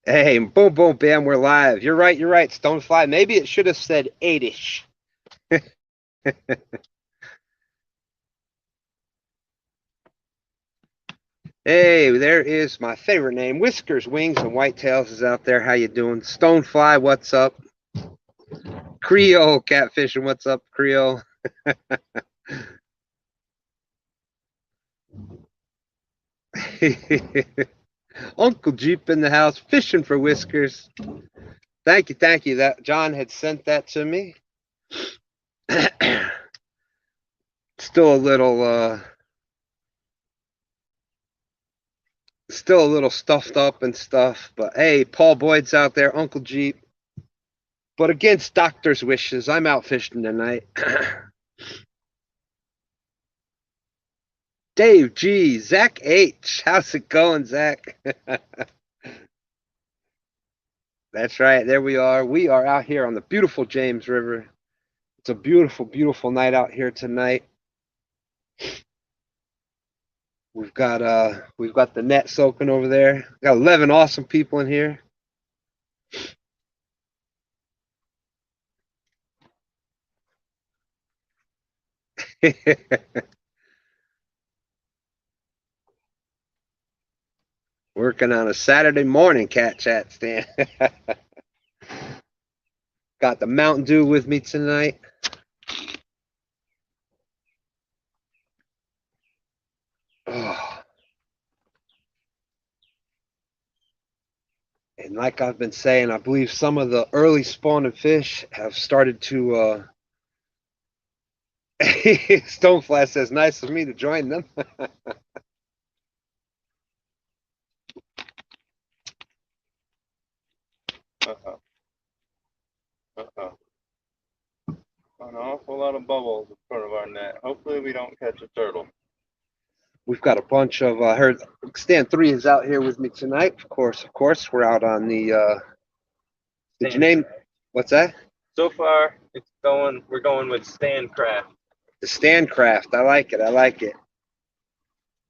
Hey, boom, boom, bam, we're live. You're right, Stonefly. Maybe it should have said 8-ish. Hey, there is my favorite name. Whiskers, Wings, and Whitetails is out there. How you doing? Stonefly, what's up? Creole Catfishing, what's up, Creole? Uncle Jeep in the house, fishing for Whiskers. Thank you, thank you. That John had sent that to me. Still a little stuffed up and stuff, but hey, Paul Boyd's out there, Uncle Jeep. But against doctor's wishes, I'm out fishing tonight. Dave G, Zach H, how's it going, Zach? That's right, there we are. We are out here on the beautiful James River. It's a beautiful, beautiful night out here tonight. We've got the net soaking over there. We've got 11 awesome people in here. Working on a Saturday morning cat chat stand. Got the Mountain Dew with me tonight. Oh. And like I've been saying, I believe some of the early spawning fish have started to. Stoneflash says, "Nice of me to join them." Uh-oh. Uh-oh. An awful lot of bubbles in front of our net. Hopefully we don't catch a turtle. We've got a bunch of. I heard Stand 3 is out here with me tonight. Of course, we're out on the. Did you name? What's that? So far, we're going with Standcraft The Standcraft. I like it. I like it.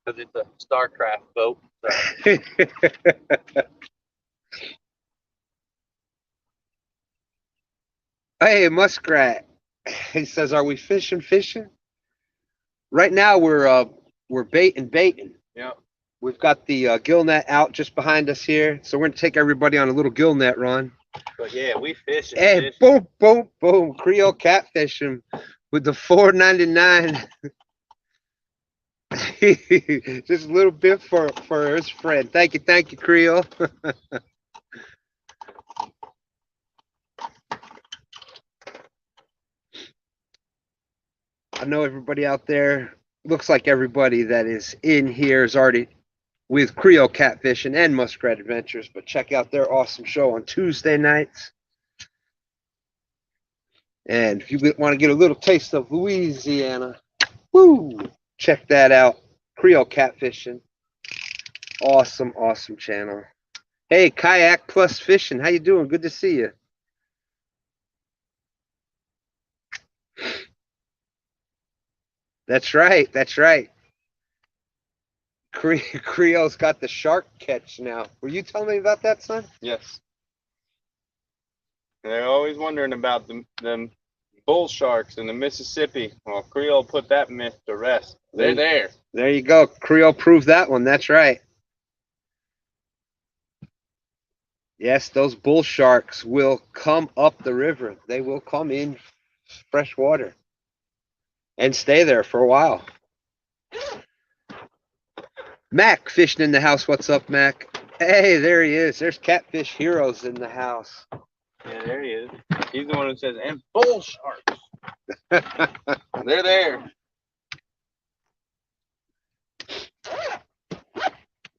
because it's a Starcraft boat. So. Hey, Muskrat. He says, "Are we fishing? Right now, we're baiting. Yeah. We've got the gill net out just behind us here, so we're gonna take everybody on a little gill net run. But yeah, we fishing. Hey, boom, boom, boom! Creole catfishing with the $4.99. Just a little bit for his friend. Thank you, Creole. I know everybody out there. Looks like everybody that is in here is already with Creole Catfishing and Muskrat Adventures, but check out their awesome show on Tuesday nights. And if you want to get a little taste of Louisiana, woo, check that out. Creole Catfishing. Awesome, awesome channel. Hey, Kayak Plus Fishing, how you doing? Good to see you. That's right. Creole's got the shark catch now. Were you telling me about that, son? Yes. They're always wondering about them bull sharks in the Mississippi. Well, Creole put that myth to rest. They're there. There you go. Creole proved that one. That's right. Yes, those bull sharks will come up the river. They will come in fresh water and stay there for a while. Mac fishing in the house. What's up, Mac? Hey, there he is. There's Catfish Heroes in the house. Yeah, there he is. He's the one who says, and bull sharks. They're there.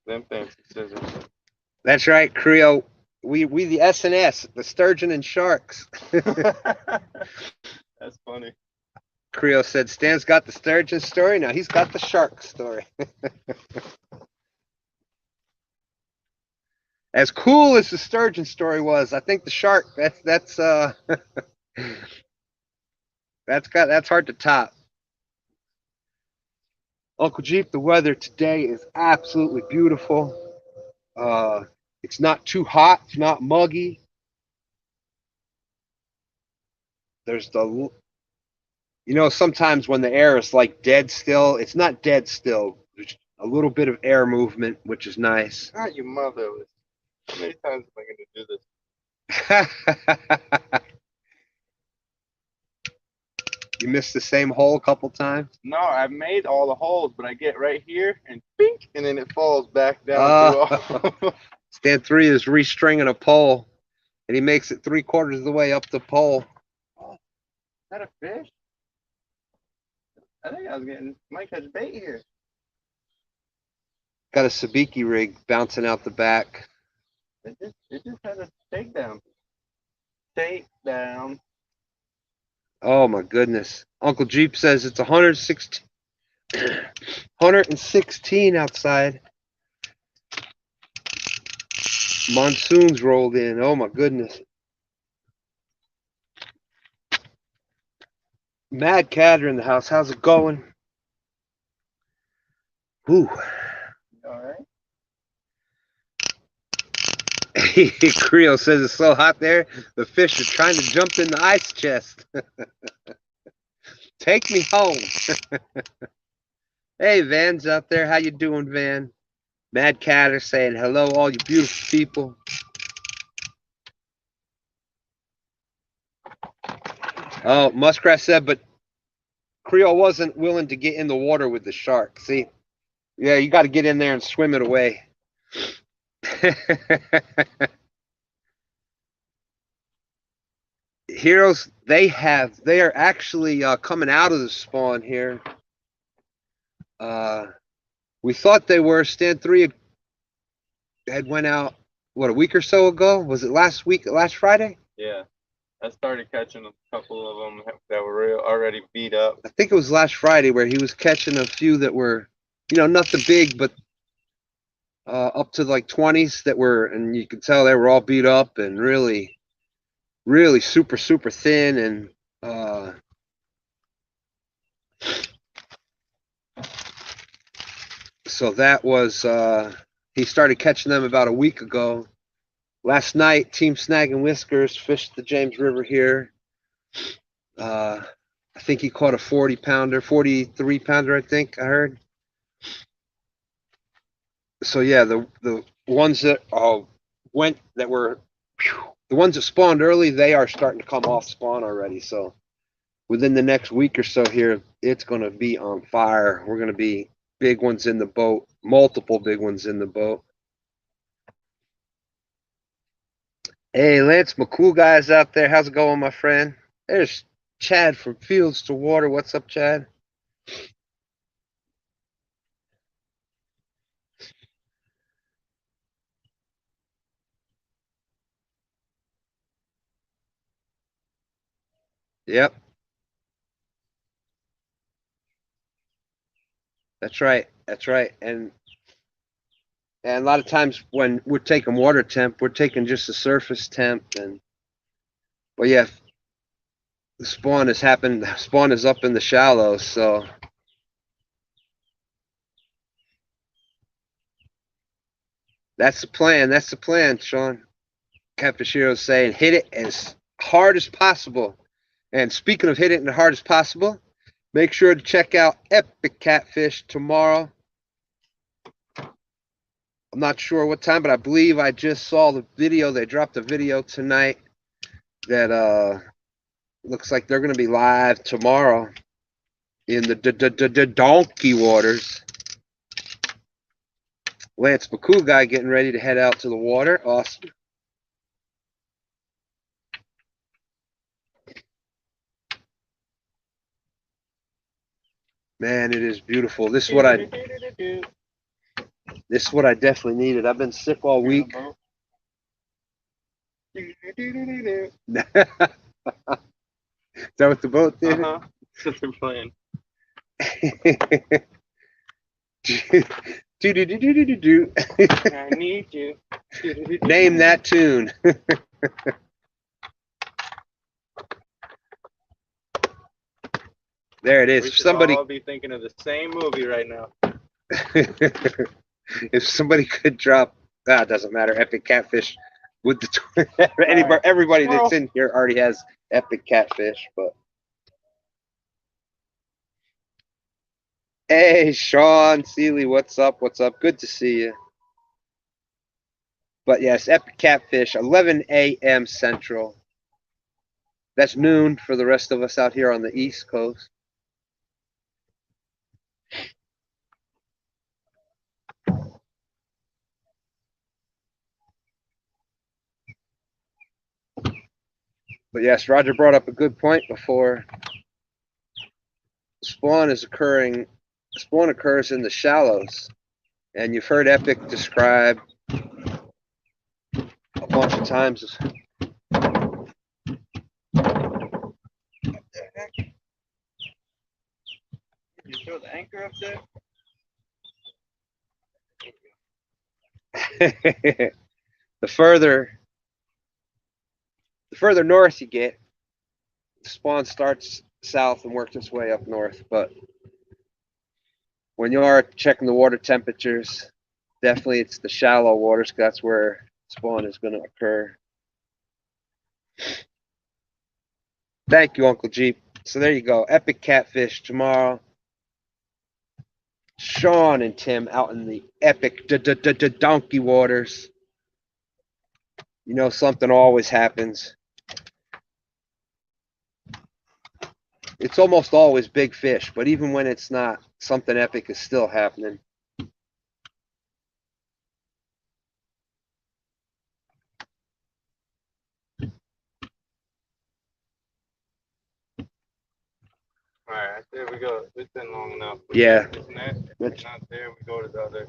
Them fancy scissors. That's right, Creole. We the S&S, the sturgeon and sharks. That's funny. Creole said Stan's got the sturgeon story. Now he's got the shark story. As cool as the sturgeon story was, I think the shark that's that's hard to top. Uncle Jeep, the weather today is absolutely beautiful. It's not too hot. It's not muggy. There's the, sometimes when the air is like dead still, it's not dead still. There's a little bit of air movement, which is nice. Ah, you mother. How many times am I going to do this? You missed the same hole a couple times. No, I've made all the holes, but I get right here and bink, and then it falls back down through all. Stand 3 is restringing a pole, and he makes it 3/4 of the way up the pole. Oh, is that a fish? I think I might catch bait here. Got a sabiki rig bouncing out the back. It just had a takedown. Takedown. Oh my goodness. Uncle Jeep says it's 116, 116 outside. Monsoons rolled in. Oh my goodness. Mad Catter in the house. How's it going? Whew. All right. Creo says it's so hot there, the fish are trying to jump in the ice chest. Take me home. Hey, Van's out there. How you doing, Van? Mad Catter saying hello, all you beautiful people. Oh, Muskrat said, but Creo wasn't willing to get in the water with the shark. See? Yeah, you got to get in there and swim it away. Heroes, they are actually coming out of the spawn here. We thought they were. Stand 3 had went out, what, a week or so ago? Was it last week, last Friday? Yeah. I started catching a couple of them that were already beat up. I think it was last Friday where he was catching a few that were, nothing big, but up to like 20s that were, and you could tell they were all beat up and really, really super, super thin. And so that was, he started catching them about a week ago. Last night, Team Snag and Whiskers fished the James River here. I think he caught a 40-pounder, 43-pounder, I think I heard. So yeah, the ones that the ones that spawned early, they are starting to come off spawn already. So within the next week or so here, it's going to be on fire. We're going to be big ones in the boat, multiple big ones in the boat. Hey, Lance, my cool guys out there. How's it going, my friend? There's Chad from Fields to Water. What's up, Chad? Yep. That's right. That's right. And a lot of times when we're taking water temp, we're taking just the surface temp. But yeah, the spawn has happened. The spawn is up in the shallows, so that's the plan. That's the plan, Sean. Capishiro saying hit it as hard as possible. And speaking of hitting it as hard as possible, make sure to check out Epic Catfish tomorrow. I'm not sure what time, but I believe I just saw the video. They dropped a video tonight that looks like they're going to be live tomorrow in the donkey waters. Lance McCool guy getting ready to head out to the water. Awesome. Man, it is beautiful. This is what I definitely needed. I've been sick all week. Is that what the boat did? That's what they're playing. I need you. Name that tune. There it is. We should all be thinking of the same movie right now. If somebody could drop That doesn't matter. Epic Catfish with the everybody that's in here already has Epic Catfish. But hey, Sean Seeley, what's up? What's up? Good to see you. But yes, Epic Catfish, 11 a.m. Central. That's noon for the rest of us out here on the East Coast. But yes, Roger brought up a good point before. Spawn occurs in the shallows. And you've heard Epic describe a bunch of times. You throw the anchor up there? the further north you get, the spawn starts south and works its way up north. But when you are checking the water temperatures, definitely it's the shallow waters. That's where spawn is going to occur. Thank you, Uncle Jeep. So there you go. Epic Catfish tomorrow. Sean and Tim out in the epic donkey waters. You know, something always happens. It's almost always big fish, but even when it's not, something epic is still happening. Alright, there we go. It's been long enough. Yeah. If it's not there, we go to the other.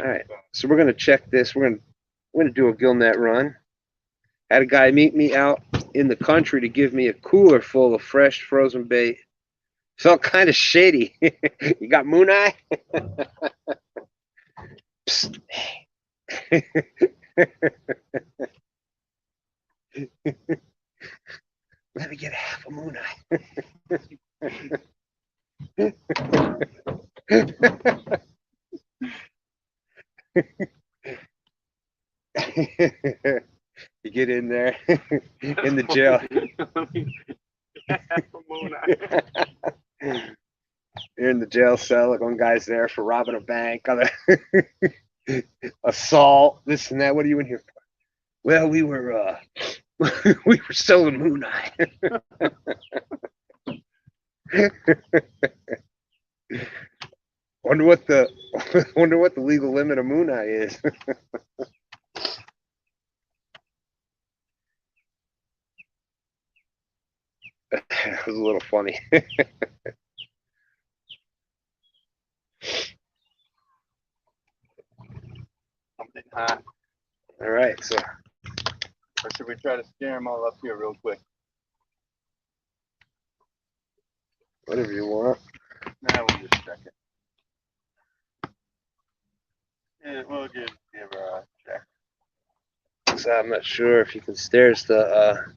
Alright, so we're gonna check this. We're gonna do a gill net run. Had a guy meet me out in the country to give me a cooler full of fresh frozen bait. Felt kind of shady. You got moon eye? Psst. Let me get half a moon eye. You get in there in the jail. You're in the jail cell. Like one guy's there for robbing a bank, other assault, this and that. What are you in here for? Well, we were we were selling moon eye. Wonder what the legal limit of moon eye is. It was a little funny. Something hot. All right, so. Or should we try to scare them all up here real quick? Whatever you want. Nah, we'll just check it. Yeah, we'll give her a check. So I'm not sure if you can. There's the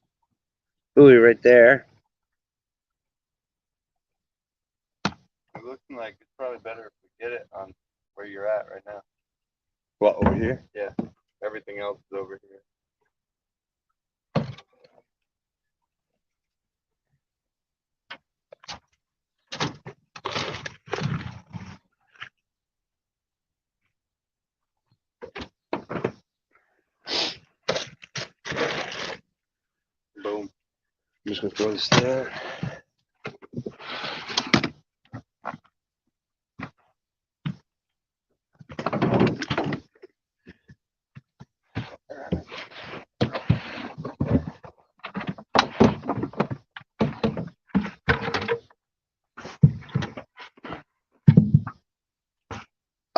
buoy right there. It's looking like it's probably better if we get it on where you're at right now. What, over here? Yeah. Everything else is over here. Boom. I'm just gonna throw this down.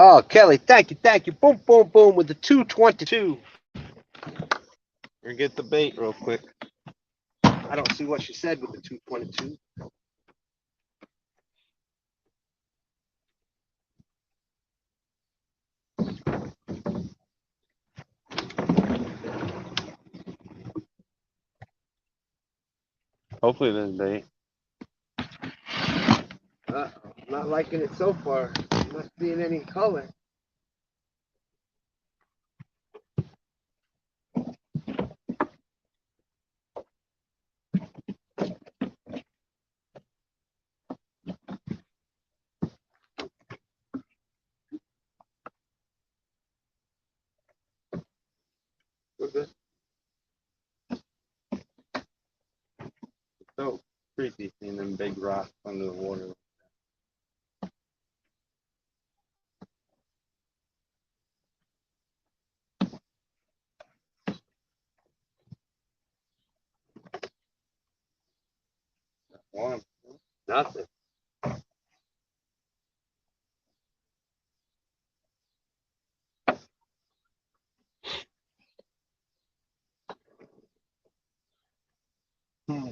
Oh, Kelly, thank you. Boom, boom, boom with the 222. Or get the bait real quick. I don't see what she said with the 222. Hopefully there's bait. Not liking it so far. I'm not seeing any color. big rocks under the water. One. Nothing. All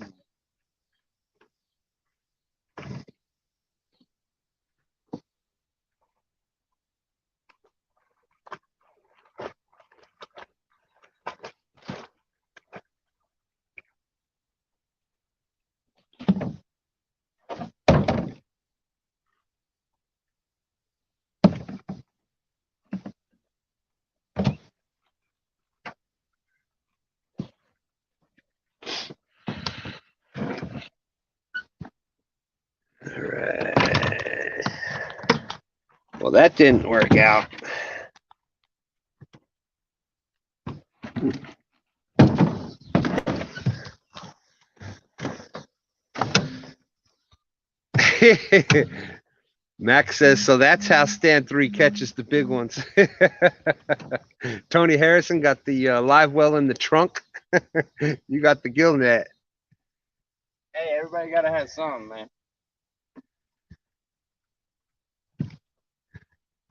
right. Well, that didn't work out. Max says, so that's how Stand 3 catches the big ones. Tony Harrison got the live well in the trunk. You got the gill net. Hey, everybody gotta have some, man.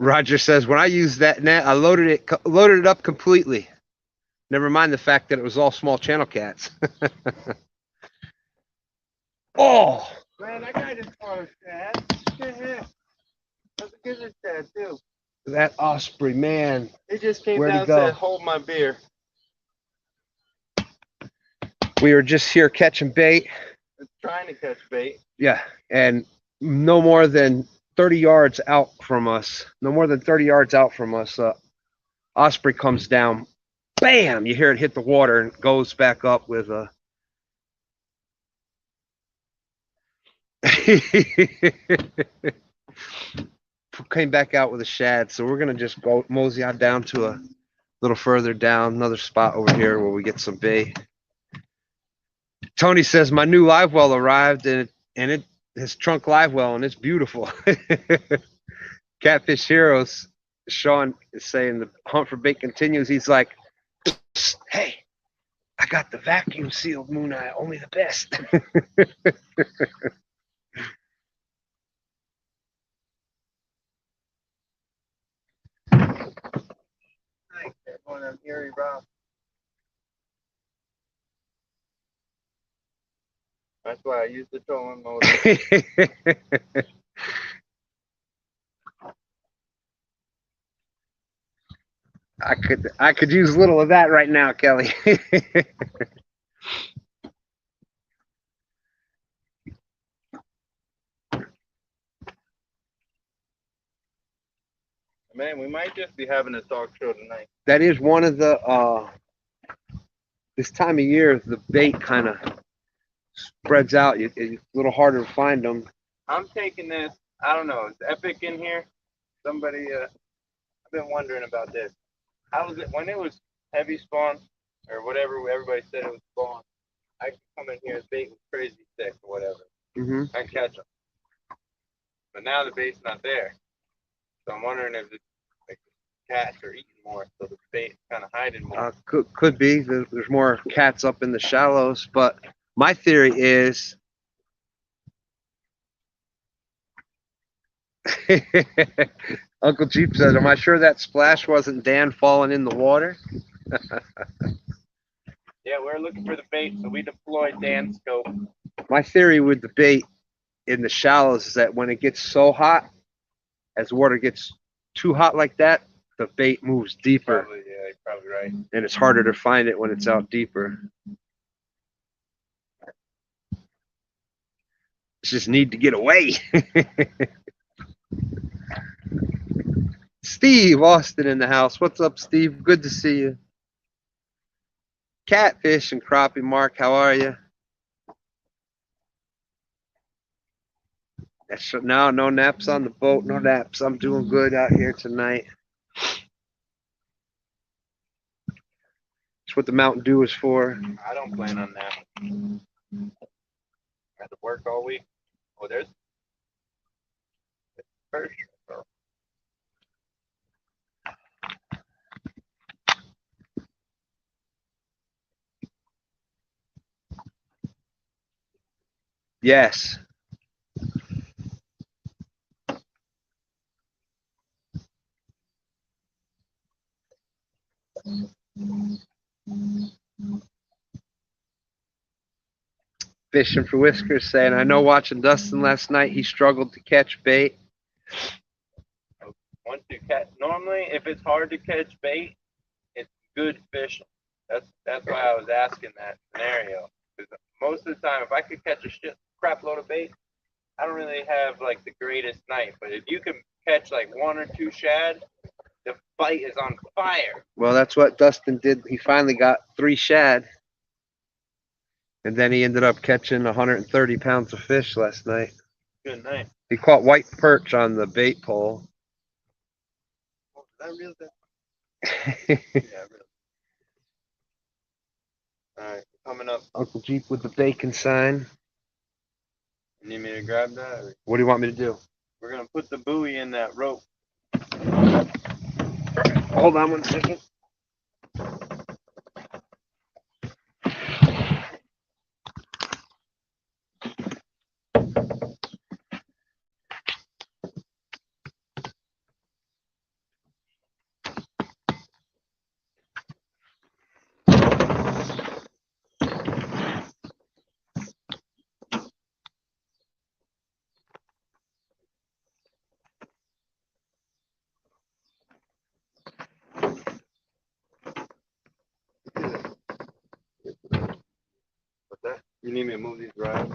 Roger says, when I used that net, I loaded it up completely. Never mind the fact that it was all small channel cats. Oh! Man, that guy just caught a shad. That's a gizzard shad, too. That osprey, man. He just came Where'd he down and go? said, hold my beer. We were just here catching bait. Trying to catch bait. Yeah, and no more than 30 yards out from us, osprey comes down. Bam! You hear it hit the water and goes back up with a... Came back out with a shad, so we're going to just go mosey on down to a little further down, another spot over here where we get some bait. Tony says, my new live well arrived, and it his trunk live well, and it's beautiful. Catfish Heroes, Sean is saying the hunt for bait continues. He's like, hey, I got the vacuum sealed Moon Eye, only the best. On an eerie rock. That's why I use the trolling motor. I could use a little of that right now, Kelly. Man, we might just be having a talk show tonight. That is one of the this time of year, the bait kind of spreads out. It's a little harder to find them. I'm taking this. I don't know. Is Epic in here? Somebody, I've been wondering about this. How was it when it was heavy spawn or whatever? Everybody said it was spawn. I could come in here and bait was crazy thick or whatever. Mm-hmm. I catch them. But now the bait's not there. So I'm wondering if it's like cats are eating more, so the bait's kind of hiding more. Could be. There's more cats up in the shallows, but my theory is Uncle Jeep says, am I sure that splash wasn't Dan falling in the water? Yeah, we're looking for the bait, so we deployed Dan's scope. My theory with the bait in the shallows is that when it gets so hot, as the water gets too hot like that, the bait moves deeper. Probably, yeah, you're probably right. And it's harder to find it when it's out deeper. It's just need to get away. Steve Austin in the house. What's up, Steve? Good to see you. Catfish and crappie, Mark. How are you? No naps on the boat. No naps. I'm doing good out here tonight. That's what the Mountain Dew is for. I don't plan on that. I have to work all week. Oh, there's first. Yes. Fishing for Whiskers saying, I know watching Dustin last night, he struggled to catch bait. Once you catch, normally if it's hard to catch bait, it's good fishing. That's why I was asking that scenario. Because most of the time, if I could catch a crap load of bait, I don't really have like the greatest night. But if you can catch like 1 or 2 shad, the bite is on fire. Well, that's what Dustin did. He finally got 3 shad. And then he ended up catching 130 pounds of fish last night. Good night. He caught white perch on the bait pole. Oh, did I reel that? Yeah, really. All right, coming up. Uncle Jeep with the bacon sign. You need me to grab that? Or? What do you want me to do? We're gonna put the buoy in that rope. Hold on 1 second. What's that? You need me to move these rods?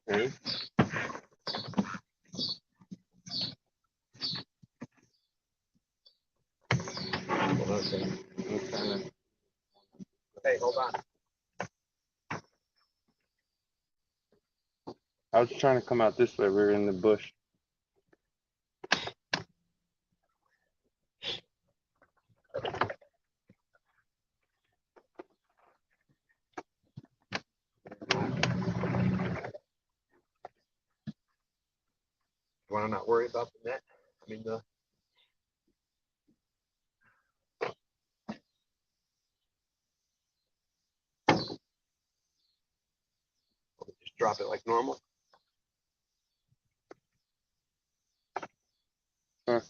Ready? Hey, hold on. I was trying to come out this way. We were in the bush. Want to not worry about the net? I mean, just drop it like normal. Huh.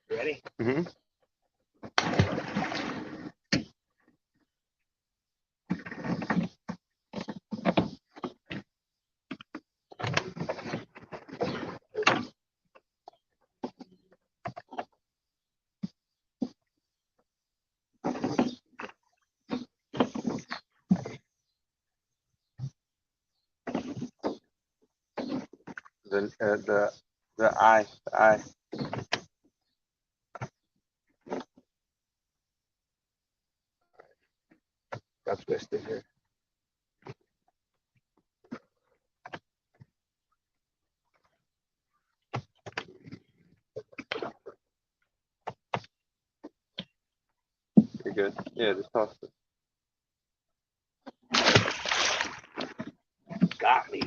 Ready? Mm-hmm. The eye. Got twisted here. You're good. Yeah, just toss it. Got me.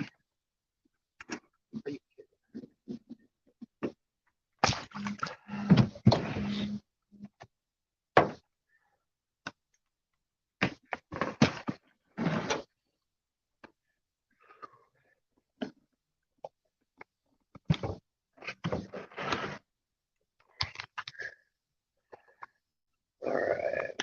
All right.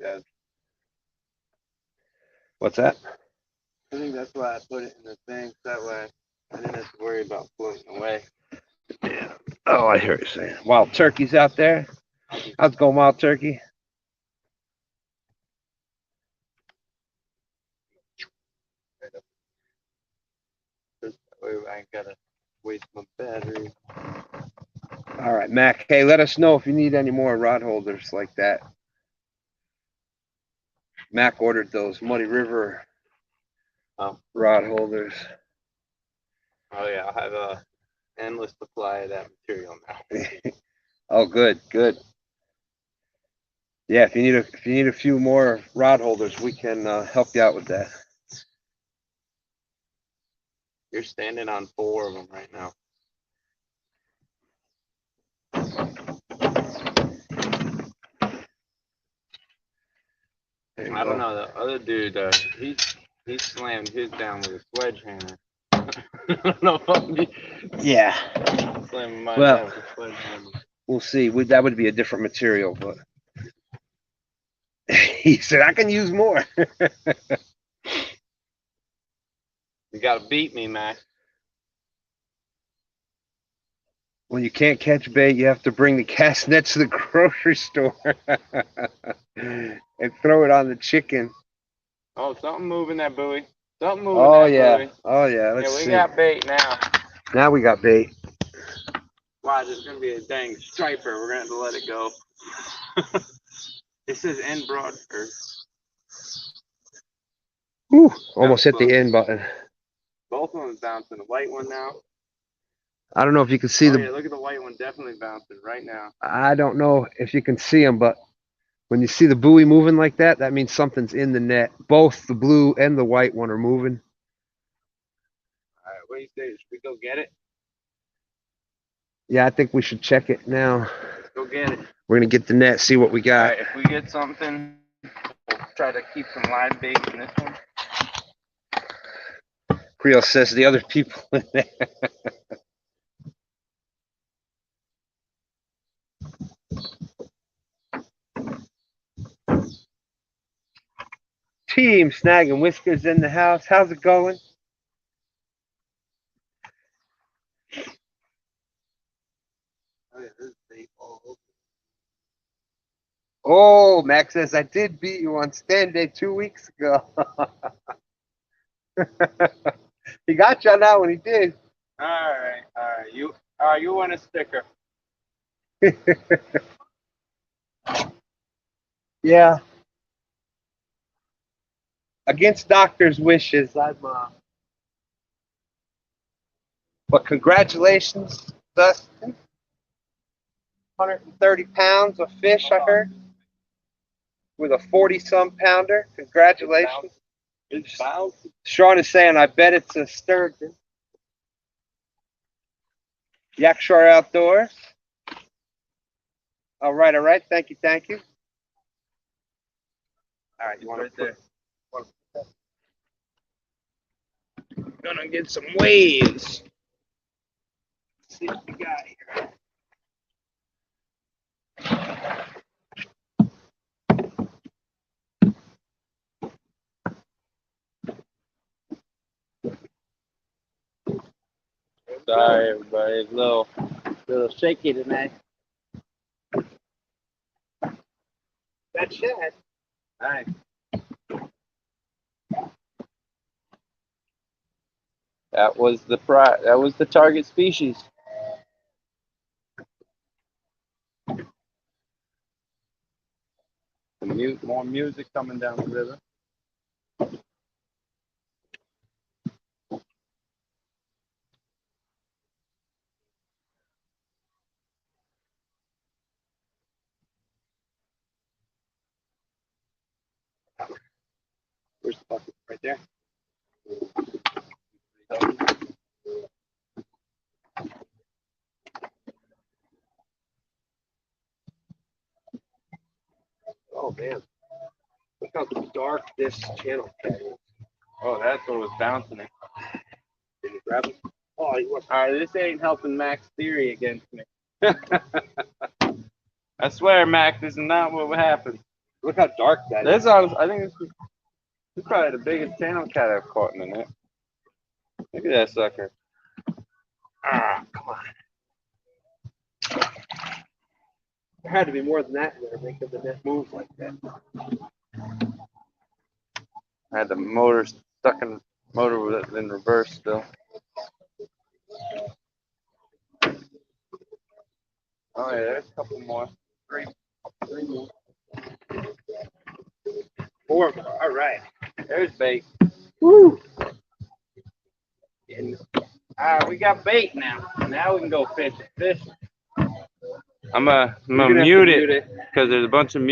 Yeah. What's that? I think that's why I put it in the thing. That way I didn't have to worry about floating away. Yeah. Oh, I hear you saying. Wild turkeys out there. How's it going, wild turkey? That way I ain't gotta waste my battery. All right, Mac. Hey, let us know if you need any more rod holders like that. Mac ordered those Muddy River rod holders. Oh yeah, I'll have a endless supply of that material now. Oh, good, good. Yeah, if you need a few more rod holders, we can help you out with that. You're standing on 4 of them right now. I don't know. The other dude, he slammed his down with a sledgehammer. I don't know if Yeah. slamming mine Well, down with a sledgehammer. we'll see. That would be a different material, but he said I can use more. You gotta beat me, Mac. When you can't catch bait, you have to bring the cast net to the grocery store and throw it on the chicken. Oh, something moving that buoy. Something moving Oh that yeah. buoy. Oh yeah. Let's Yeah, we see. got bait now. Now we got bait. Wow, there's gonna be a dang striper. We're gonna have to let it go. It says end broad. Whew, almost hit the end button. Both of them bouncing. The white one now. I don't know if you can see Yeah, look at the white one definitely bouncing right now. I don't know if you can see them, but when you see the buoy moving like that, that means something's in the net. Both the blue and the white one are moving. All right, what do you say? Should we go get it? Yeah, I think we should check it now. Let's go get it. We're gonna get the net, see what we All got. right, if we get something, we'll try to keep some live bait in this one. Creel says the other people in there. Team Snag and Whiskers in the house. How's it going? Oh yeah, there's bait all over. Oh, Max says I did beat you on stand day 2 weeks ago. He got you on that one. He did. All right. You want a sticker? Yeah. Against doctor's wishes, but congratulations, Dustin. 130 pounds of fish, I heard, with a 40-some pounder. Congratulations. It's bouncing. Sean is saying, I bet it's a sturgeon. Yakshore Outdoors. All right. Thank you. All right, you want Right to there. Gonna get some waves. Let's see what we got here. Sorry, everybody. It's a little shaky tonight. That shad. Nice. That was the target species. More music coming down the river. Where's the bucket? Right there. Oh man, look how dark this channel cat is. Oh, that's what was bouncing it. Did you grab it? Oh, you want? All right, this ain't helping Mac's theory against me. I swear, Mac, this is not what happened. Look how dark that is. I think this is This is probably the biggest channel cat I've caught in the net. Look at that sucker. Ah, come on. There had to be more than that in there making the net move like that. I had the motor stuck in motor in reverse still. Oh yeah, there's a couple more. Three more. 4 more. All right. There's bait. Woo! We got bait now. Now we can go fishing. I'm You're gonna gonna have to mute mute it because there's a bunch of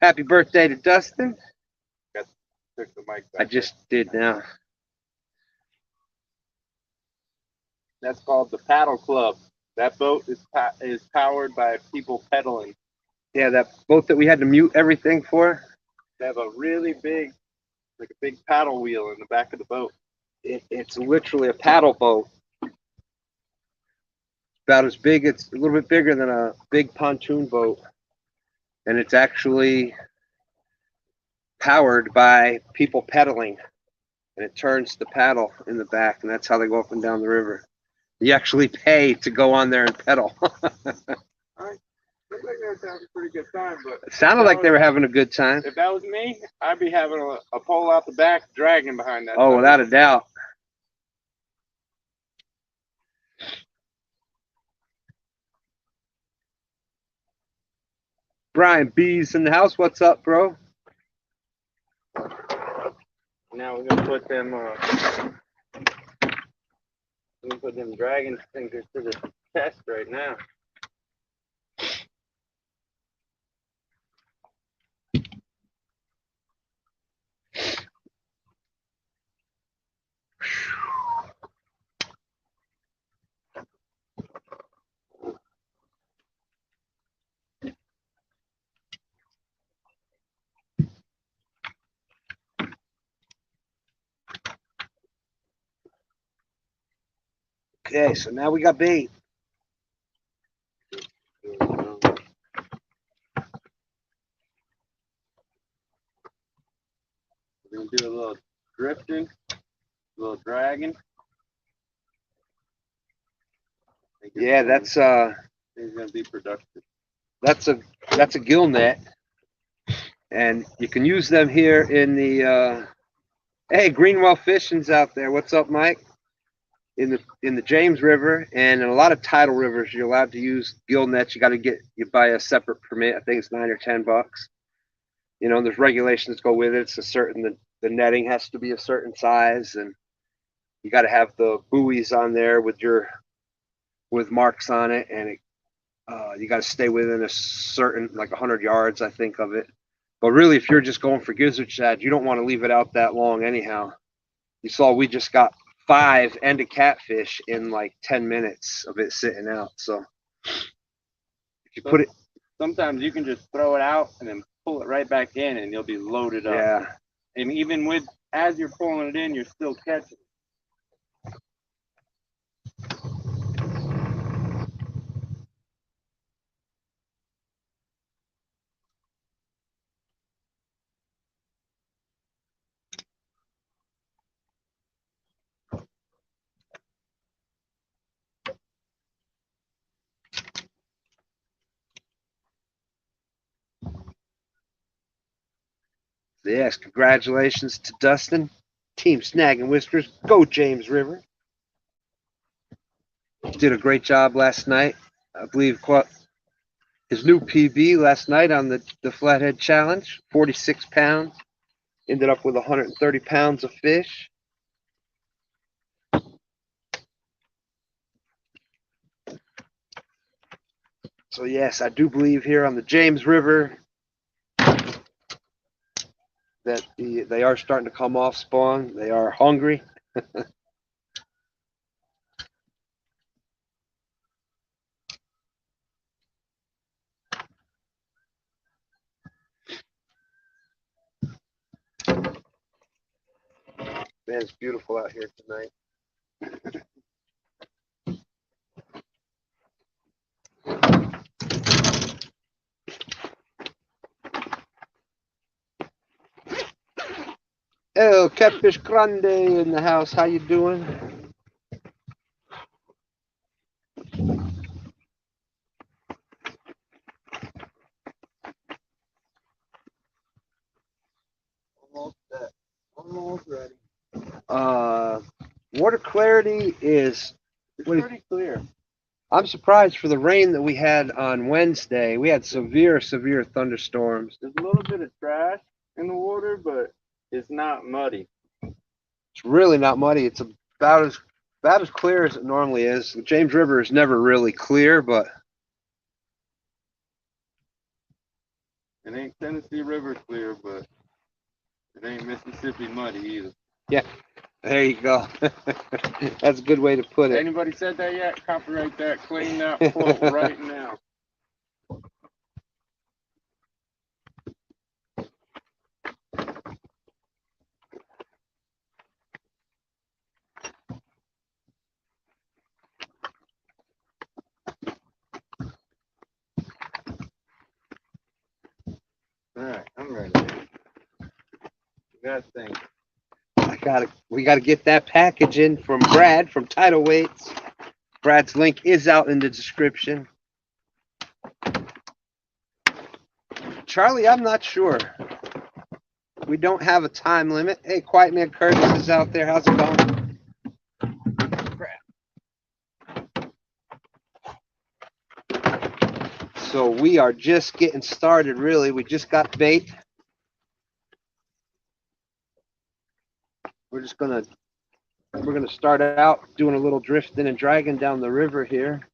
Happy birthday to Dustin. took the mic I back. just did now. That's called the Paddle Club. That boat is powered by people pedaling. Yeah, that boat that we had to mute everything for. They have a really big, like a big paddle wheel in the back of the boat. It's literally a paddle boat. about as big. It's a little bit bigger than a big pontoon boat, and it's actually powered by people pedaling, and it turns the paddle in the back, and that's how they go up and down the river. You actually pay to go on there and pedal. Looks like they were having a pretty good time, but It sounded like they were having a good time. if that was me, I'd be having a pole out the back, dragging behind that. Oh, without a doubt. Brian B's in the house. What's up, bro? Now we're gonna put them. We're gonna put them dragon fingers to the test right now. Okay, so now we got bait. We're gonna do a little drifting, a little dragging. Yeah, that's It's gonna be productive. that's a gill net, and you can use them here in the. Hey, Greenwell Fishing's out there. What's up, Mike? In the James River and in a lot of tidal rivers, you're allowed to use gill nets. You got to you buy a separate permit. I think it's $9 or $10. You know, there's regulations that go with it. It's a certain the netting has to be a certain size, and you got to have the buoys on there with marks on it, and you got to stay within a certain 100 yards, I think, of it. But really, if you're just going for gizzard shad, you don't want to leave it out that long anyhow. You saw we just got 5 and a catfish in 10 minutes of it sitting out. So if you put it, sometimes you can just throw it out and then pull it right back in, and you'll be loaded up. yeah. And even as you're pulling it in, you're still catching. Yes, congratulations to Dustin. Team Snagging Whiskers. Go James River. Did a great job last night. I believe his new PB last night on the Flathead Challenge, 46 pounds. Ended up with 130 pounds of fish. So yes, I do believe here on the James River that they are starting to come off spawn. They are hungry. Man, it's beautiful out here tonight. Oh, Catfish Grande in the house. How you doing? Almost ready. Water clarity is pretty clear. I'm surprised for the rain that we had on Wednesday. We had severe thunderstorms. There's a little bit of trash in the water, but it's not muddy. It's really not muddy. It's about as clear as it normally is. The James River is never really clear, but it ain't Tennessee River clear, but it ain't Mississippi muddy either. Yeah, there you go. That's a good way to put it. Anybody said that yet? Copyright that. Claim that quote right now. best thing. We gotta get that package in from Brad from Tidal Weights. Brad's link is out in the description. Charlie, I'm not sure. We don't have a time limit. Hey, Quiet Man Curtis is out there. How's it going? So we are just getting started, really. We just got bait. We're gonna start out doing a little drifting and dragging down the river here.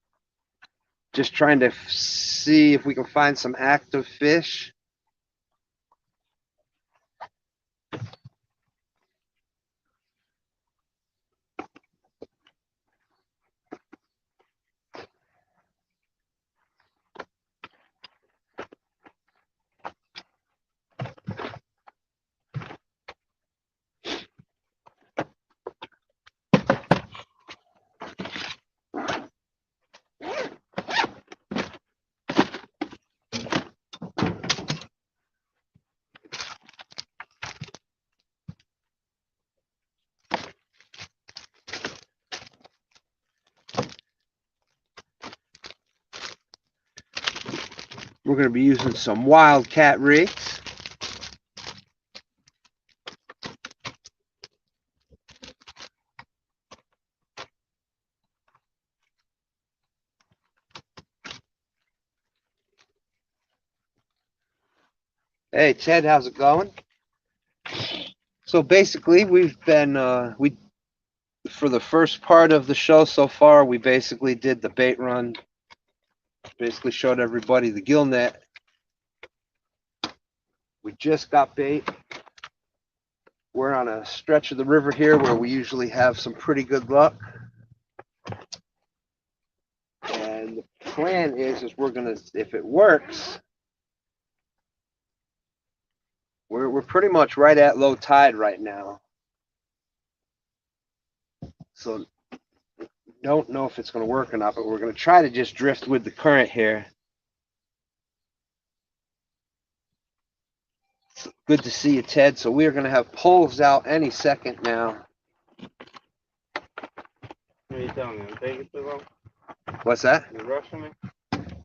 Just trying to see if we can find some active fish. We're going to be using some Wildcat rigs. Hey Ted, how's it going? So basically, we've been for the first part of the show so far, we basically did the bait run. Basically showed everybody the gill net. We just got bait. We're on a stretch of the river here where we usually have some pretty good luck. And the plan is we're gonna, if it works, we're pretty much right at low tide right now. So don't know if it's gonna work or not, but we're gonna try to just drift with the current here. Good to see you, Ted. So we are going to have poles out any second now. What are you telling me? I'm taking too long? What's that? You rushing me?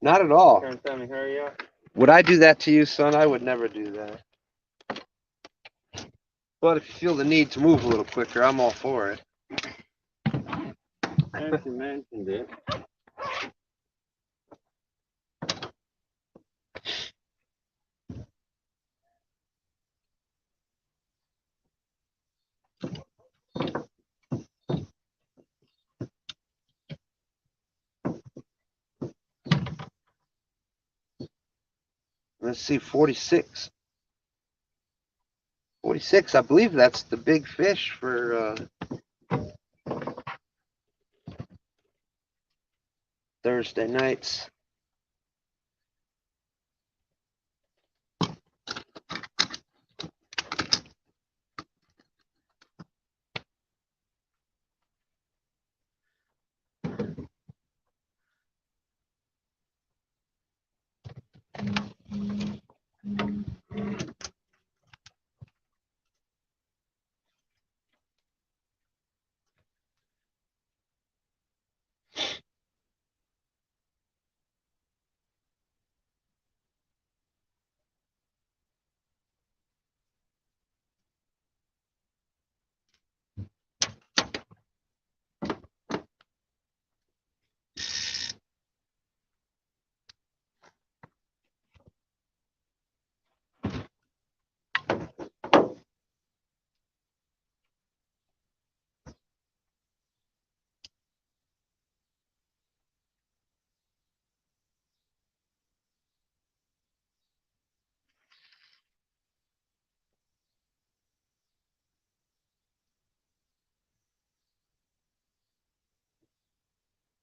Not at all. Trying to tell me hurry up? Would I do that to you, son? I would never do that. But if you feel the need to move a little quicker, I'm all for it. As you mentioned it. Let's see, 46. 46, I believe that's the big fish for Thursday nights.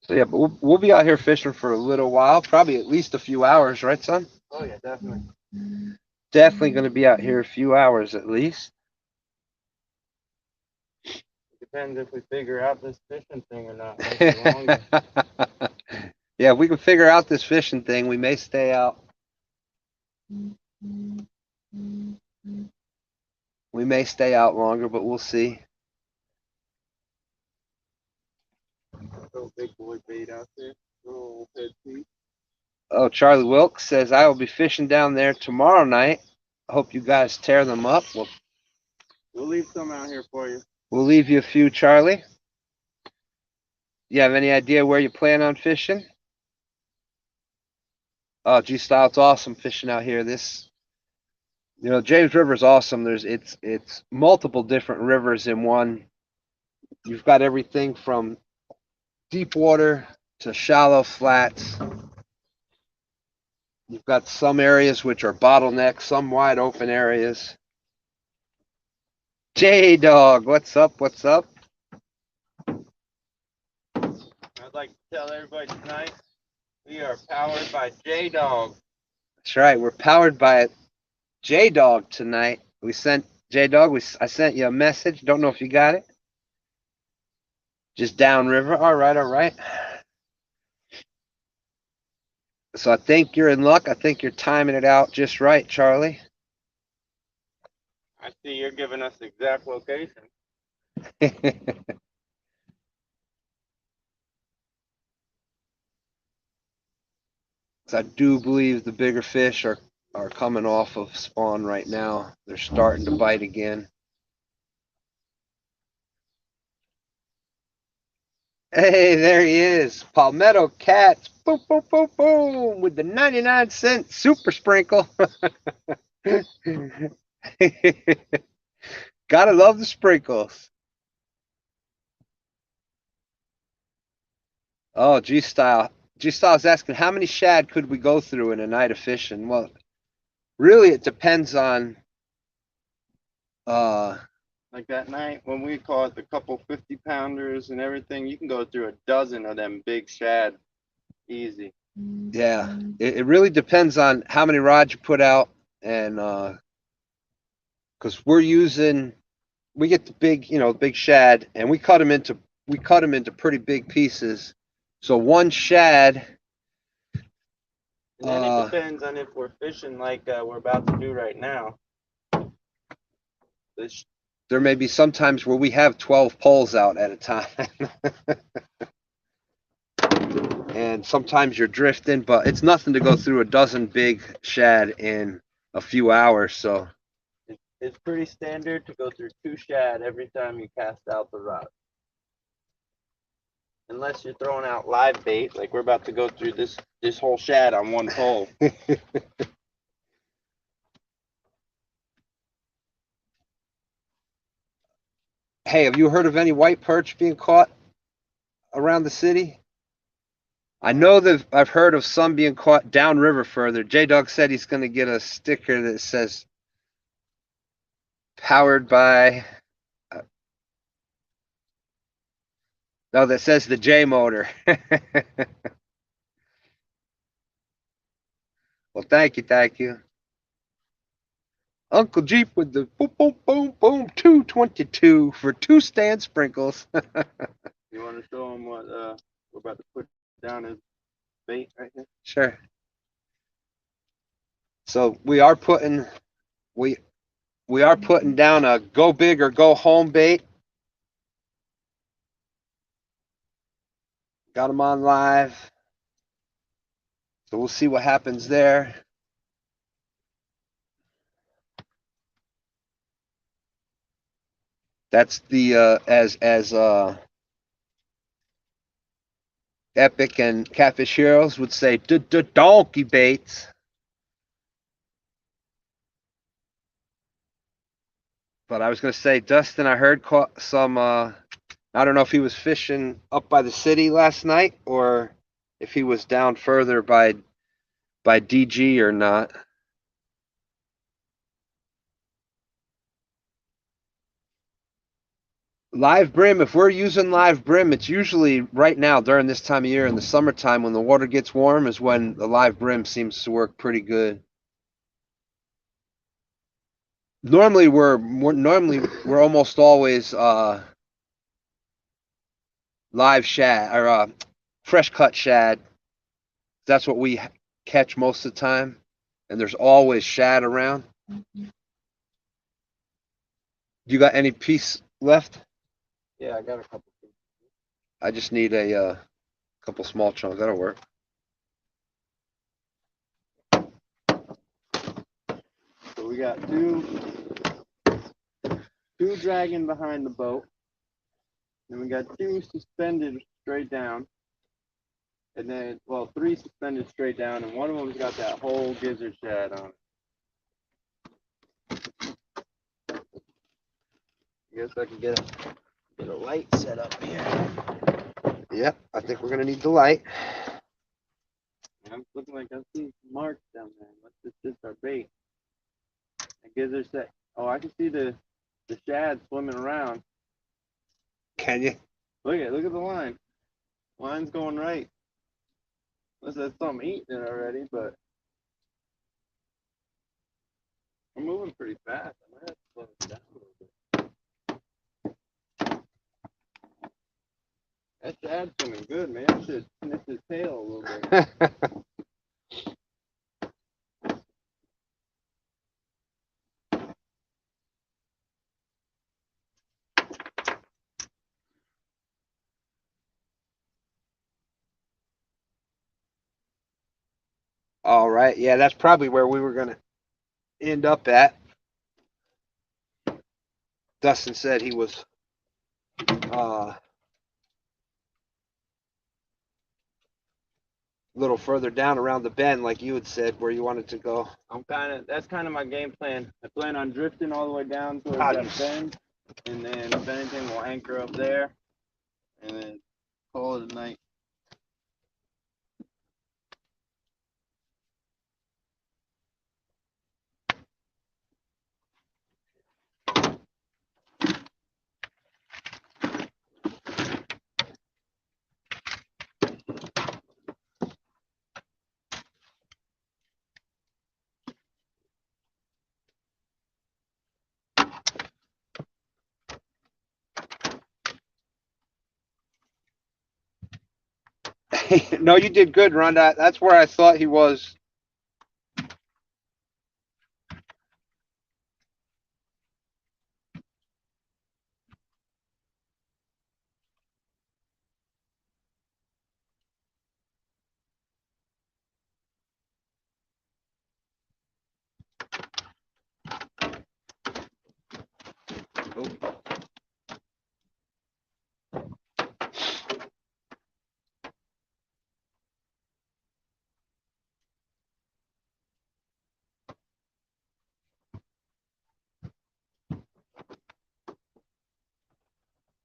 So yeah, but we'll be out here fishing for a little while, probably at least a few hours, right, son? Oh yeah, definitely. Definitely going to be out here a few hours at least. Depends if we figure out this fishing thing or not. Maybe longer. Yeah, if we can figure out this fishing thing, we may stay out. We may stay out longer, but we'll see. Little big boy bait out there. Little old head piece. Oh, Charlie Wilkes says, I will be fishing down there tomorrow night. I hope you guys tear them up. We'll leave some out here for you. We'll leave you a few, Charlie. You have any idea where you plan on fishing? Oh, G-Style, it's awesome fishing out here. James River is awesome. It's multiple different rivers in one. You've got everything from deep water to shallow flats. You've got some areas which are bottlenecks, some wide open areas. J-Dog, what's up? What's up? I'd like to tell everybody tonight we are powered by J-Dog. That's right. We're powered by J-Dog tonight. We sent J-Dog. I sent you a message. Don't know if you got it. Just downriver. All right, all right. So I think you're in luck. I think you're timing it out just right, Charlie. I see you're giving us the exact location. I do believe the bigger fish are coming off of spawn right now. They're starting to bite again. Hey, there he is. Palmetto Cats. Boom, boom, boom, boom. With the 99-cent super sprinkle. Gotta love the sprinkles. Oh, G-Style. G-Style's asking, how many shad could we go through in a night of fishing? Well, really, it depends on like that night when we caught the couple 50-pounders and everything, you can go through a dozen of them big shad easy. Yeah, it really depends on how many rods you put out, and because we get the big shad, and we cut them into pretty big pieces. So one shad. And then it depends on if we're fishing like we're about to do right now. There may be some times where we have 12 poles out at a time. And sometimes you're drifting, but it's nothing to go through a dozen big shad in a few hours. So it's pretty standard to go through 2 shad every time you cast out the rod. Unless you're throwing out live bait, like we're about to go through this whole shad on one pole. Hey, have you heard of any white perch being caught around the city? I know that I've heard of some being caught downriver further. J-Dog said he's going to get a sticker that says powered by... No, that says the J motor. Well, thank you. Uncle Jeep with the boom, boom, boom, boom, 222 for 2 stand sprinkles. You want to show them what we're about to put down as bait right here? Sure. So we are putting down a go big or go home bait. Got them on live. So we'll see what happens there. That's the as Epic and Catfish Heroes would say, donkey baits. But I was going to say, Dustin, I heard caught some, I don't know if he was fishing up by the city last night or if he was down further by DG or not. Live brim, if we're using live brim, it's usually right now during this time of year in the summertime when the water gets warm is when the live brim seems to work pretty good. Normally we're almost always live shad or fresh cut shad. That's what we catch most of the time, and there's always shad around. You got any piece left? Yeah, I got a couple. I just need a couple small chunks. That'll work. So we got two dragging behind the boat. And we got two suspended straight down. And then, well, three suspended straight down, and one of them's got that whole gizzard shad on it. I guess I can get a light set up here. Yep, I think we're gonna need the light. I'm looking like I see marks down there. That's just our bait. That gizzard shad. Oh, I can see the shad swimming around. Can you? Look at the line. Line's going right. Unless there's something eating it already, but we're moving pretty fast. I might have to slow it down a little bit. That shad's swimming good, man. I should snip his tail a little bit. All right. Yeah, that's probably where we were gonna end up at. Dustin said he was a little further down around the bend, like you had said, where you wanted to go. That's kind of my game plan. I plan on drifting all the way down towards that bend, and then if anything, we'll anchor up there, and then call it a night. No, you did good, Rhonda. That's where I thought he was. Oh.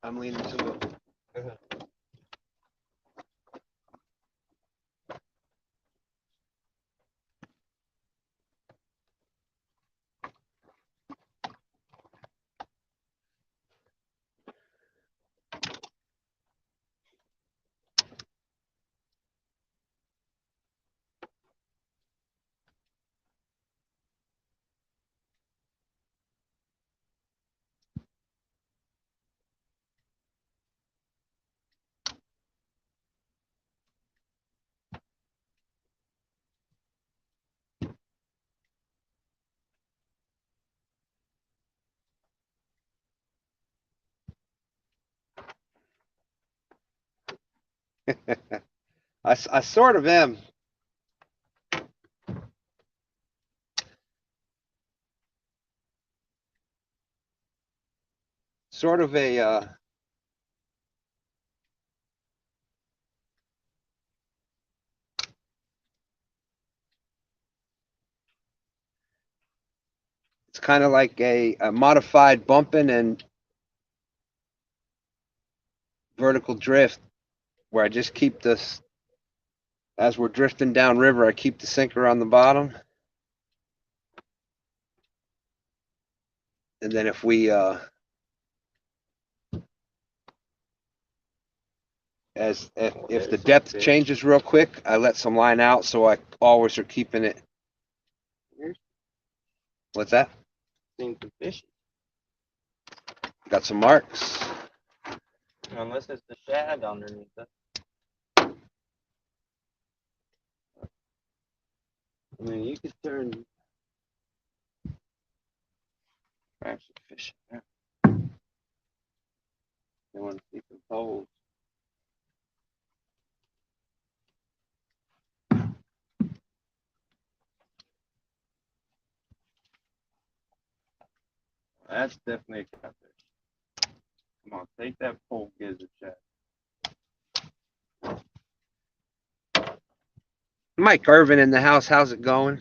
I'm leaning to the. I sort of am. Sort of a. It's kind of like a modified bumping and vertical drift, where I just keep this. As we're drifting downriver, I keep the sinker on the bottom. And then if we if the depth changes real quick, I let some line out, so I always are keeping it. What's that? Seen some fish. Got some marks. Unless it's the shad underneath it. I mean, you could turn. Actually, fish. Yeah. That's definitely a catfish. Come on, take that pole, gizzard shad. Mike Irvin in the house. How's it going?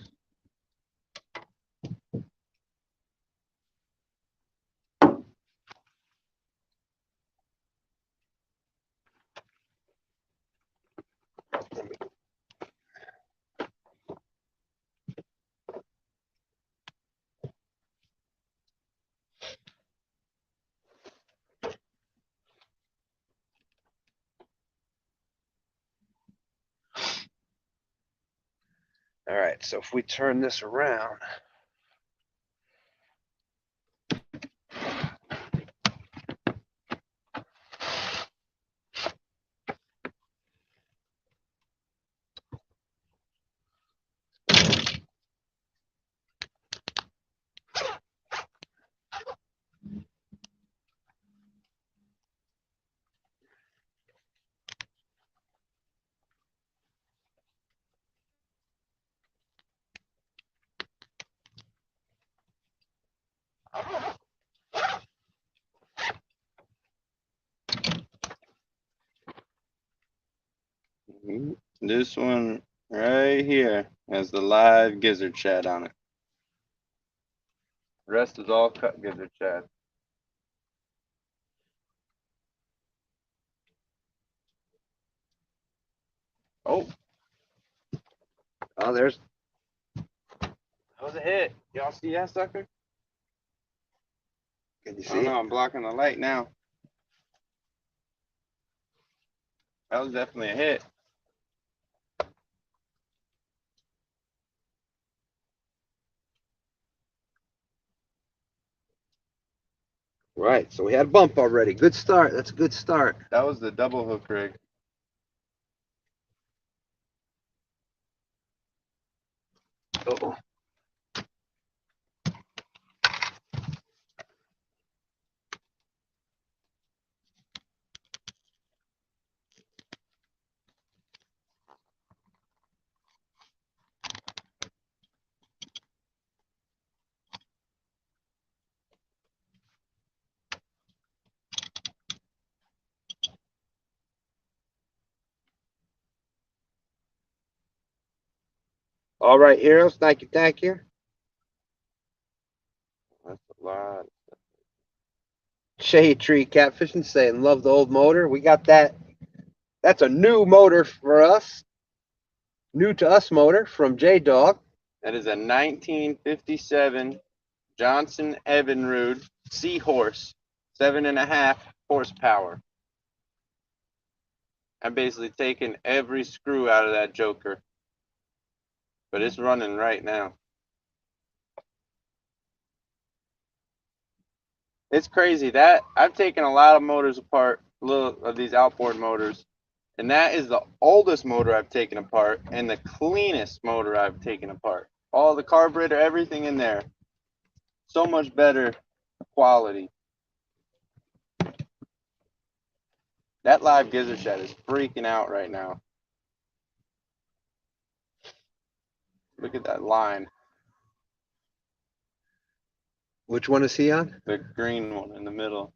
All right, so if we turn this around. This one right here has the live gizzard shad on it. The rest is all cut gizzard shad. Oh, Oh, there's. that was a hit. Y'all see that sucker? Can you I don't see? know. I'm blocking the light now. That was definitely a hit. Right. So we had a bump already. Good start. That's a good start. That was the double hook rig. Uh-oh. All right, heroes. Thank you. Thank you. That's a lot. Shade Tree Catfishing saying, love the old motor. We got that. That's a new motor for us. New to us motor from J Dog. That is a 1957 Johnson Evinrude Seahorse, 7.5 horsepower. I'm basically taking every screw out of that joker, but it's running right now. It's crazy that I've taken a lot of motors apart, little of these outboard motors, and that is the oldest motor I've taken apart and the cleanest motor I've taken apart. All the carburetor, everything in there, so much better quality. That live gizzard shad is freaking out right now. Look at that line. Which one is he on? The green one in the middle.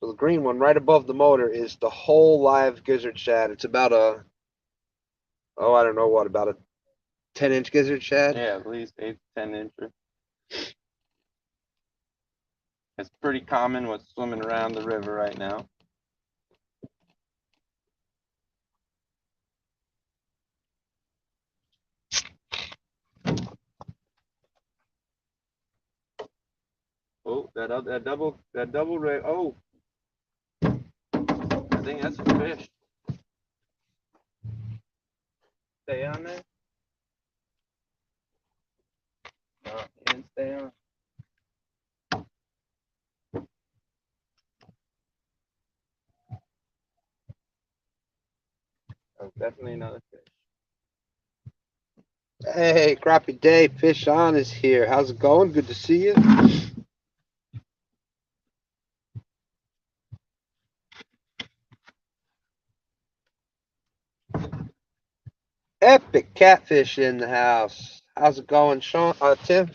So the green one right above the motor is the whole live gizzard shad. It's about a, oh, I don't know what, about a 10-inch gizzard shad? Yeah, at least 8 to 10 incher. It's pretty common what's swimming around the river right now. Oh, that double ray. Oh, I think that's a fish. Stay on there. No, he didn't stay on. That's definitely another fish. Hey, Crappie Day, Fish On is here. How's it going? Good to see you. Epic Catfish in the house. How's it going, Sean? Tim?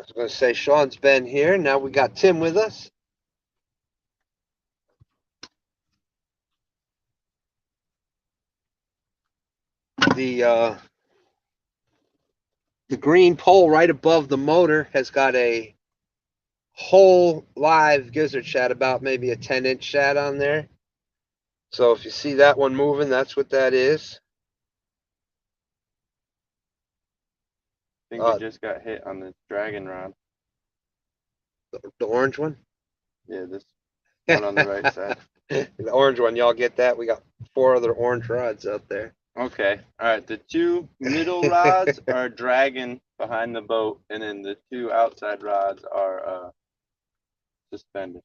was going to say Sean's been here. Now we got Tim with us. The green pole right above the motor has got a whole live gizzard shad, about maybe a 10-inch shad on there. So if you see that one moving, that's what that is. I think we just got hit on the dragon rod. The orange one? Yeah, this one on the right side. The orange one, y'all get that? We got 4 other orange rods out there. Okay. All right. The 2 middle rods are dragging behind the boat, and then the 2 outside rods are suspended.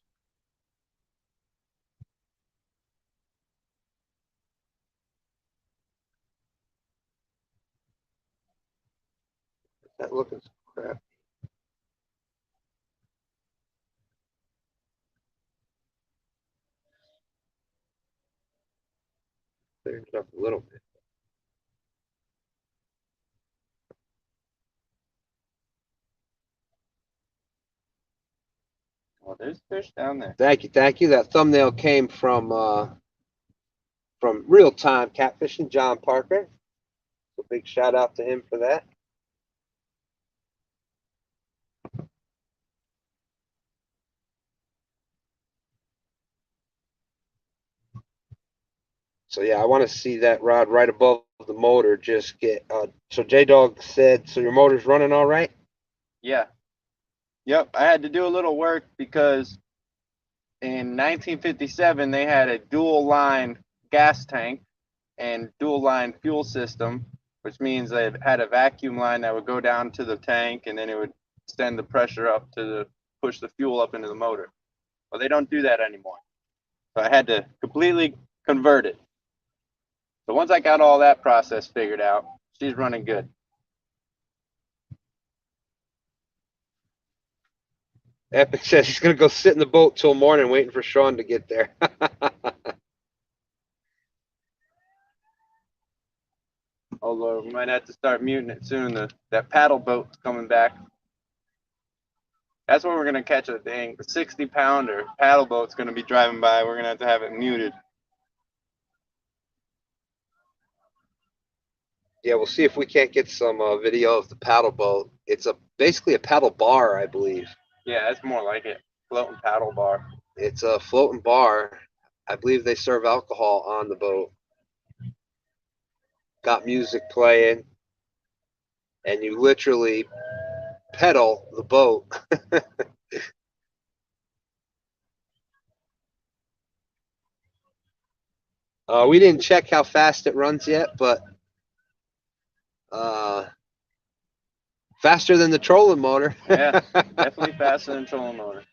That looking crap. Cleared it up a little bit. Oh, there's fish down there. Thank you, thank you. That thumbnail came from Real Time Catfishing, John Parker. So big shout out to him for that. So yeah, I want to see that rod right above the motor just get. So J Dog said, so your motor's running all right? Yeah. Yep. I had to do a little work because in 1957 they had a dual line gas tank and dual line fuel system, which means they had a vacuum line that would go down to the tank and then it would send the pressure up to push the fuel up into the motor. Well, they don't do that anymore. So I had to completely convert it. So once I got all that process figured out, she's running good. Epic says he's gonna go sit in the boat till morning waiting for Sean to get there. Although we might have to start muting it soon. That paddle boat's coming back. That's where we're gonna catch a dang 60-pounder paddle boat's gonna be driving by. We're gonna have it muted. Yeah, we'll see if we can't get some video of the paddle boat. It's basically a paddle bar, I believe. Yeah, that's more like it. Floating paddle bar. It's a floating bar. I believe they serve alcohol on the boat. Got music playing, and you literally pedal the boat. We didn't check how fast it runs yet, but faster than the trolling motor. Yeah, definitely faster than trolling motor.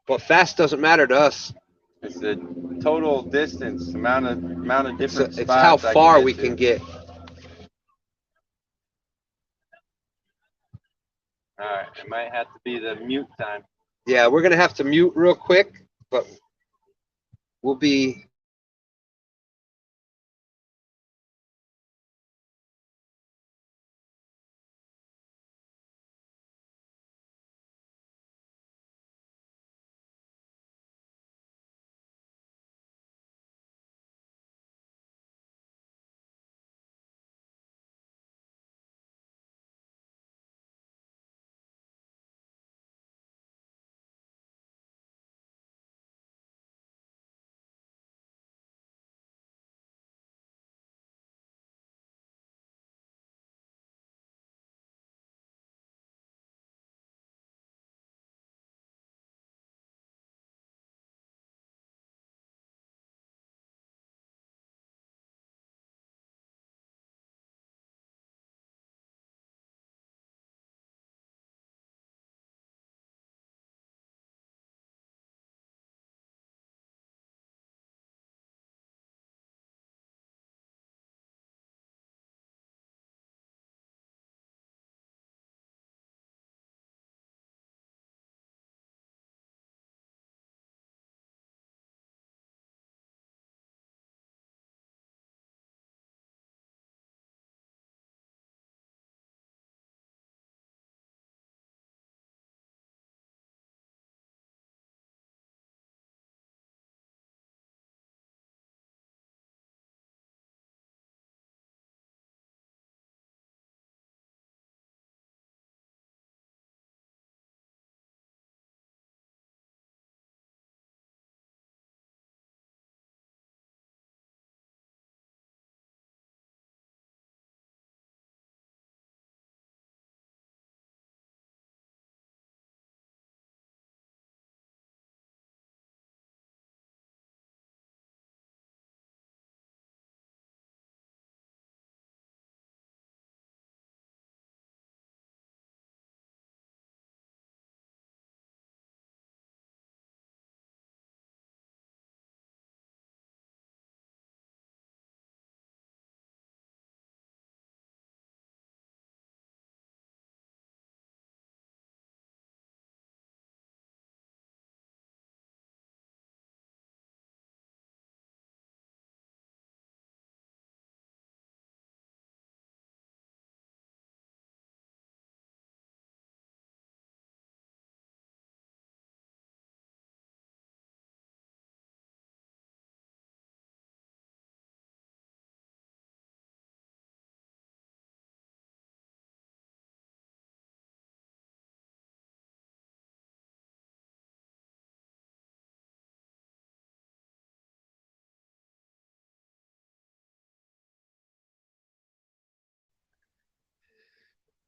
But fast doesn't matter to us. It's the total distance, amount of different spots. It's how far we can get. All right, it might have to be the mute time. Yeah, we're gonna have to mute real quick, but we'll be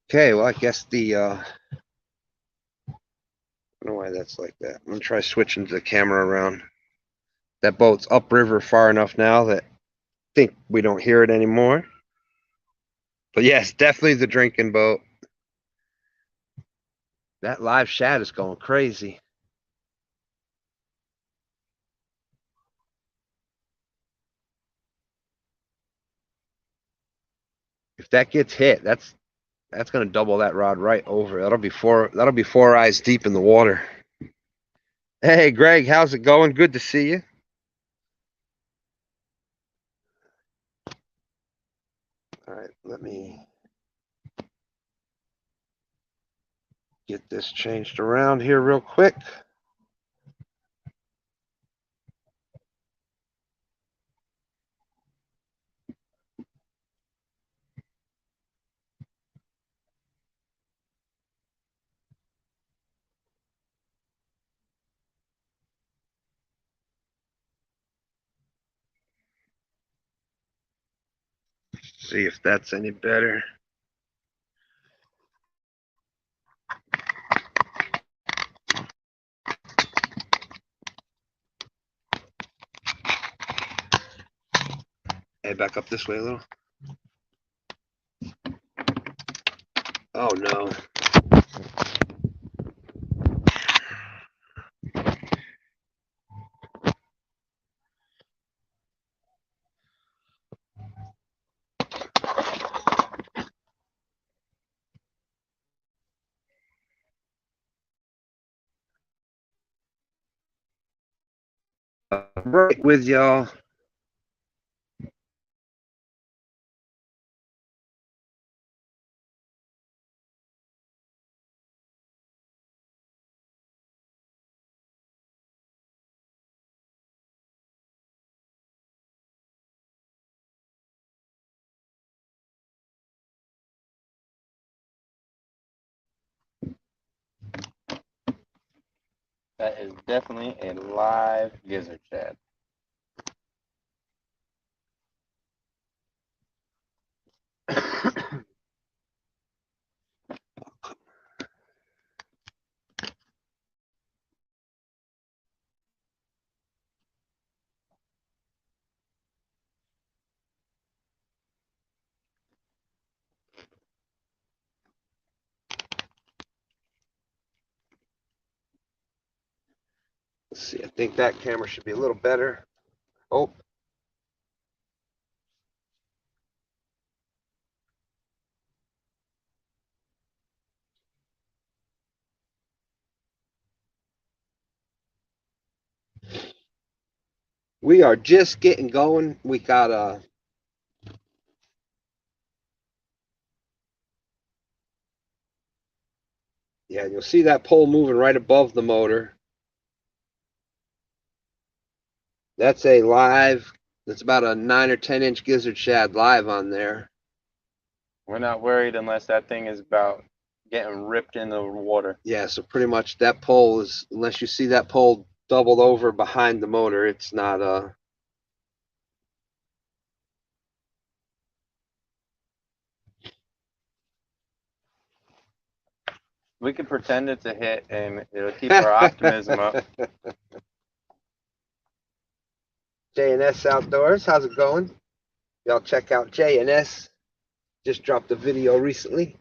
Okay, well, I guess I don't know why that's like that. I'm gonna try switching the camera around. That boat's upriver far enough now that I think we don't hear it anymore. But yes, definitely the drinking boat. That live shad is going crazy. If that gets hit, that's gonna double that rod right over. That'll be four eyes deep in the water. Hey Greg, how's it going? Good to see you. All right, let me get this changed around here real quick. See if that's any better. Hey, back up this way a little. Oh no. Right with y'all. That is definitely a live gizzard shad. Let's see. I think that camera should be a little better. Oh. We are just getting going. We got yeah, you'll see that pole moving right above the motor. That's a live, that's about a 9 or 10 inch gizzard shad live on there. We're not worried unless that thing is about getting ripped in the water. Yeah, so pretty much that pole is, unless you see that pole doubled over behind the motor, it's not We could pretend it's a hit and it'll keep our optimism up. J&S Outdoors, how's it going? Y'all check out J&S. Just dropped a video recently.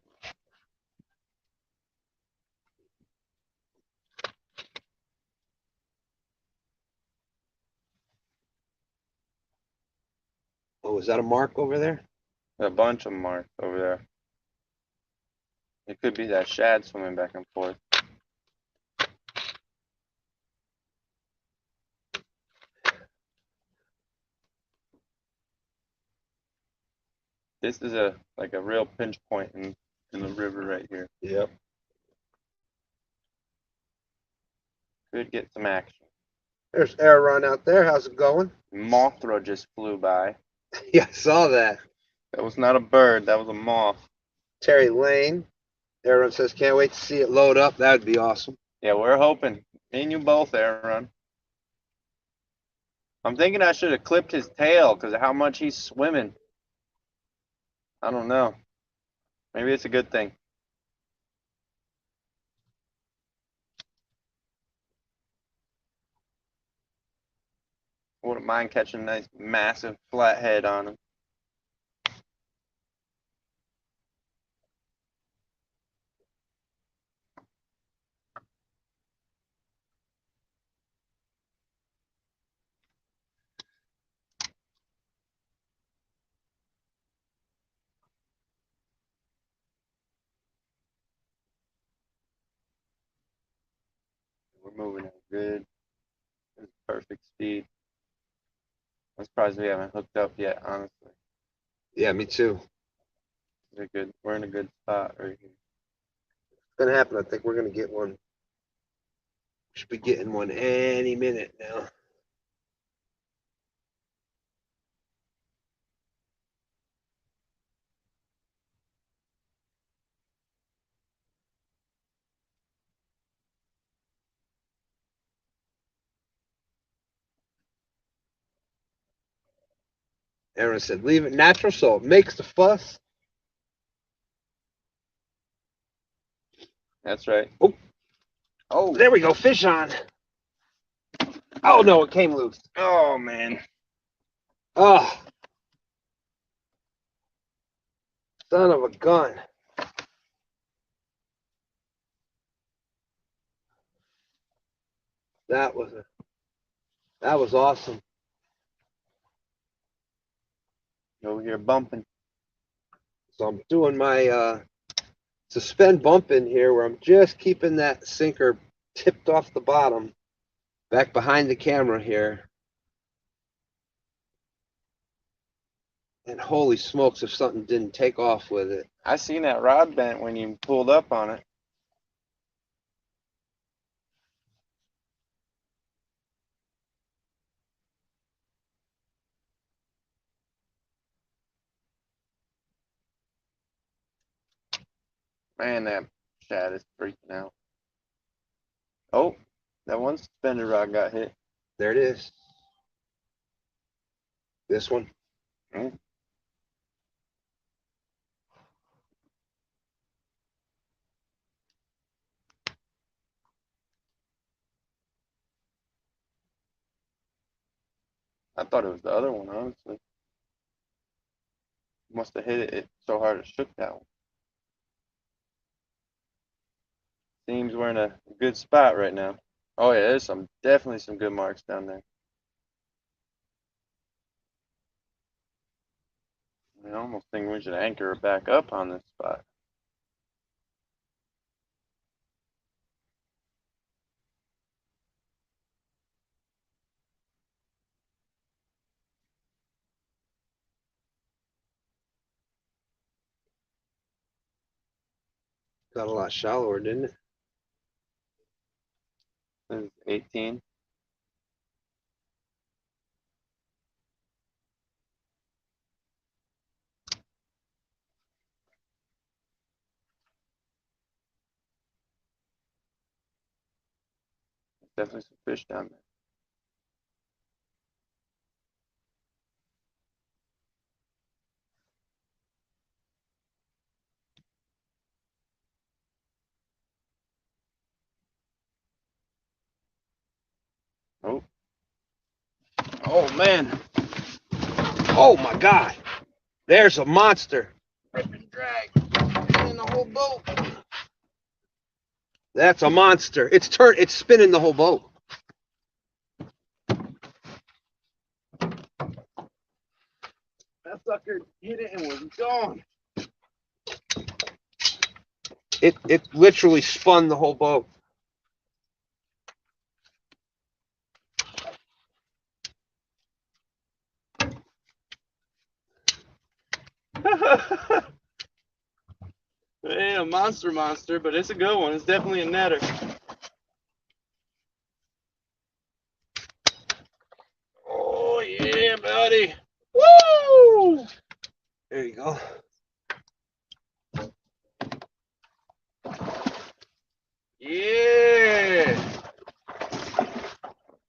Oh, is that a mark over there? A bunch of them are over there. It could be that shad swimming back and forth. This is like a real pinch point in the river right here. Yep. Could get some action. There's Aaron out there. How's it going? Mothra just flew by. Yeah, I saw that. That was not a bird, that was a moth. Terry Lane. Aaron says, can't wait to see it load up. That would be awesome. Yeah, we're hoping. Me and you both, Aaron. I'm thinking I should have clipped his tail because of how much he's swimming. I don't know. Maybe it's a good thing. Wouldn't mind catching a nice massive flathead on him. We're moving at good. It's perfect speed. I'm surprised we haven't hooked up yet, honestly. Yeah, me too. We're in a good spot right here. It's gonna happen. I think we're gonna get one. Should be getting one any minute now. Aaron said, leave it natural so it makes the fuss. That's right. Oh. Oh, There we go. Fish on. Oh, no, it came loose. oh man. Oh. Son of a gun. That was awesome. Over here bumping. So I'm doing my suspend bumping here where I'm just keeping that sinker tipped off the bottom back behind the camera here. And holy smokes if something didn't take off with it. I seen that rod bent when you pulled up on it. Man, that shad is freaking out. Oh, that one suspended rod got hit. There it is. This one. Mm. I thought it was the other one, honestly. Must have hit it so hard it shook that one. Seems we're in a good spot right now. Oh yeah, there's definitely some good marks down there. I almost think we should anchor it back up on this spot. Got a lot shallower, didn't it? This is 18. There's definitely some fish down there. Oh. Oh man. Oh my God. There's a monster. Ripping drag. In the whole boat. That's a monster. It's spinning the whole boat. That sucker hit it and was gone. It literally spun the whole boat. It ain't a monster, but it's a good one. It's definitely a netter. Oh yeah, buddy. Woo! There you go. Yeah.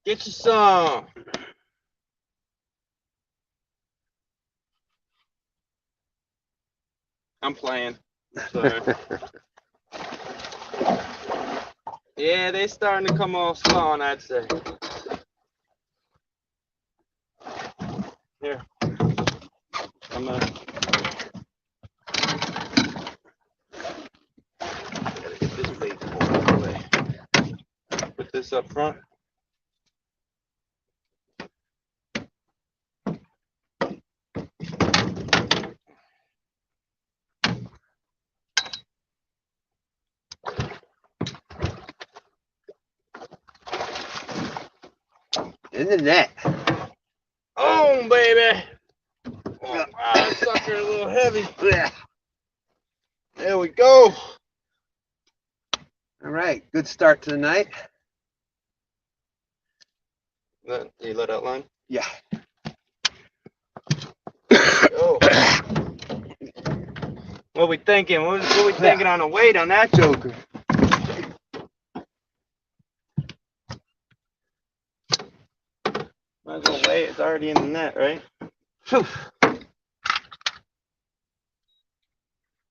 Get you some. I'm playing. Sorry. Yeah, they starting to come off spawn, I'd say. Here. I'm gonna get this bait pulled out of the way. Put this up front. In the net. Oh, baby. Oh, that sucker a little heavy. There we go. All right, good start to the night. You let out line? Yeah. Oh. What we thinking? What we thinking on the weight on that joker? Might as well weigh it. It's already in the net, right? Whew.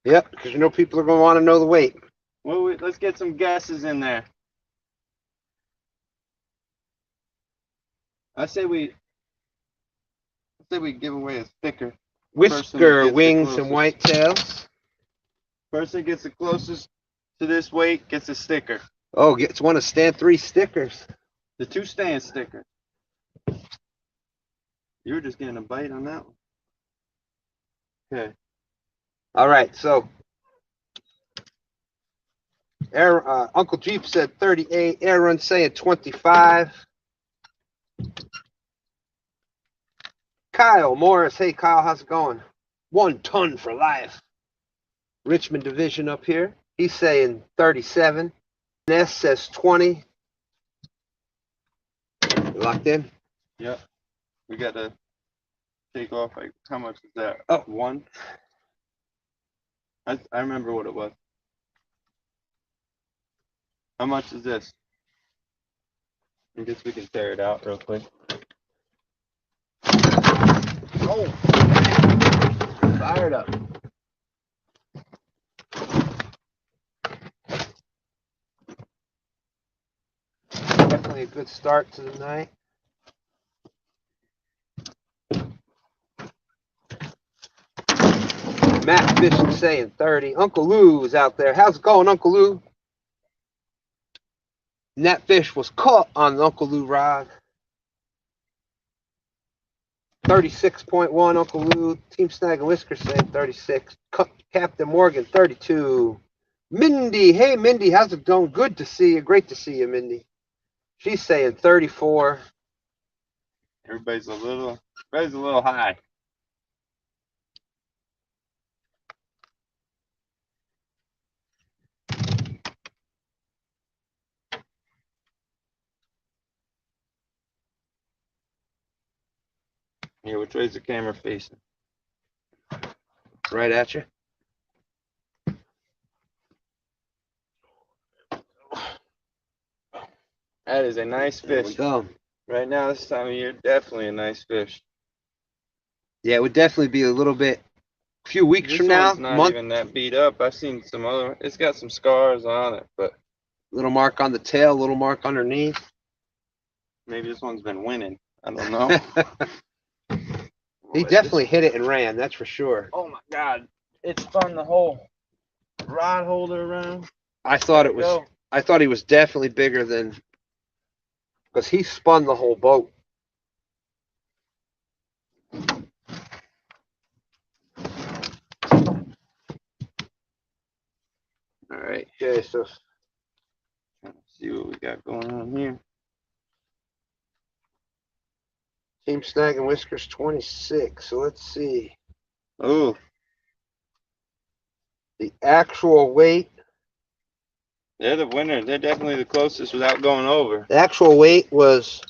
Yep, because you know people are going to want to know the weight. Well, let's get some guesses in there. I say we give away a sticker. Whisker, wings, and whitetails. Person gets the closest to this weight gets a sticker. Oh, gets one of Stand 3 stickers. The 2 stand sticker. You were just getting a bite on that one. Okay. All right, so Uncle Jeep said 38. Aaron saying 25. Kyle Morris. Hey, Kyle, how's it going? 1 ton for life. Richmond Division up here. He's saying 37. Ness says 20. You locked in? Yep. We got to take off, like, how much is that? Oh. 1? I remember what it was. How much is this? I guess we can tear it out real quick. Oh, fired up. Definitely a good start to the night. Matt Fishing saying 30. Uncle Lou is out there. How's it going, Uncle Lou? And that fish was caught on the Uncle Lou rod. 36.1, Uncle Lou. Team Snag and Whisker saying 36. Captain Morgan, 32. Mindy, hey Mindy, how's it going? Good to see you. Great to see you, Mindy. She's saying 34. Everybody's a little high. Here, which way's the camera facing? Right at you. That is a nice There we fish. go. Right now, this time of year, definitely a nice fish. Yeah, it would definitely be a little bit, a few weeks This from now, one's not month, even that beat up. I've seen some other. It's got some scars on it, but little mark on the tail, little mark underneath. maybe this one's been winning. I don't know. He definitely hit it and ran, that's for sure. Oh my God! It spun the whole rod holder around. I thought he was definitely bigger than, because he spun the whole boat. All right. Okay, so Let's see what we got going on here. Team Snag and Whiskers 26. So let's see. Oh, The actual weight. they're the winner. They're definitely the closest without going over. The actual weight was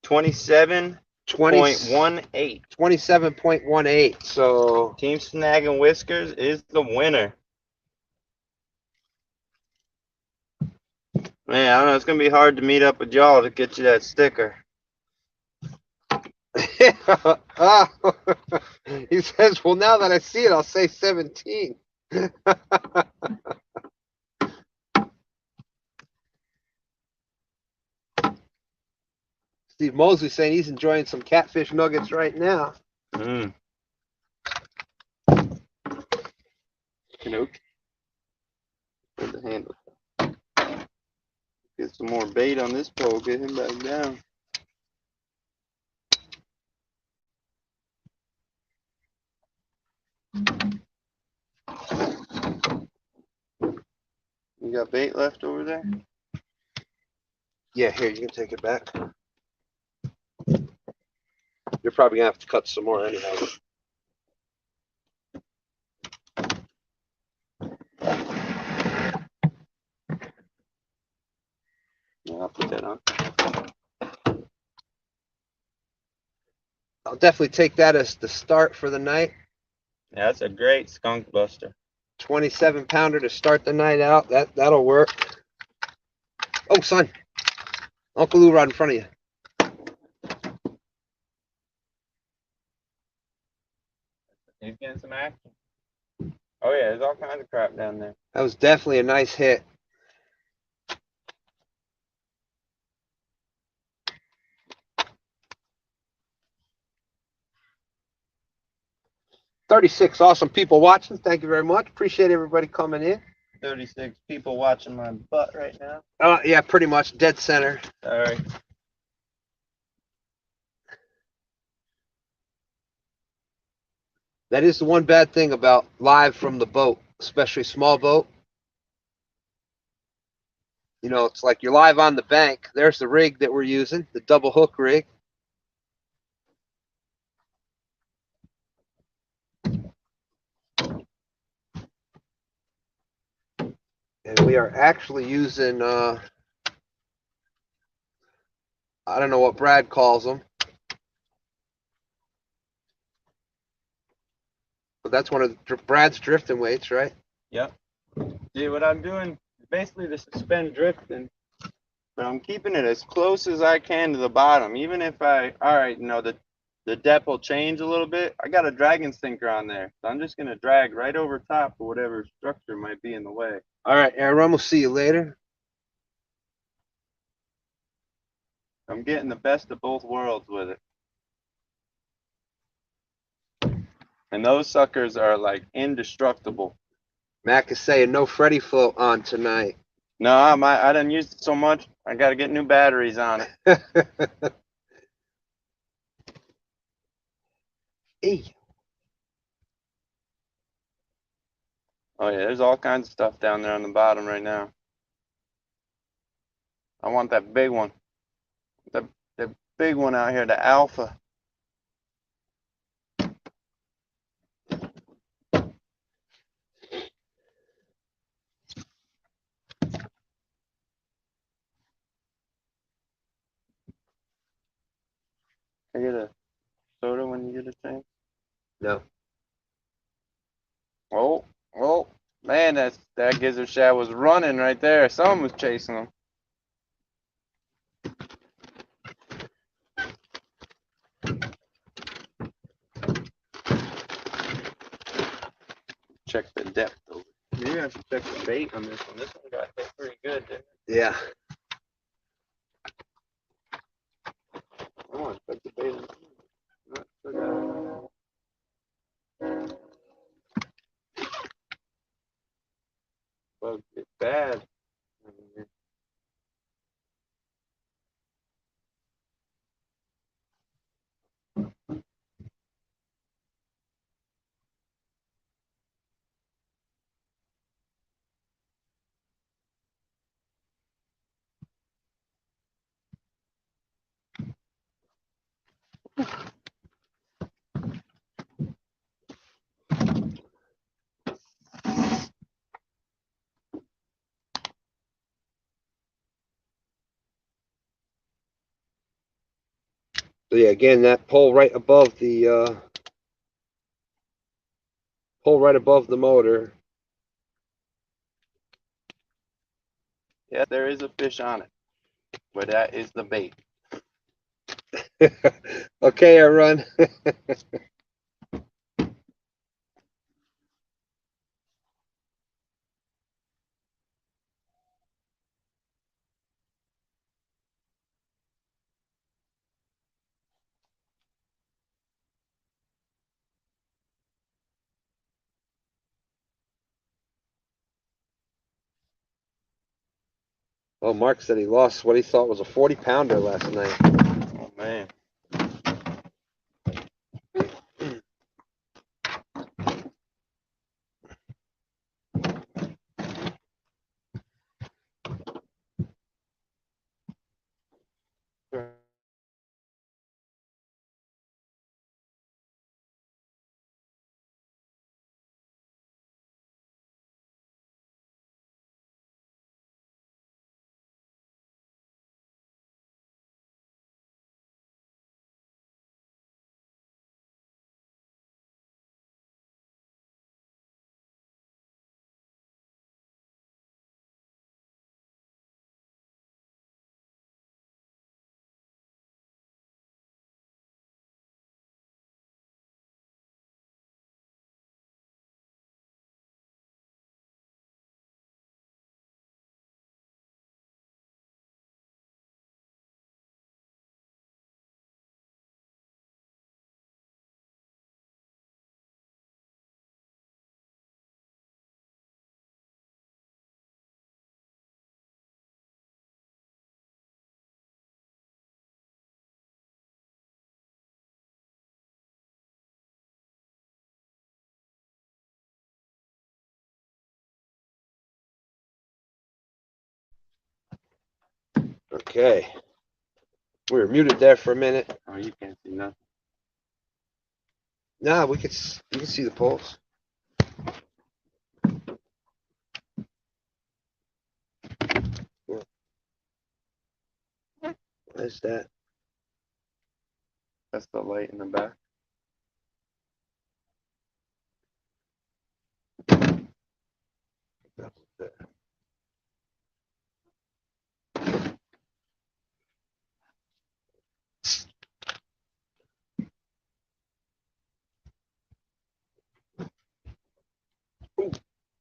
27.18. 27.18. So Team Snag and Whiskers is the winner. Man, I don't know. It's gonna be hard to meet up with y'all to get you that sticker. He says, well, now that I see it, I'll say 17. Steve Mosley saying he's enjoying some catfish nuggets right now. Mm. Nope. Put the handle. Get some more bait on this pole. Get him back down. You got bait left over there? Yeah, here, you can take it back. You're probably gonna have to cut some more anyhow. Yeah, I'll put that on. I'll definitely take that as the start for the night. Yeah, that's a great skunk buster. 27 pounder to start the night out. That'll work. Oh, son. Uncle Lou right in front of you. He's getting some action. Oh yeah, there's all kinds of crap down there. That was definitely a nice hit. $36 awesome people watching. Thank you very much. Appreciate everybody coming in. 36 people watching my butt right now. Yeah, pretty much dead center. Sorry. That is the one bad thing about live from the boat, especially small boat. You know, it's like you're live on the bank. There's the rig that we're using, the double hook rig. And we are actually using, I don't know what Brad calls them. But that's one of Brad's drifting weights, right? Yep. See, what I'm doing is basically to suspend drifting, but I'm keeping it as close as I can to the bottom. Even if alright, you know, the depth will change a little bit. I got a dragon sinker on there, so I'm just going to drag right over top of whatever structure might be in the way. All right, Aaron, we'll see you later. I'm getting the best of both worlds with it. And those suckers are like indestructible. Mac is saying no Freddy float on tonight. No, I didn't use it so much. I got to get new batteries on it. Hey. Oh yeah, there's all kinds of stuff down there on the bottom right now. I want that big one. The big one out here, the alpha. Can I get a soda when you get a chance? No. Oh, man, that gizzard shad was running right there. Someone was chasing him. Check the depth over. Maybe I should check the bait on this one. This one got hit pretty good, didn't it? Yeah. I want to check the bait on this one. Bugs get bad. So yeah, again, that pole right above the motor. Yeah, there is a fish on it, but that is the bait. Okay, I run. Oh, Mark said he lost what he thought was a 40-pounder last night. Oh man. Okay. We were muted there for a minute. Oh, you can't see nothing. Nah, you can see the poles. What is that? That's the light in the back.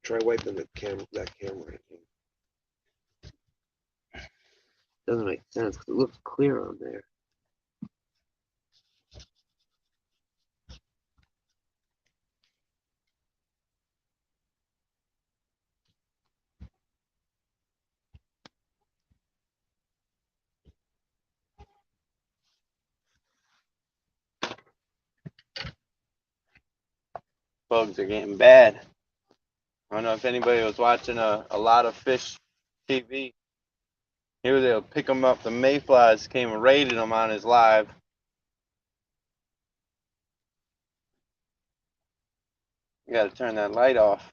Try wiping that camera. Doesn't make sense because it looks clear on there. Bugs are getting bad. I don't know if anybody was watching a lot of fish TV. He was able to pick them up. The mayflies came and raided him on his live. You got to turn that light off.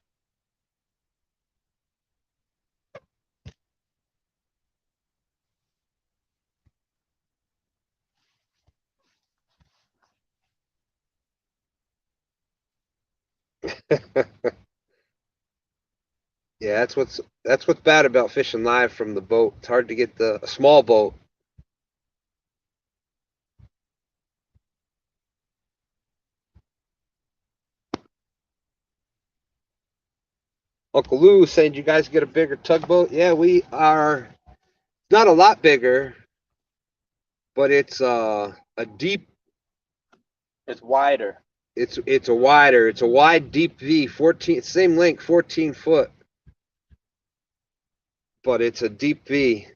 Yeah, that's what's bad about fishing live from the boat. It's hard to get a small boat. Uncle Lou saying, "You guys get a bigger tugboat?" Yeah, we are. Not a lot bigger, but it's a deep. It's wider. It's a wide deep V, 14, same length, 14 foot, but it's a deep V.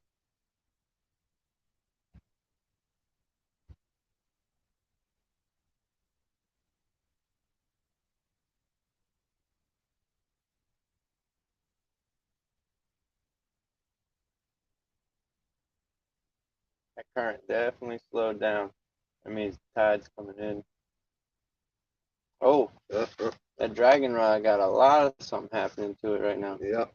That current definitely slowed down. That means the tide's coming in. Oh, that dragon rod got a lot of something happening to it right now. Yeah.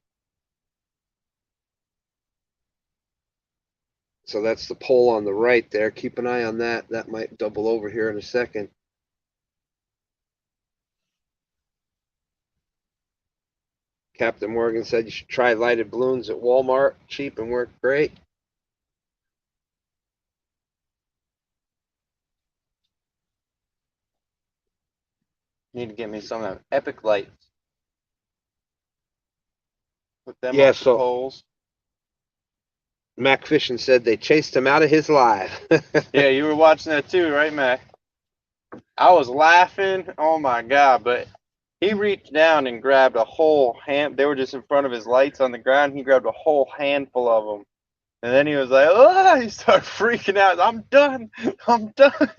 So that's the pole on the right there. Keep an eye on that. That might double over here in a second. Captain Morgan said you should try lighted balloons at Walmart. Cheap and work great. Need to get me some of them epic lights. Put them Yeah, up the so poles. Mac Fishing said they chased him out of his live. Yeah, you were watching that too, right, Mac? I was laughing. Oh my God, but he reached down and grabbed a whole hand. They were just in front of his lights on the ground. He grabbed a whole handful of them. And then he was like, "Oh!" He started freaking out. I'm done. I'm done.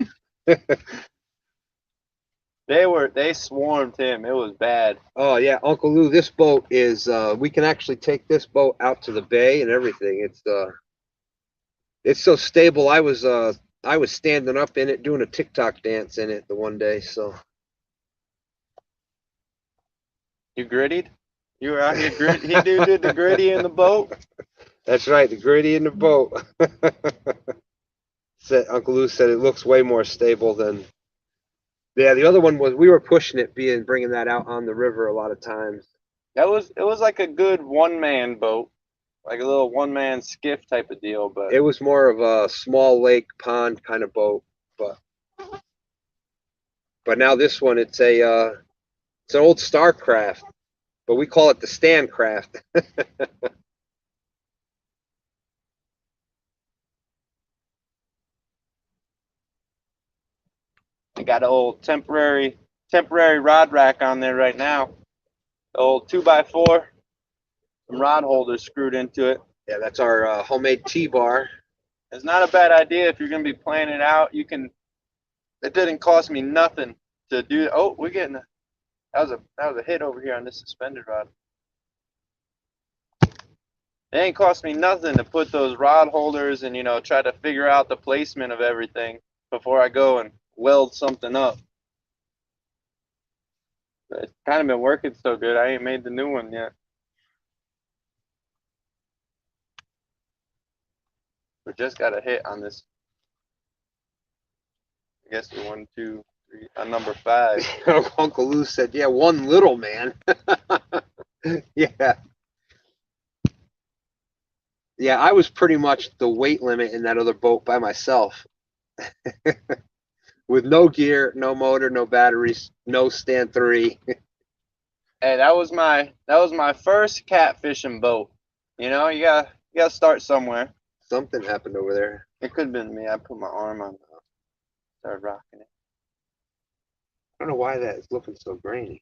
They swarmed him. It was bad. Oh yeah, Uncle Lou, this boat is we can actually take this boat out to the bay and everything. It's so stable. I was standing up in it doing a TikTok dance in it the one day, so You grittied? You were out here grit. He did the gritty in the boat. that's right, the gritty in the boat. Uncle Lou said it looks way more stable than yeah, the other one was we were pushing it bringing that out on the river a lot of times. It was like a good one man boat, like a little one man skiff type of deal. But It was more of a small lake pond kind of boat, but now this one it's it's an old Starcraft, but we call it the Standcraft. I got an old temporary rod rack on there right now. The old 2x4, some rod holders screwed into it. Yeah, that's our homemade T-bar. It's not a bad idea if you're gonna be planning it out. You can. It didn't cost me nothing to do. Oh, we're getting that was a hit over here on this suspended rod. It ain't cost me nothing to put those rod holders and try to figure out the placement of everything before I go and weld something up. But it's kind of been working so good. I ain't made the new one yet. We just got a hit on this. I guess the 1, 2, 3 on number 5. Uncle Lou said, "Yeah, one little man." Yeah. Yeah, I was pretty much the weight limit in that other boat by myself. With no gear, no motor, no batteries, no stand 3. Hey, that was my first catfishing boat. You gotta start somewhere. Something happened over there. It could have been me. I put my arm on, started rocking it. I don't know why that is looking so grainy.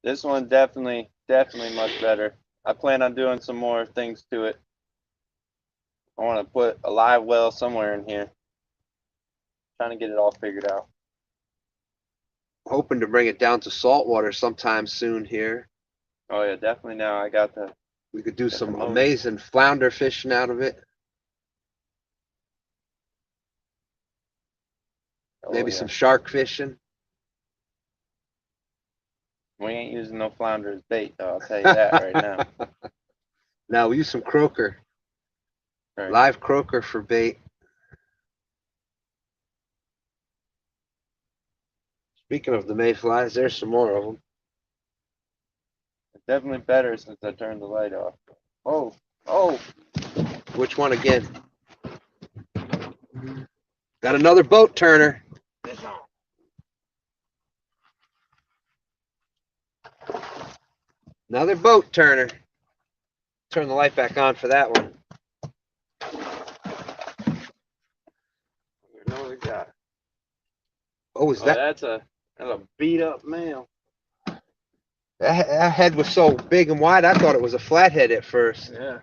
This one definitely much better. I plan on doing some more things to it. I want to put a live well somewhere in here. Trying to get it all figured out. Hoping to bring it down to saltwater sometime soon here. Oh yeah, definitely now I got the. We could do some amazing flounder fishing out of it. Maybe some shark fishing. We ain't using no flounder as bait, though. I'll tell you that right now. Now we use some croaker. Right. Live croaker for bait. Speaking of the mayflies, there's some more of them. It's definitely better since I turned the light off. Oh. Which one again? Got another boat turner. Another boat turner. Turn the light back on for that one. What we got? Oh, is that? That's a beat up male. That head was so big and wide, I thought it was a flathead at first. Yeah.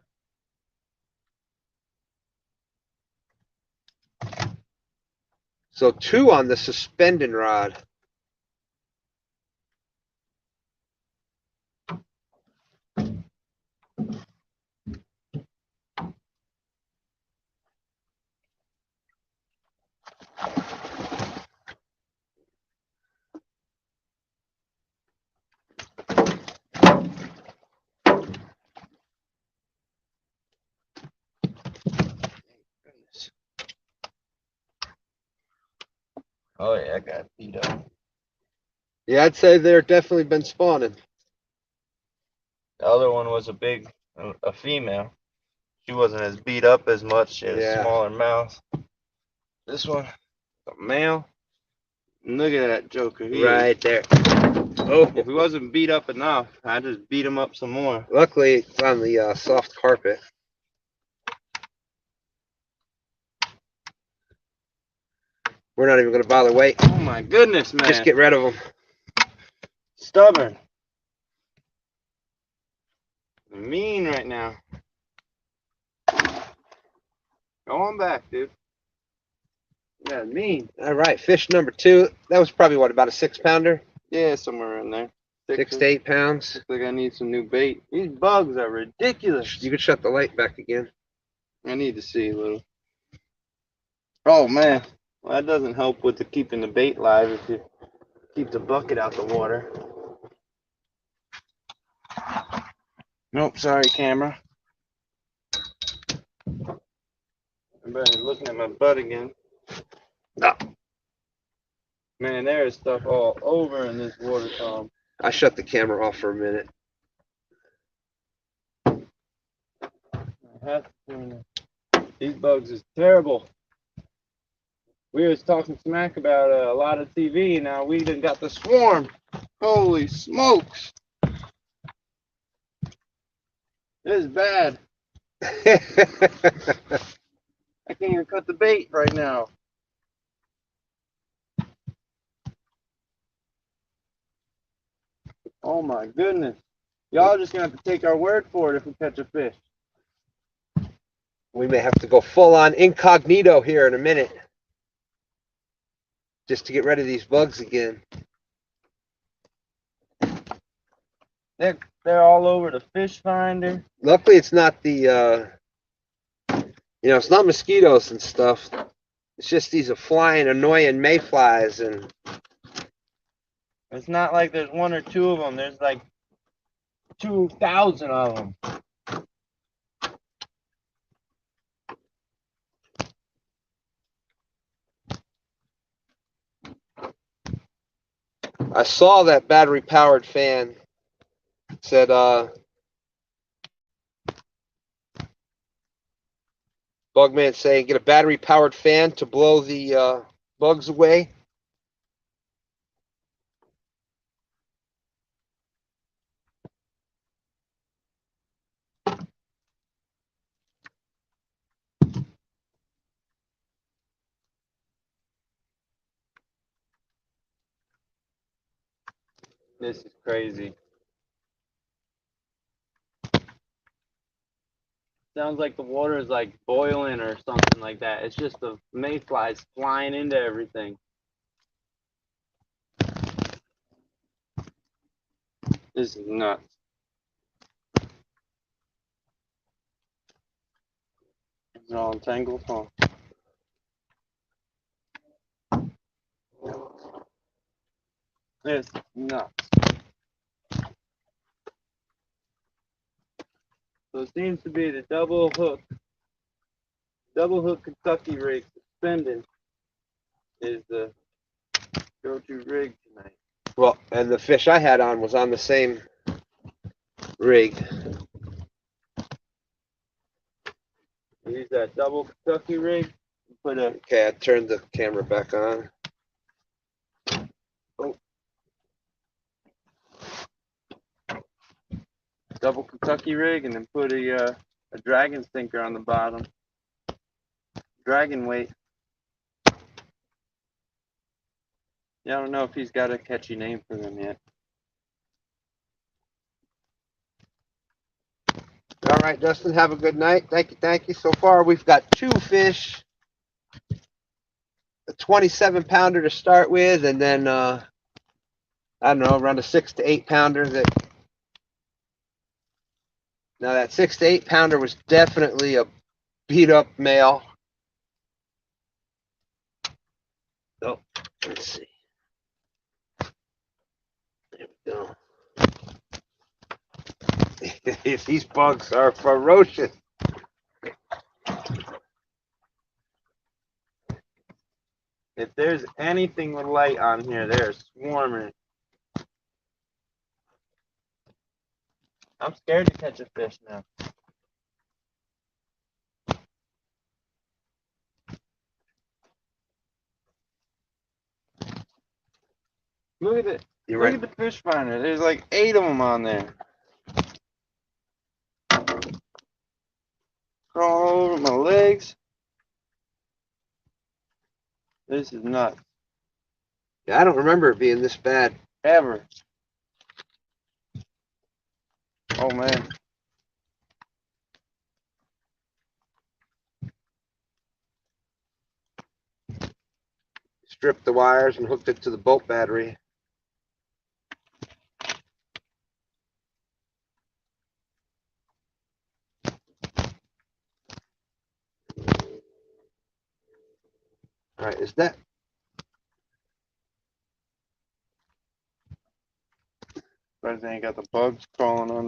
So 2 on the suspending rod. Oh yeah, I got beat up. Yeah, I'd say they're definitely been spawning. The other one was a female. She wasn't as beat up as much. She had a smaller mouth. This one, a male. Look at that joker. Right there. Oh, if he wasn't beat up enough, I just beat him up some more. Luckily, it's on the soft carpet. We're not even going to bother wait. Oh my goodness, man. Just get rid of them. Stubborn. Mean right now. Go on back, dude. Yeah, mean. All right, fish number 2. That was probably, what, about a 6-pounder? Yeah, somewhere in there. 6 to 8 pounds. Looks like I need some new bait. These bugs are ridiculous. You could shut the light back again. I need to see a little. Oh, man. Well, that doesn't help with keeping the bait live if you keep the bucket out the water. Nope, sorry, camera. Everybody's looking at my butt again. No. Man, there is stuff all over in this water column. I shut the camera off for a minute. I have to. These bugs is terrible. We was talking smack about a lot of TV, and now we done got the swarm. Holy smokes. This is bad. I can't even cut the bait right now. Oh my goodness. Y'all just gonna have to take our word for it if we catch a fish. We may have to go full on incognito here in a minute. Just to get rid of these bugs again. They're all over the fish finder. Luckily, it's not the, it's not mosquitoes and stuff. It's just these flying, annoying mayflies. And It's not like there's 1 or 2 of them. There's like 2,000 of them. I saw that battery-powered fan. It said, Bugman saying, get a battery-powered fan to blow the bugs away. This is crazy. Sounds like the water is like boiling or something like that. It's just the mayflies flying into everything. This is nuts. It's all entangled, huh? It's nuts. So it seems to be the double hook Kentucky rig suspended is the go-to rig tonight. Well, and the fish I had on was on the same rig. Use that double Kentucky rig. Okay, I turned the camera back on. Oh. Double Kentucky rig, and then put a dragon sinker on the bottom. Dragon weight. Yeah, I don't know if he's got a catchy name for them yet. All right, Dustin, have a good night. Thank you. So far, we've got 2 fish. A 27-pounder to start with, and then, I don't know, around a 6 to 8-pounder. Now, that 6 to 8-pounder was definitely a beat-up male. Oh, let's see. There we go. These bugs are ferocious. If there's anything with light on here, they're swarming. I'm scared to catch a fish now. Look at it. Look at the fish finder. There's like 8 of them on there. Crawl over my legs. This is nuts. Yeah, I don't remember it being this bad. Ever. Oh man. Stripped the wires and hooked it to the boat battery. All right, is that? But they ain't got the bugs crawling on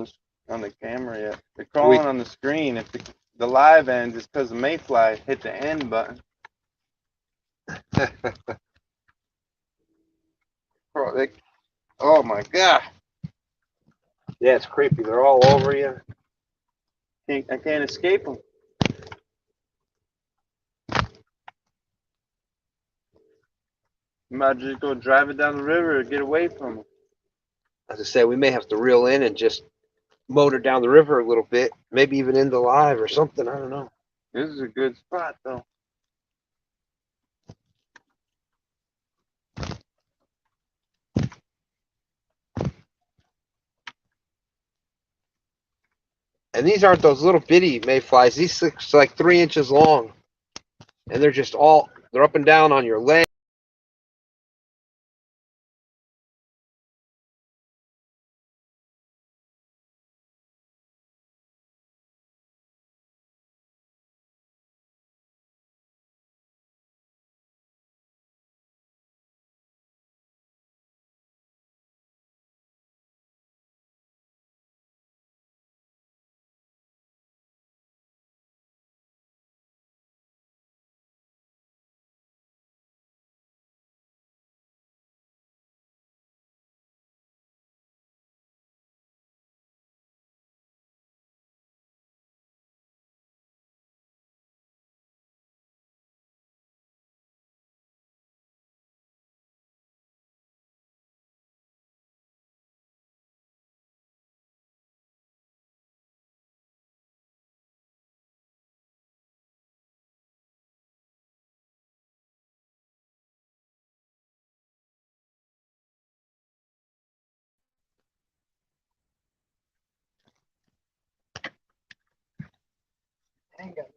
the camera yet. They're crawling on the screen. If the live ends, it's because the mayfly hit the end button. Oh my god! Yeah, it's creepy. They're all over you. I can't escape them. You might just go drive it down the river or get away from them. As I say, we may have to reel in and just motor down the river a little bit, maybe even into live or something. I don't know. This is a good spot though. And these aren't those little bitty mayflies. These are like 3 inches long, and they're up and down on your leg.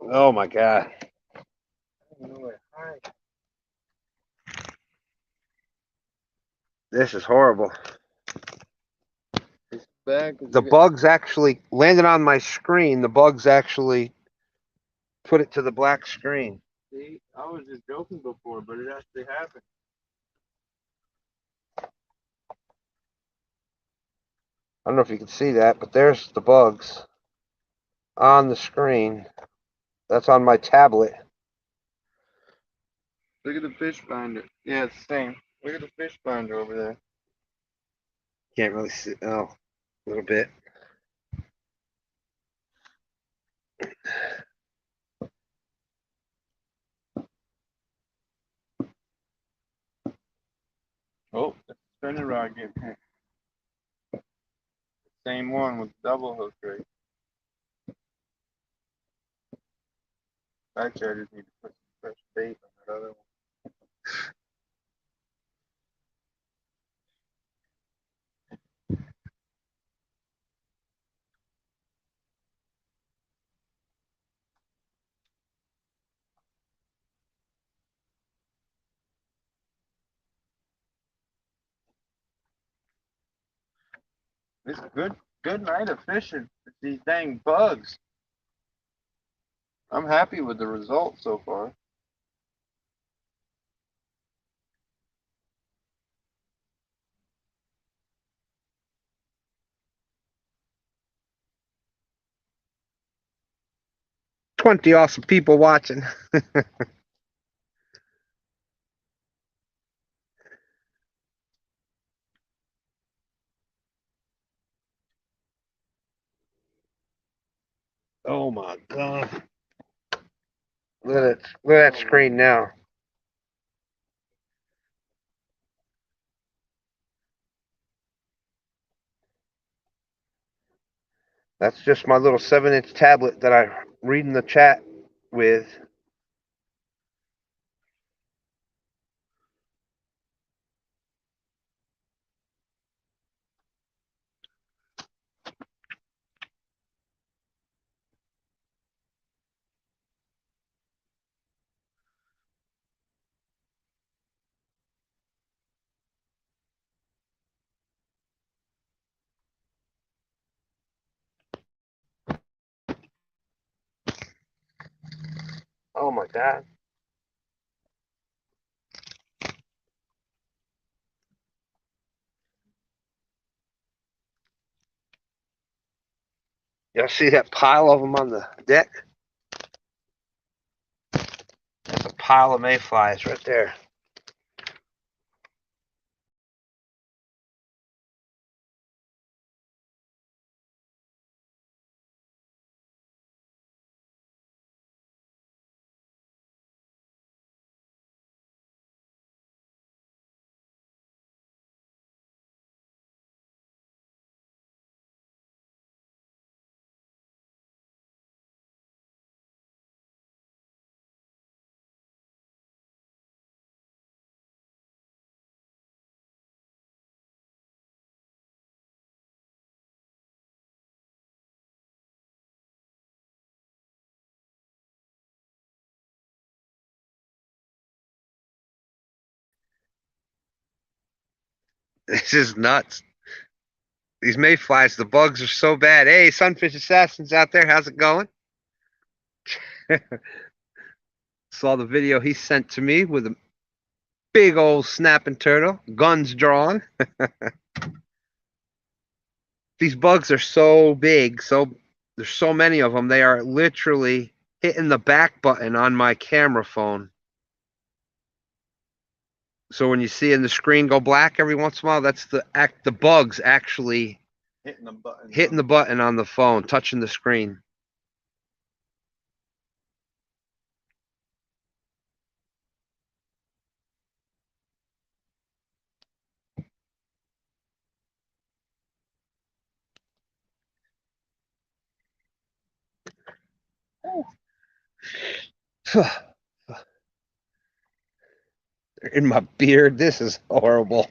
Oh my god. This is horrible. It's bad. The bugs actually landed on my screen. The bugs actually put it to the black screen. See, I was just joking before, but it actually happened. I don't know if you can see that, but there's the bugs on the screen. That's on my tablet. Look at the fish finder. Yeah, it's the same. Look at the fish finder over there. Can't really see. Oh, a little bit. Oh, that's the spinning rod getting hit. Same one with double hook right. Actually, I just need to put some fresh bait on that other one. It's a good night of fishing with these dang bugs. I'm happy with the result so far. $20 awesome people watching. Oh my god. Look at that screen now. That's just my little 7-inch tablet that I read in the chat with. Oh my God. Y'all see that pile of them on the deck? That's a pile of mayflies right there. This is nuts. These mayflies, the bugs are so bad. Hey, Sunfish Assassins out there, how's it going? Saw the video he sent to me with a big old snapping turtle, guns drawn. These bugs are so big, so there's so many of them. They are literally hitting the back button on my camera phone. So when you see in the screen go black every once in a while, that's the bugs actually Hitting the button on the phone, touching the screen. They're in my beard. This is horrible.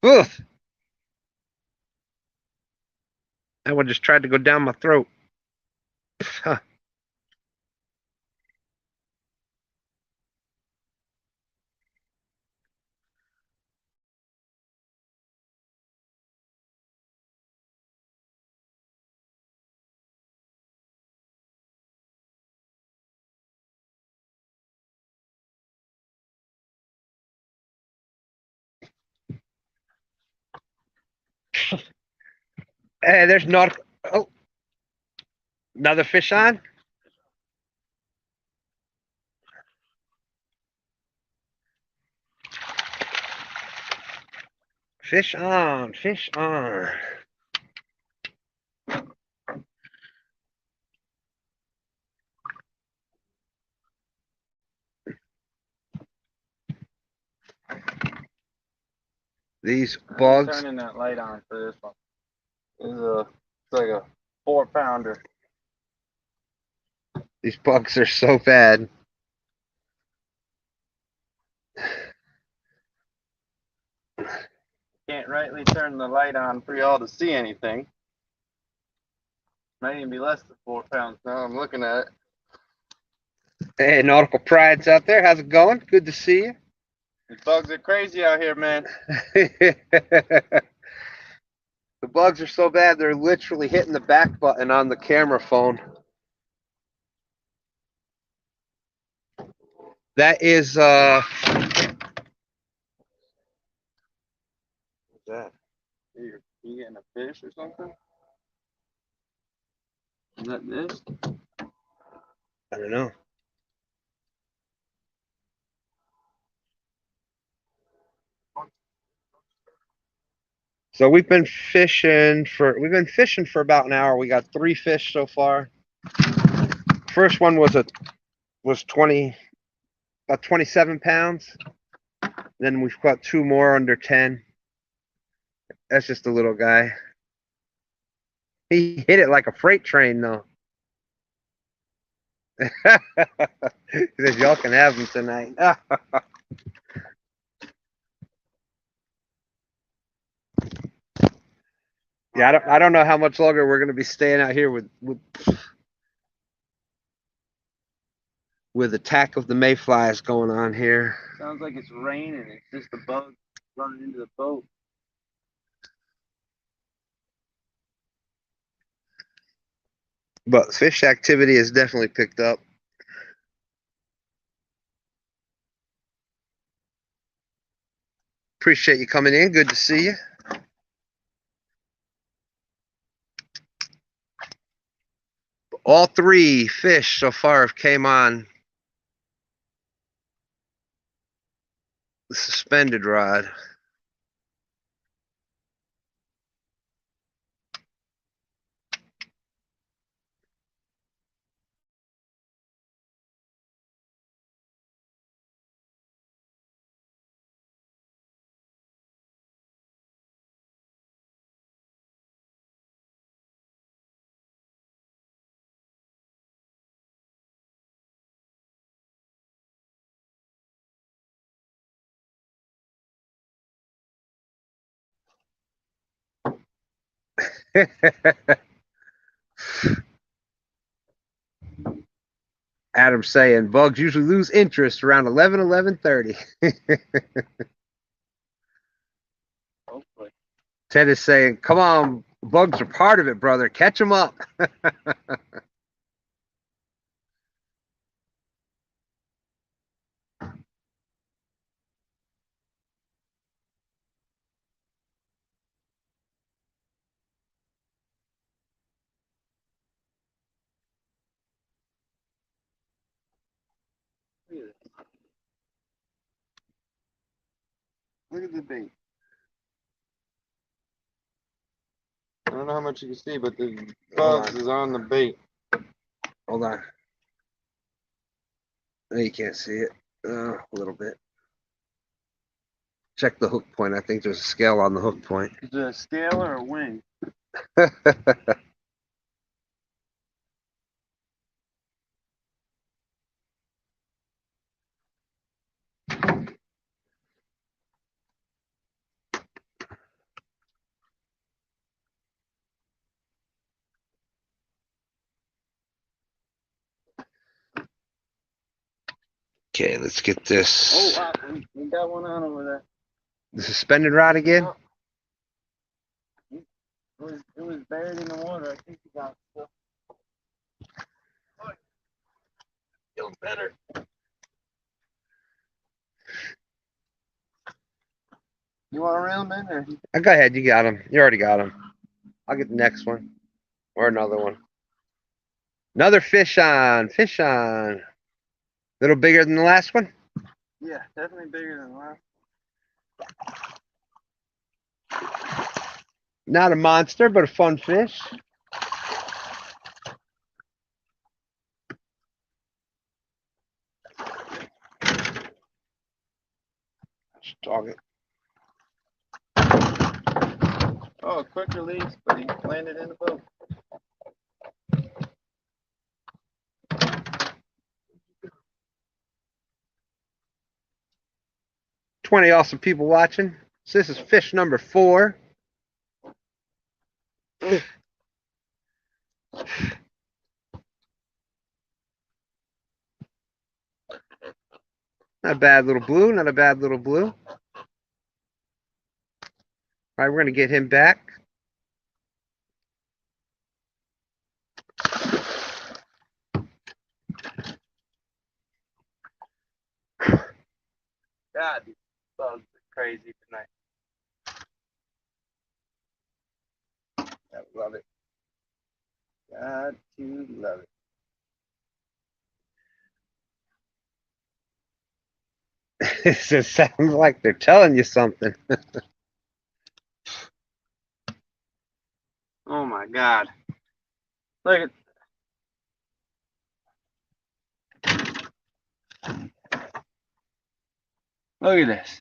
Oof. That one just tried to go down my throat. Hey, there's not. Oh, another fish on. Fish on. Fish on. These bugs. Turning that light on for this one. It's like a 4-pounder. These bugs are so bad. Can't rightly turn the light on for y'all to see anything. Might even be less than 4 pounds now. I'm looking at it. Hey, Nautical Pride's out there. How's it going? Good to see you. These bugs are crazy out here, man. The bugs are so bad, they're literally hitting the back button on the camera phone. That is, what's that? You getting a fish or something? Is that this? I don't know. So we've been fishing for about an hour. We got 3 fish so far. First one was 27 pounds. Then we've got 2 more under 10. That's just a little guy. He hit it like a freight train though. He says y'all can have him tonight. Yeah, I don't know how much longer we're gonna be staying out here with attack of the mayflies going on here. Sounds like it's raining. It's just the bugs running into the boat. But fish activity has definitely picked up. Appreciate you coming in. Good to see you. All three fish so far have came on the suspended rod. Adam's saying bugs usually lose interest around 11:30. Hopefully. Ted is saying, come on, bugs are part of it, brother. Catch them up. Look at the bait. I don't know how much you can see, but the bugs is on the bait. Hold on. No, you can't see it. A little bit. Check the hook point. I think there's a scale on the hook point. Is it a scale or a wing? Okay, let's get this. Oh, wow. We got one on over there. The suspended rod again? It was buried in the water. I think he got it. Feels better. You want to reel him in or? Go ahead. You got him. You already got him. I'll get the next one. Or another one. Another fish on. Fish on. A little bigger than the last one? Yeah, definitely bigger than the last. Not a monster, but a fun fish. Just dog it. Oh, quick release, but he landed in the boat. 20 awesome people watching. So this is fish number 4. Not a bad little blue. Not a bad little blue. All right, we're going to get him back. God, these bugs are crazy tonight. I love it. God to love it. It just sounds like they're telling you something. Oh my God. Look at. Look at this.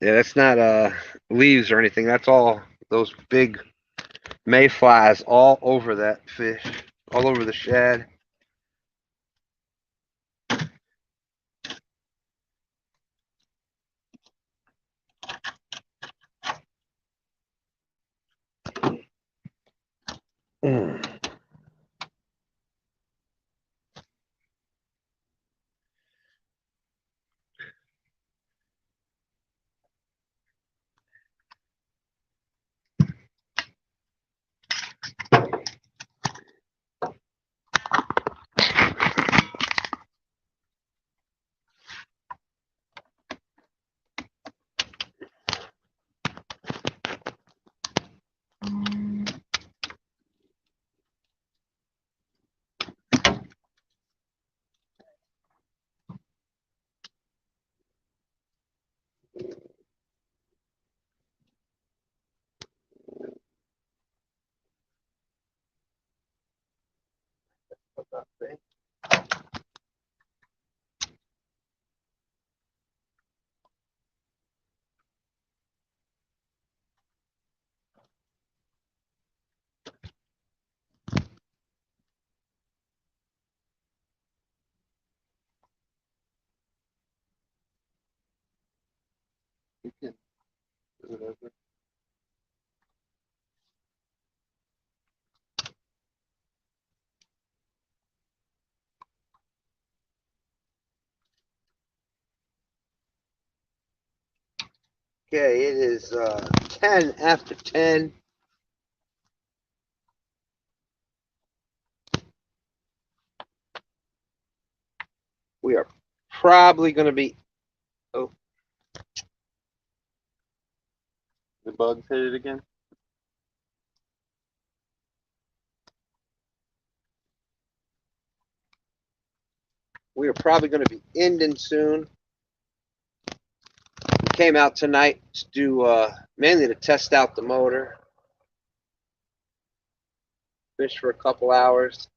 Yeah, that's not leaves or anything. That's all those big mayflies all over that fish, all over the shad. Mm. Okay, it is 10 after 10. We are probably going to be, oh, The bugs hit it again. we are probably going to be ending soon. We came out tonight to do, mainly to test out the motor. Fish for a couple hours.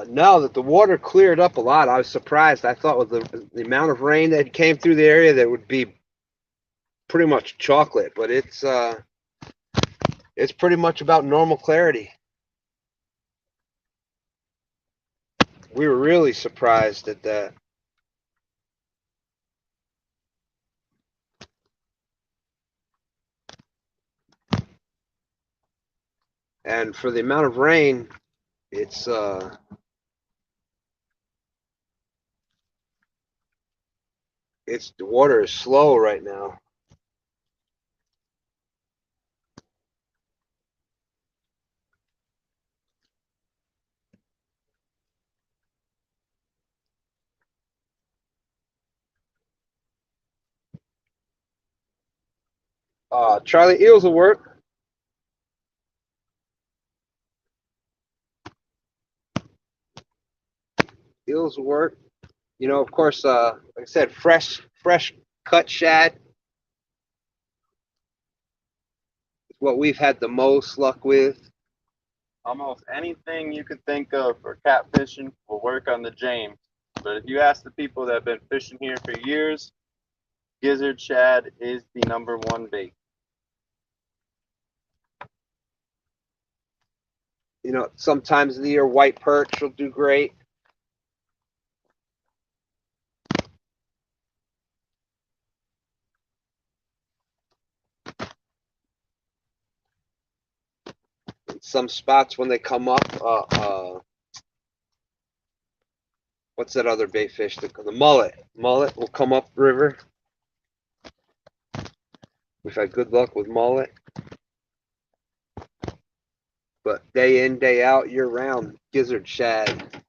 Now that the water cleared up a lot, I was surprised. I thought with the amount of rain that came through the area, that would be pretty much chocolate, but it's pretty much about normal clarity. We were really surprised at that. And for the amount of rain, it's the water is slow right now. Charlie, eels will work. Eels will work. You know, of course, like I said, fresh cut shad is what we've had the most luck with. Almost anything you could think of for catfishing will work on the James. But if you ask the people that have been fishing here for years, gizzard shad is the #1 bait. You know, sometimes of the year, white perch will do great. In some spots when they come up, what's that other bait fish? The mullet. Mullet will come up river. We've had good luck with mullet. But day in, day out, year round, gizzard shad.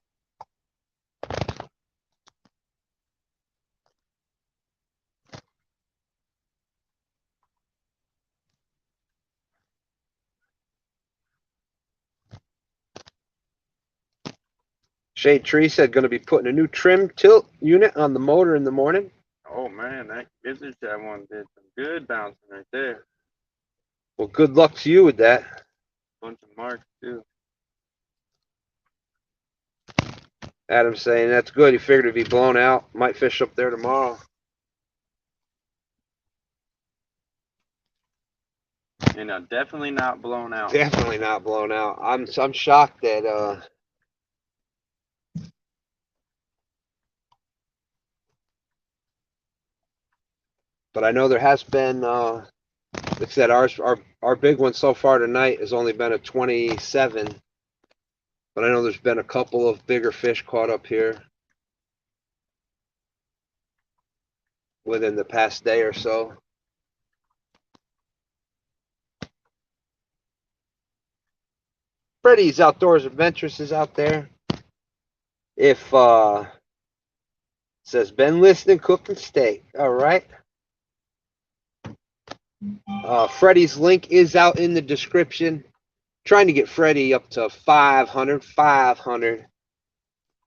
Shade Tree said going to be putting a new trim tilt unit on the motor in the morning. Oh man, that gizzard shad one did some good bouncing right there. Well, good luck to you with that. Bunch of marks too. Adam's saying that's good. He figured it'd be blown out. Might fish up there tomorrow. You know, definitely not blown out. Definitely not blown out. I'm shocked that but I know there has been like I said, our big one so far tonight has only been a 27. But I know there's been a couple of bigger fish caught up here within the past day or so. Freddie's Outdoors Adventures is out there. If says been listening, cooking steak. All right. Freddie's link is out in the description. Trying to get Freddie up to 500.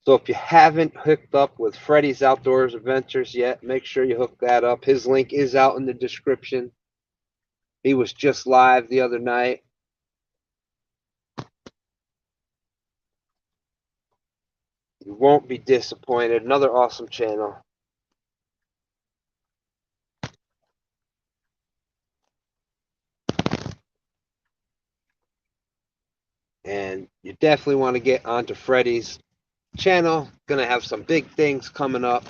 So if you haven't hooked up with Freddie's Outdoors Adventures yet, make sure you hook that up. His link is out in the description. He was just live the other night. You won't be disappointed. Another awesome channel. And you definitely want to get onto Freddie's channel. Gonna have some big things coming up.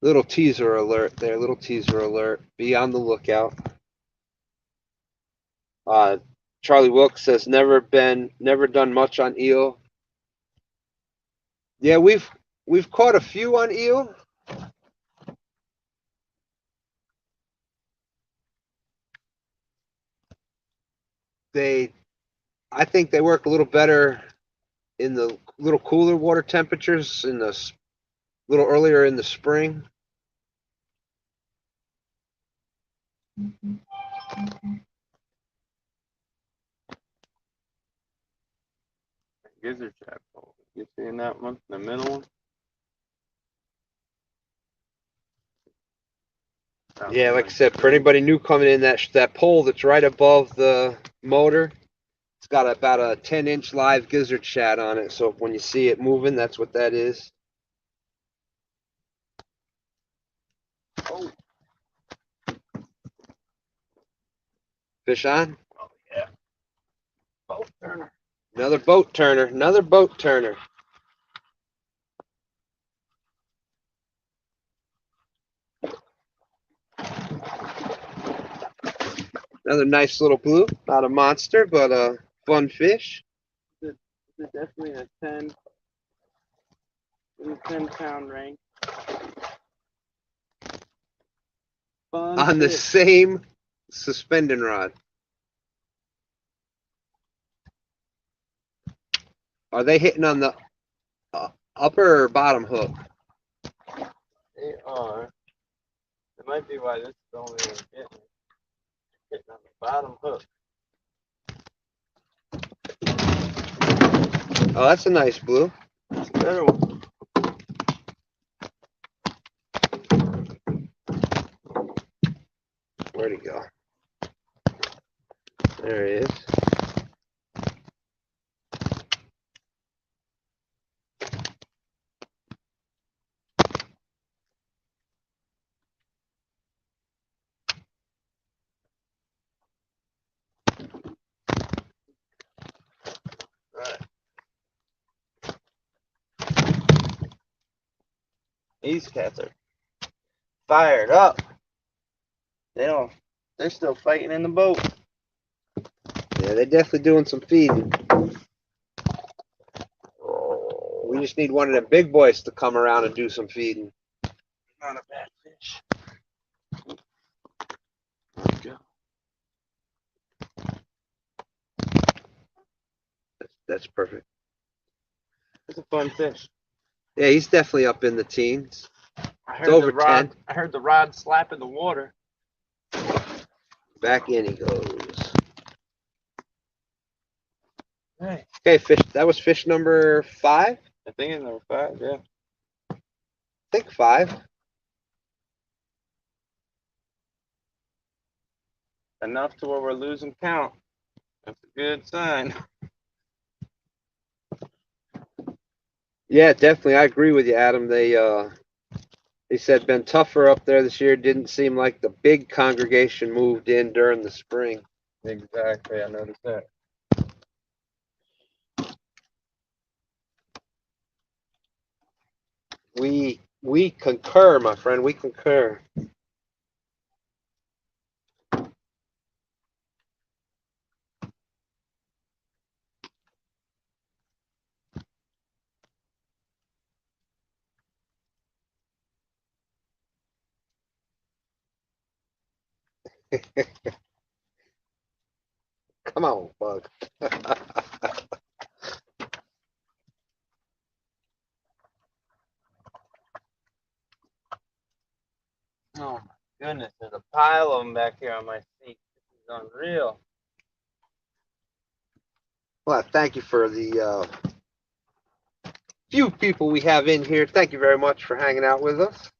Little teaser alert there, little teaser alert. Be on the lookout. Charlie Wilkes says never done much on eel. Yeah, we've caught a few on eel. I think they work a little better in the little cooler water temperatures in the little earlier in the spring. Gizzard trap pole. You seeing that one? The middle one? Yeah, like I said, for anybody new coming in, that pole that's right above the motor, it's got about a 10-inch live gizzard shad on it. So when you see it moving, that's what that is. Oh. Fish on? Oh yeah. Boat turner. Another boat turner. Another boat turner. Another nice little blue. Not a monster, but a fun fish. It's definitely a 10-pound range. Fun On the fish. same suspending rod. Are they hitting on the upper or bottom hook? They are. That might be why this is the only one hitting on the bottom hook. Oh, that's a nice blue. That's a better one. Where'd he go? There he is. Right. These cats are fired up. They're still fighting in the boat. Yeah, they're definitely doing some feeding. We just need one of them big boys to come around and do some feeding. Not a bad fish. There we go. That's perfect. It's a fun fish. Yeah, he's definitely up in the teens. I It's over 10. I heard the rod slap in the water. Back in he goes. Hey. Okay, fish. That was fish number 5. I think it's number 5, yeah. I think 5. Enough to where we're losing count. That's a good sign. Yeah, definitely. I agree with you, Adam. They said been tougher up there this year. Didn't seem like the big congregation moved in during the spring. Exactly, I noticed that. We concur, my friend. We concur. Come on, bug. Oh my goodness, there's a pile of them back here on my seat. This is unreal. Well, thank you for the few people we have in here. Thank you very much for hanging out with us.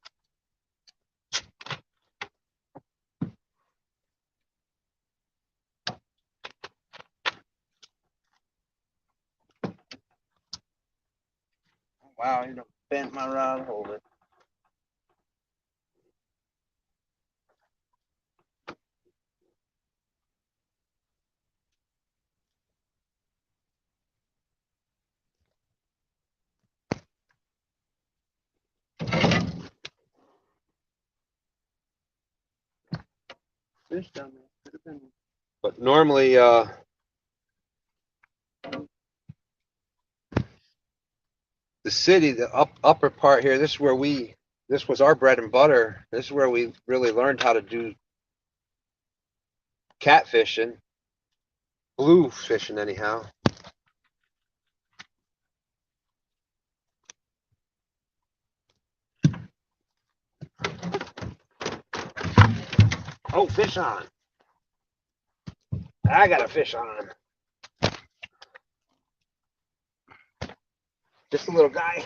Wow, you done bent my rod. Hold it. Fish down there. Could have been. But normally, the city, the upper part here, this was our bread and butter. This is where we really learned how to do catfishing, blue fishing anyhow. Oh, fish on. I got a fish on. Just a little guy.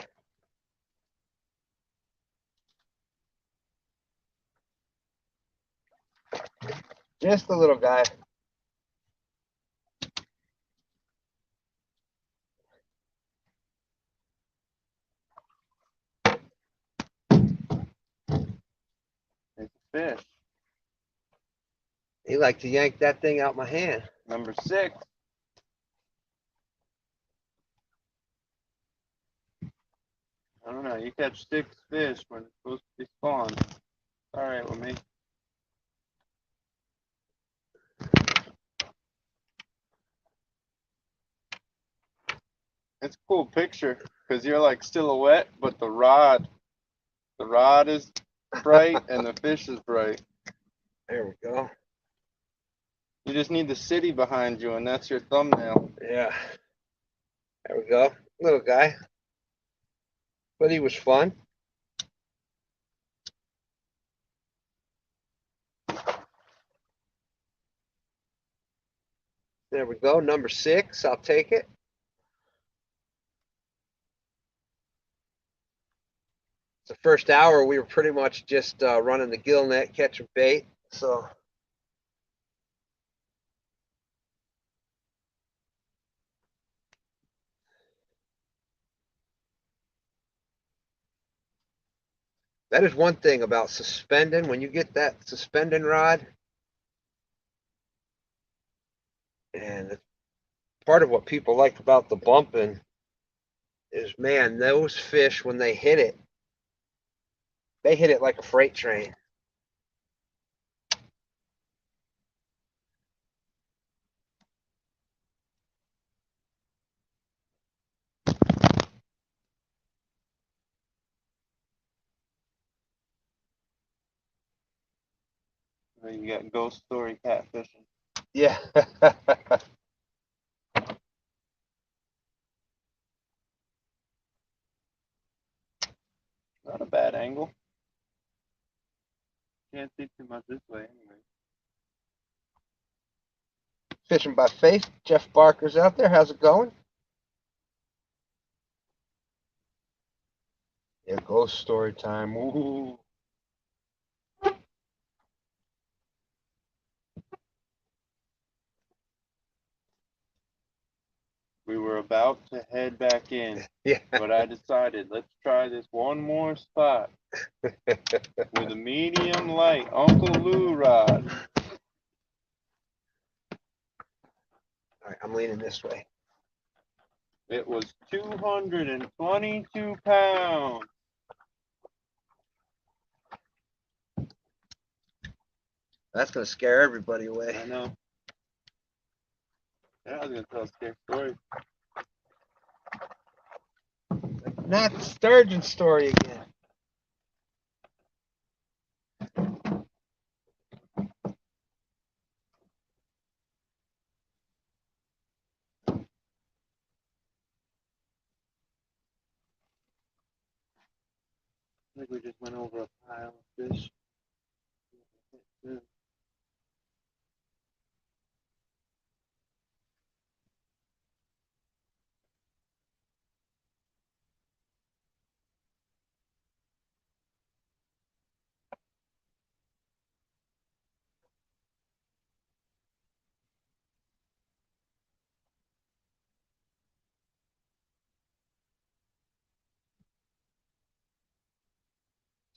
Just a little guy. It's a fish. He liked to yank that thing out my hand. Number 6. I don't know. You catch 6 fish when it's supposed to be spawned. All right with me. It's a cool picture because you're like silhouette, but the rod is bright and the fish is bright. There we go. You just need the city behind you, and that's your thumbnail. Yeah. There we go. Little guy. But he was fun. There we go. Number 6. I'll take it. The first hour we were pretty much just running the gill net, catching bait. So that is one thing about suspending. When you get that suspending rod, and it's part of what people like about the bumping is, man, those fish, when they hit it like a freight train. You got ghost story catfishing. Yeah. Not a bad angle. Can't see too much this way anyway. Fishing by Faith. Jeff Barker's out there. How's it going? Yeah, ghost story time. Ooh. We were about to head back in, Yeah. but I decided let's try this one more spot with a medium light Uncle Lou rod. All right, I'm leaning this way. It was 222 pounds. That's going to scare everybody away. I know. Yeah, I was going to tell a scary story. Not the sturgeon story again. I think we just went over a pile of fish.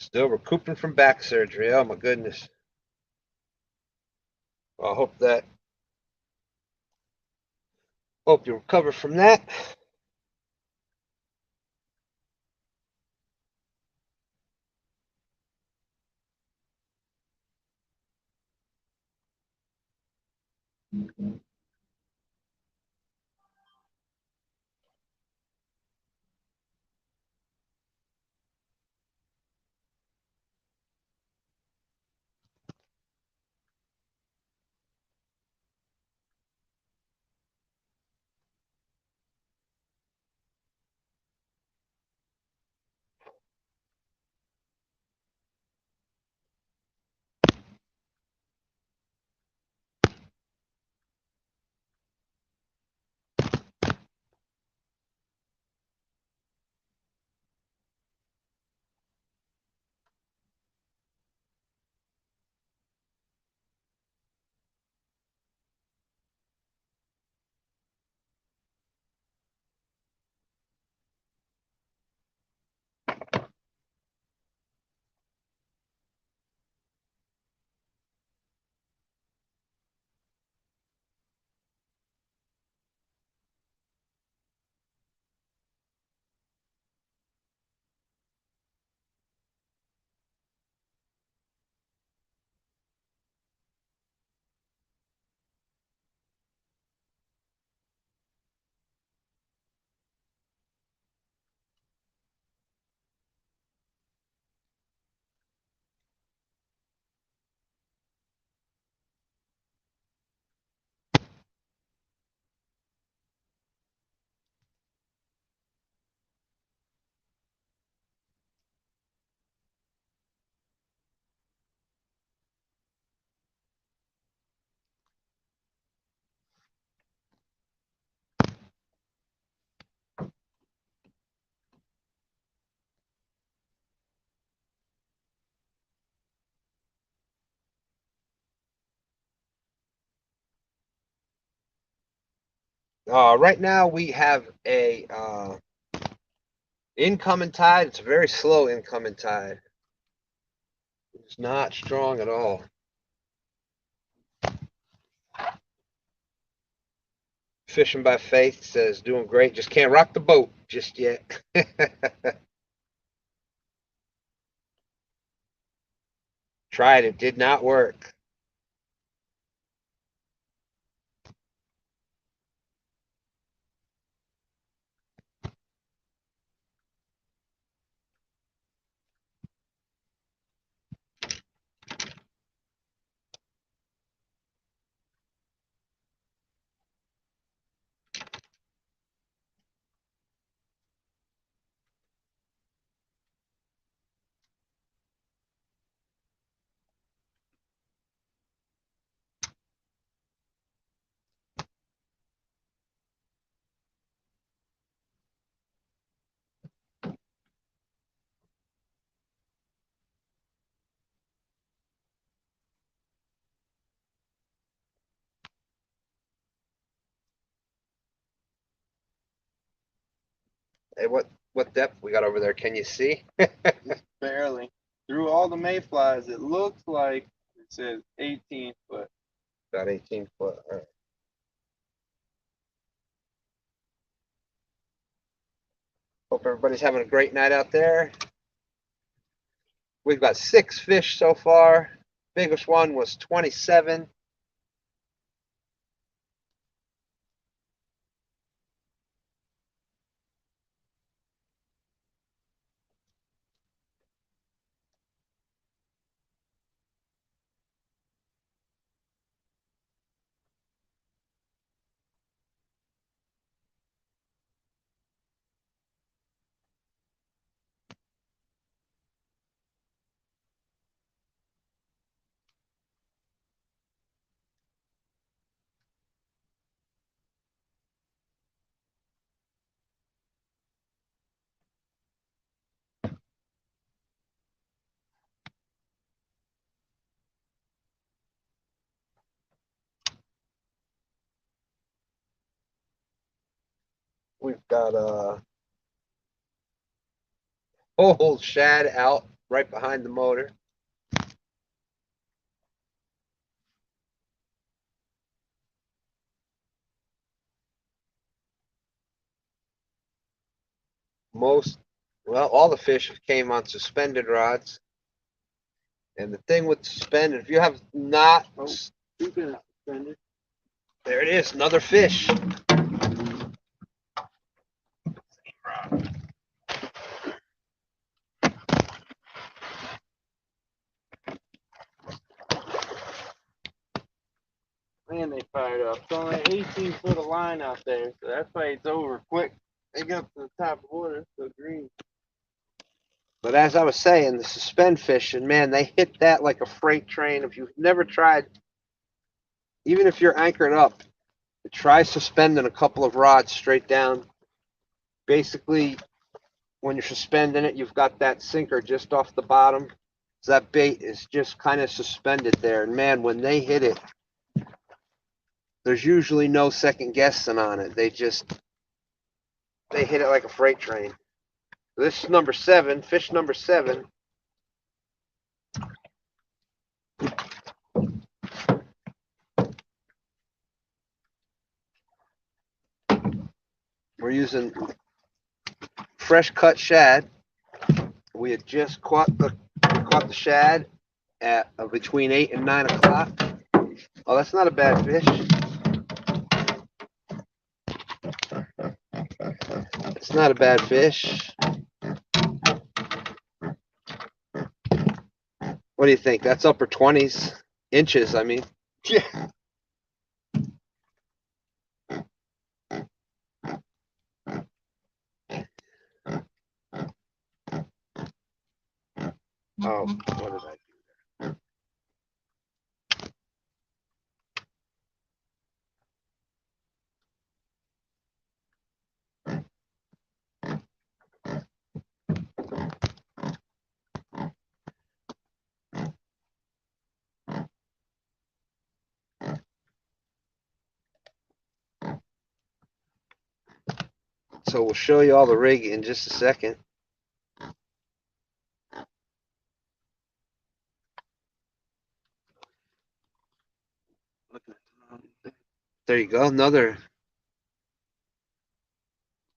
Still recouping from back surgery. Oh my goodness. Well, I hope you recover from that. Right now we have a incoming tide. It's a very slow incoming tide. It's not strong at all. Fishing by Faith says doing great. Just can't rock the boat just yet. Tried it, did not work. Hey, what depth we got over there? Can you see? Barely. Through all the mayflies, it looks like it says 18 foot. About 18 foot. All right. Hope everybody's having a great night out there. We've got 6 fish so far. Biggest one was 27. We've got a whole shad out right behind the motor. Well, all the fish came on suspended rods. And the thing with suspended, if you have not, Speaking of suspended, there it is, another fish. man, they fired up. It's only 18 foot of line out there, so that fight's over quick. They get up to the top of the water, so green. But as I was saying, the suspend fishing, man, they hit that like a freight train. If you've never tried, even if you're anchored up, try suspending a couple of rods straight down. Basically, when you're suspending it, you've got that sinker just off the bottom. So that bait is just kind of suspended there. And man, when they hit it, there's usually no second guessing on it. They hit it like a freight train. This is number 7, fish number 7. We're using fresh cut shad. We had just caught the shad at between 8 and 9 o'clock. Oh, that's not a bad fish. It's not a bad fish. What do you think? That's upper 20s inches, I mean. Yeah. Oh, what did I do? So we'll show you all the rig in just a second. There you go, another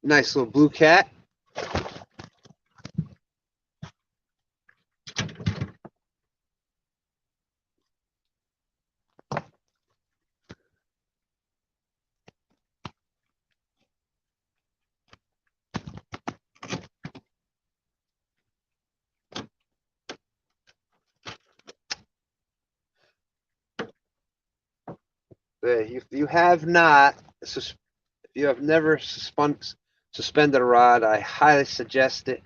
nice little blue cat. If you have not, if you have never suspended a rod, I highly suggest it.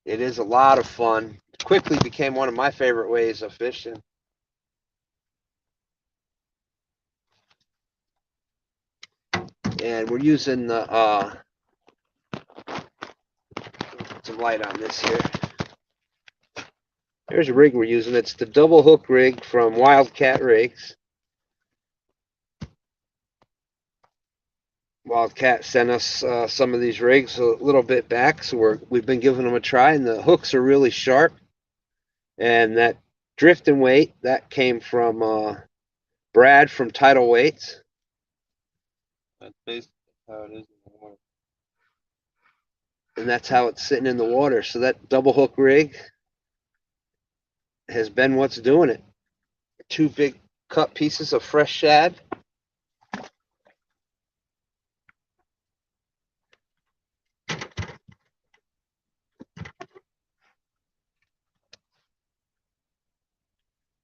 It is a lot of fun. It quickly became one of my favorite ways of fishing. And we're using the some light on this here. Here's a rig we're using. It's the double hook rig from Wildcat Rigs. Wildcat sent us some of these rigs a little bit back, so we've been giving them a try, and the hooks are really sharp. And that drifting weight, that came from Brad from Tidal Weights. That's basically how it is in the water. And that's how it's sitting in the water. So that double hook rig has been what's doing it. 2 big cut pieces of fresh shad.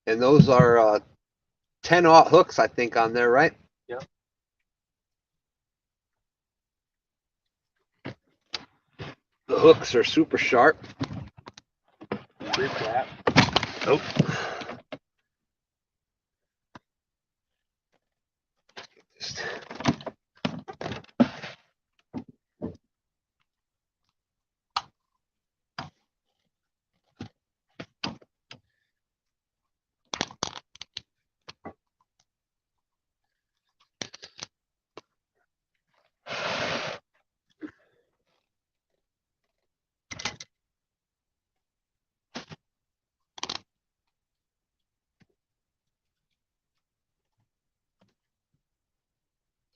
And those are 10-aught hooks, I think, on there, right? Yep. The hooks are super sharp. Rip that. Nope.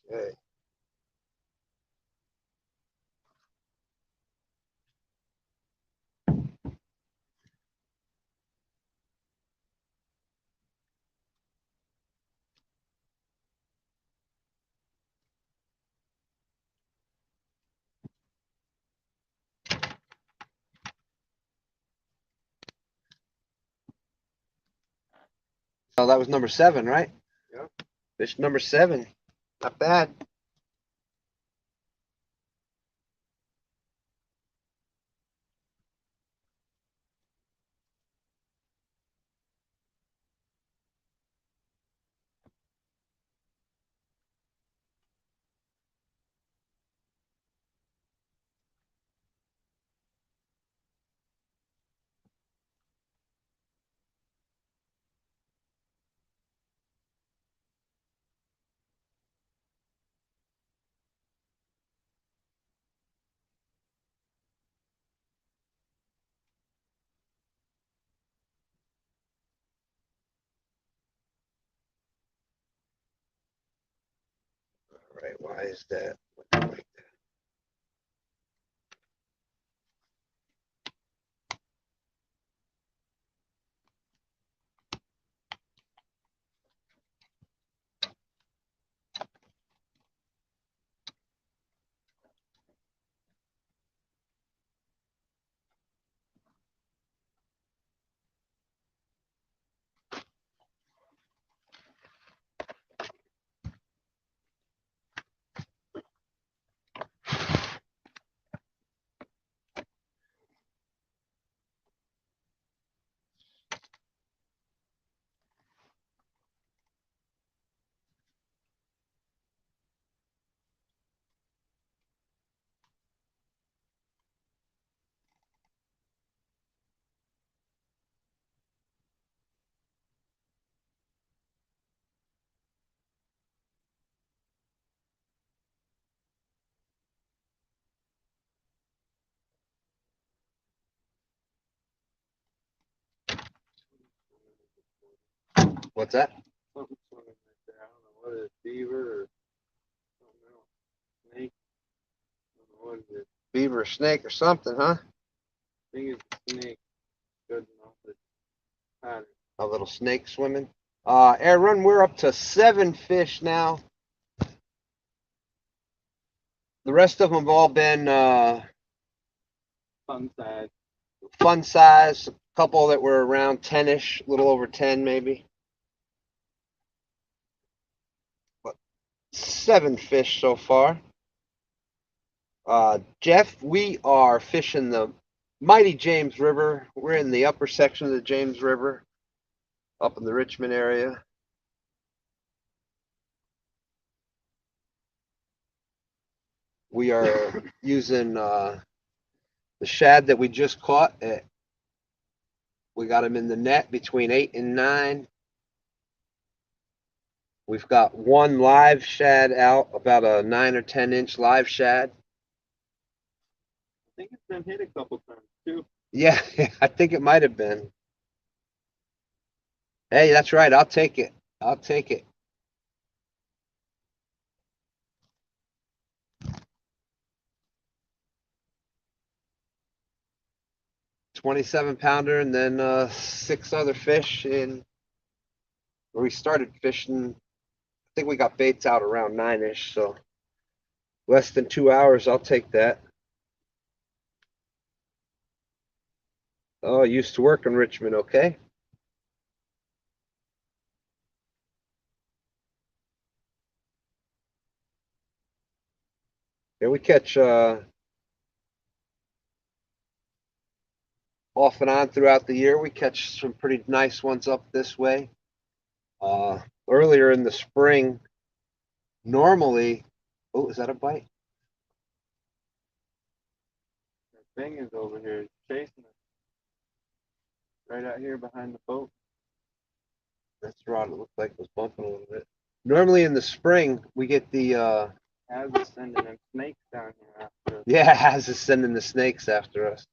Okay. So that was number 7, right? Yep. Fish number 7. Not bad. All right, why is that? Like that? What's that? Something swimming right there. I don't know what it is. Beaver or something else. Snake. I don't know what it is. Beaver, snake, or something, huh? I think it's a snake. Good enough. It's pattern. A little snake swimming. Air run, we're up to 7 fish now. The rest of them have all been Fun size. fun size. A couple that were around 10-ish, a little over 10 maybe. But 7 fish so far. Jeff, we are fishing the mighty James River. We're in the upper section of the James River, up in the Richmond area. We are using the shad that we just caught. We got him in the net between 8 and 9. We've got one live shad out, about a 9 or 10-inch live shad. I think it's been hit a couple times too. Yeah, I think it might have been. Hey, that's right. I'll take it. I'll take it. $27-pounder, and then 6 other fish in. We started fishing. I think we got baits out around 9-ish, so less than 2 hours. I'll take that. Oh, I used to work in Richmond. Okay. Yeah, we catch off and on throughout the year. We catch some pretty nice ones up this way. Earlier in the spring, normally, oh, is that a bite? That thing is over here chasing us. Right out here behind the boat. That's the rod. It looked like it was bumping a little bit. Normally in the spring, we get the How's it sending them snakes down here after us? yeah, Haz is sending the snakes after us.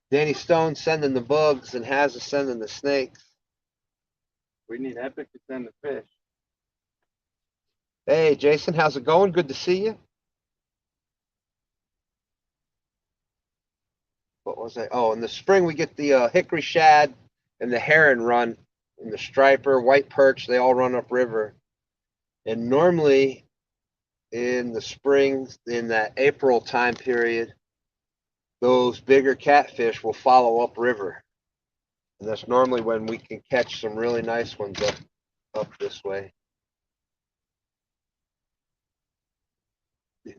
Danny Stone sending the bugs, and Haz is sending the snakes. We need Epic to send the fish. Hey, Jason, how's it going? Good to see you. What was I? Oh, in the spring we get the hickory shad and the heron run, and the striper, white perch. They all run upriver. And normally in the spring, in that April time period, those bigger catfish will follow upriver, and that's normally when we can catch some really nice ones up this way.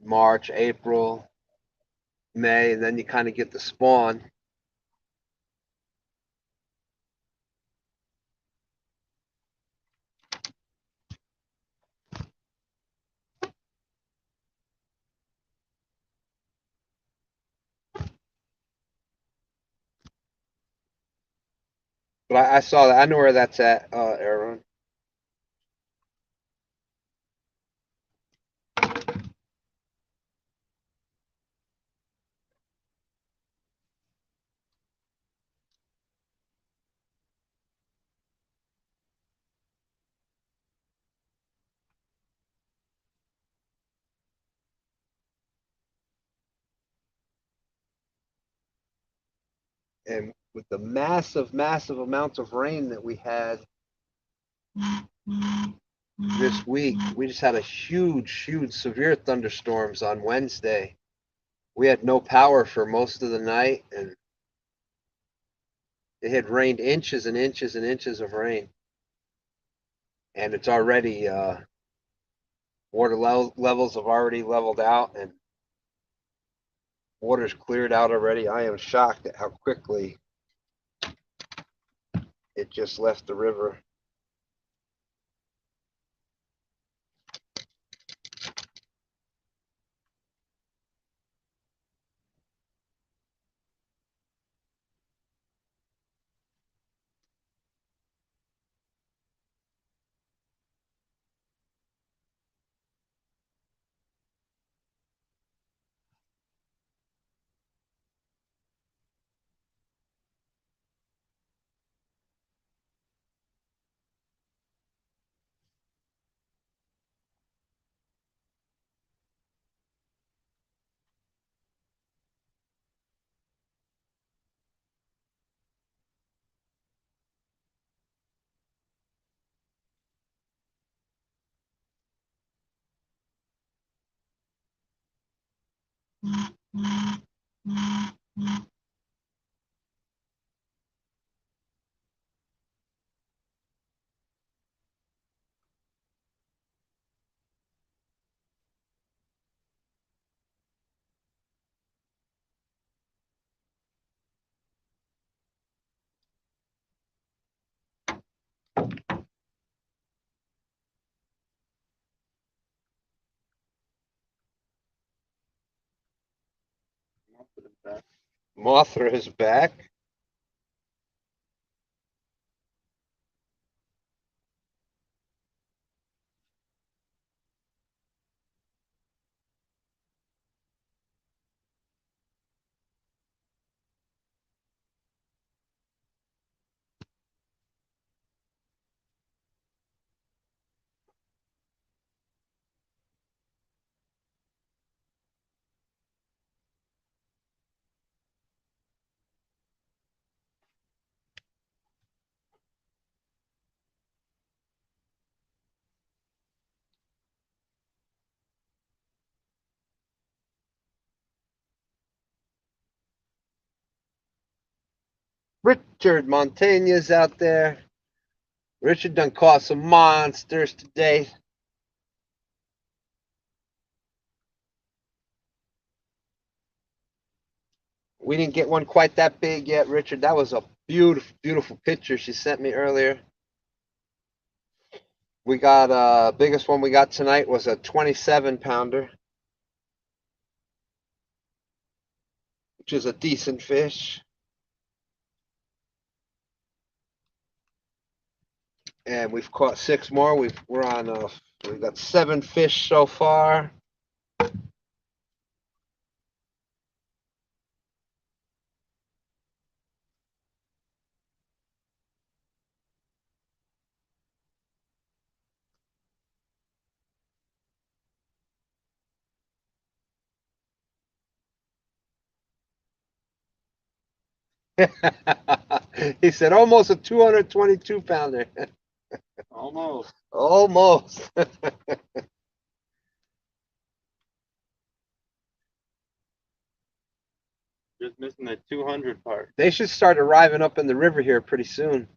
March, April, May, and then you kind of get the spawn. But I saw that. I know where that's at, Aaron. And with the massive, massive amounts of rain that we had this week, we just had a huge, huge, severe thunderstorms on Wednesday. We had no power for most of the night, and it had rained inches and inches and inches of rain. And it's already water levels have already leveled out, and water's cleared out already. I am shocked at how quickly it just left the river. Mothra is back. Richard Montaigne's out there. Richard done caught some monsters today. We didn't get one quite that big yet, Richard. That was a beautiful, beautiful picture she sent me earlier. We got biggest one we got tonight was a 27-pounder, which is a decent fish. And we've caught 6 more. We're on we've got 7 fish so far. He said almost a 222 pounder. Almost. Almost. Just missing the 200 part. They should start arriving up in the river here pretty soon.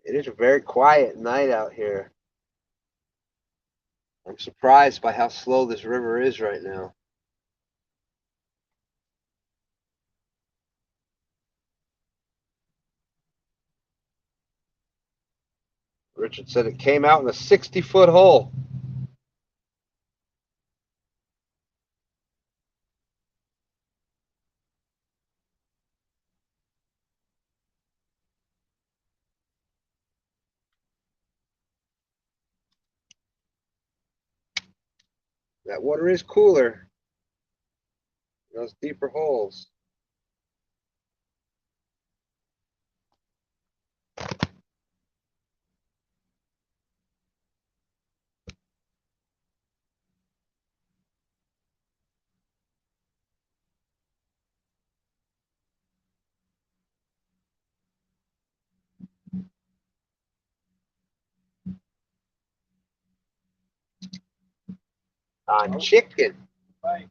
It is a very quiet night out here. I'm surprised by how slow this river is right now. Richard said it came out in a 60-foot hole. That water is cooler. Those deeper holes. On chicken. Bye.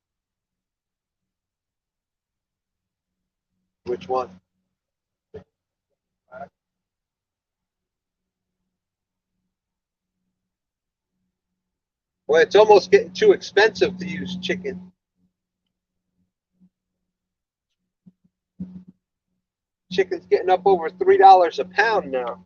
Which one? Well, it's almost getting too expensive to use chicken. Chicken's getting up over $3 a pound now.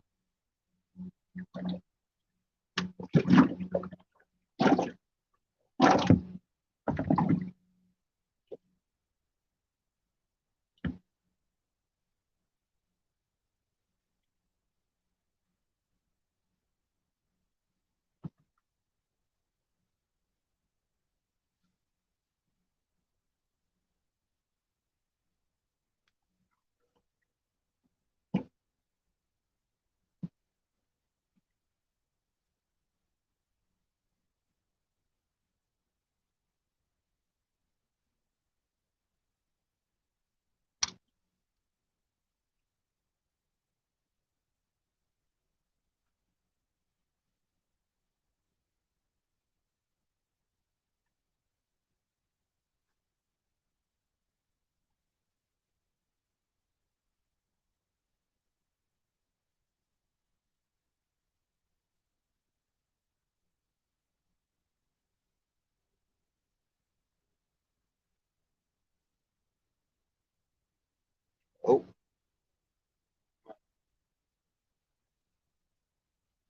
Oh,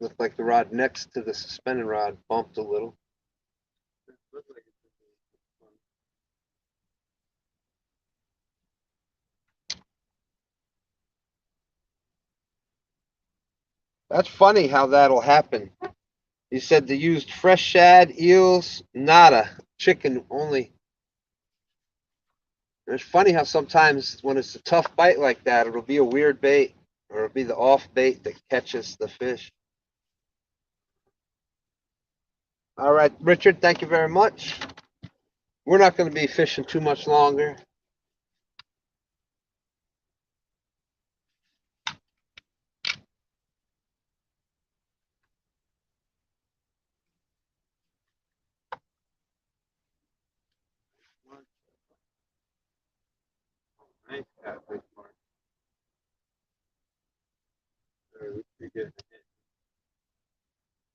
looked like the rod next to the suspended rod bumped a little. That's funny how that'll happen. He said they used fresh shad, eels, nada, chicken only. And it's funny how sometimes when it's a tough bite like that, it'll be a weird bait or it'll be the off bait that catches the fish. All right, Richard, thank you very much. We're not going to be fishing too much longer. Nice catfish, Mark. We get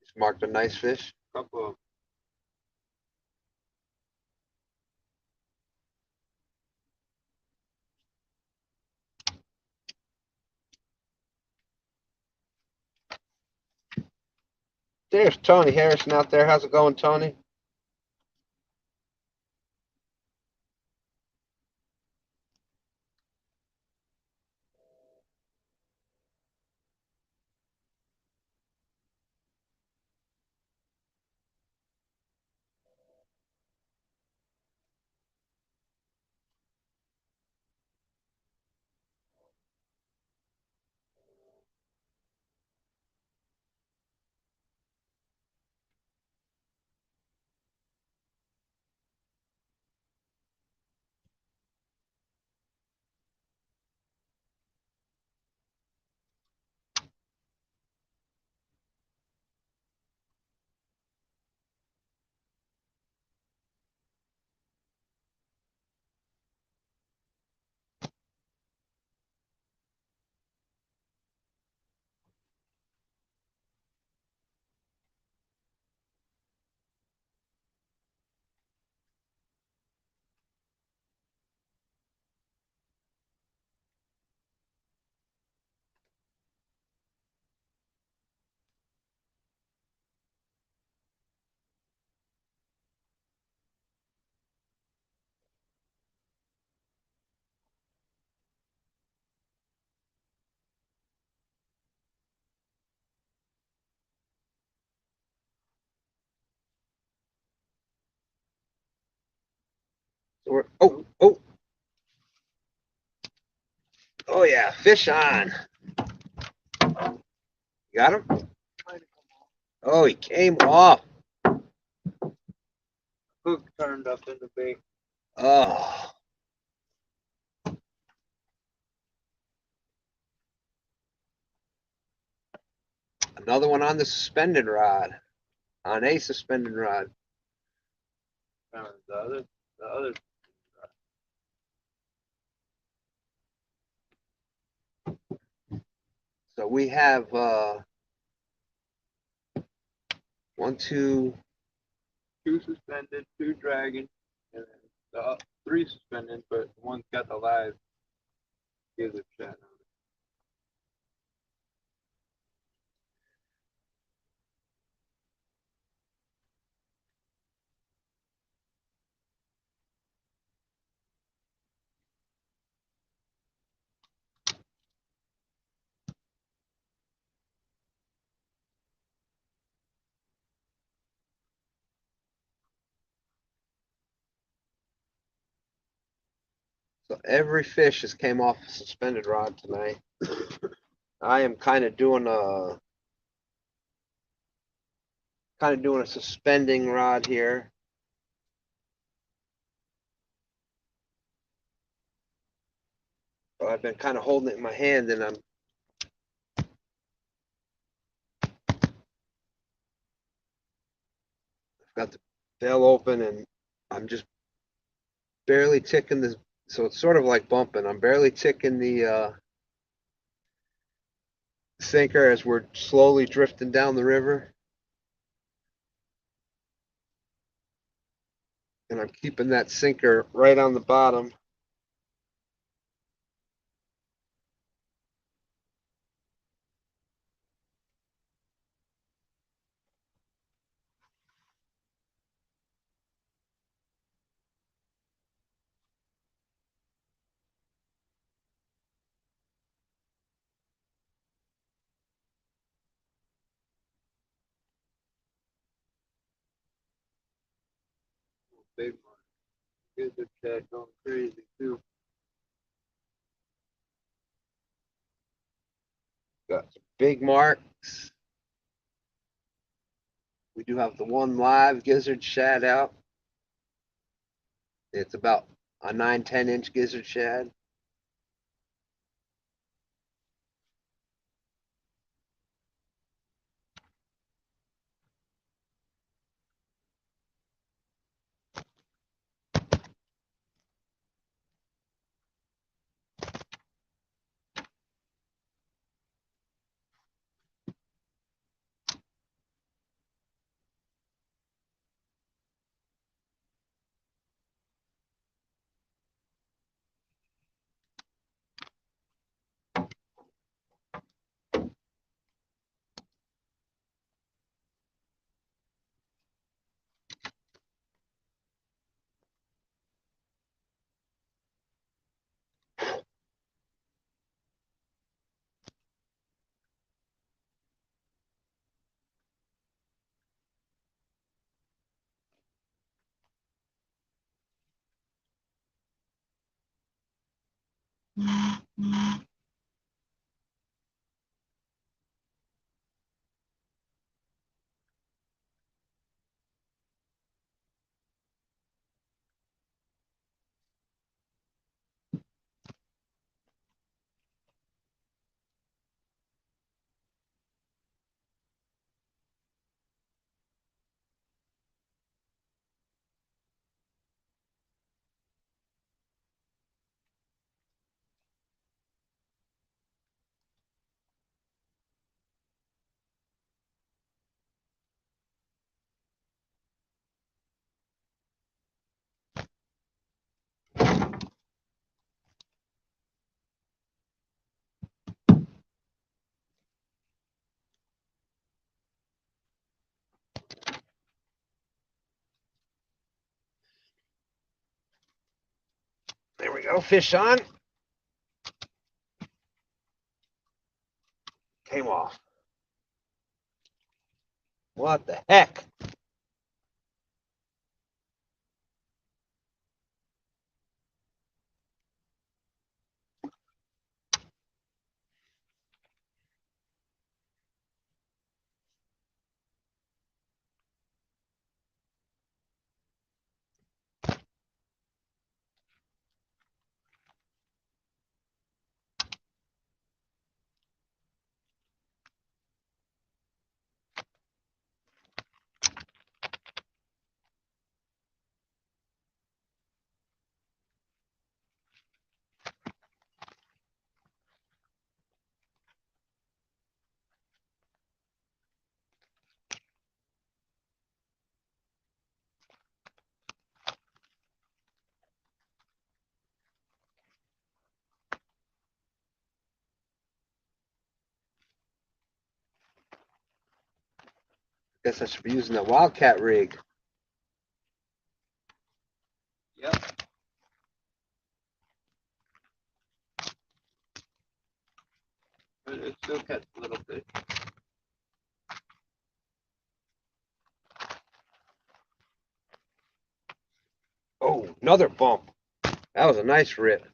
Just marked a nice fish. a couple of There's Tony Harrison out there. How's it going, Tony? Oh, oh, oh yeah, fish on. You got him? Oh, he came off. Hook turned up in the bait. Oh, another one on the suspended rod. On a suspended rod. The other. So we have 1, 2. Two suspended, two dragging, and then the three suspended, but one's got the live gizzard shad on it. So every fish has came off a suspended rod tonight. I am kind of doing a suspending rod here. So I've been kind of holding it in my hand, and I've got the bell open, and I'm just barely ticking this. So it's sort of like bumping. I'm barely ticking the sinker as we're slowly drifting down the river. And I'm keeping that sinker right on the bottom. Big one. Gizzard shad going crazy too. Got some big marks. We do have the one live gizzard shad out. It's about a 9-10 inch gizzard shad. There we go, fish on. Came off. What the heck? Guess I should be using that Wildcat rig. Yep. But it still catch a little fish. Oh, another bump. That was a nice rip.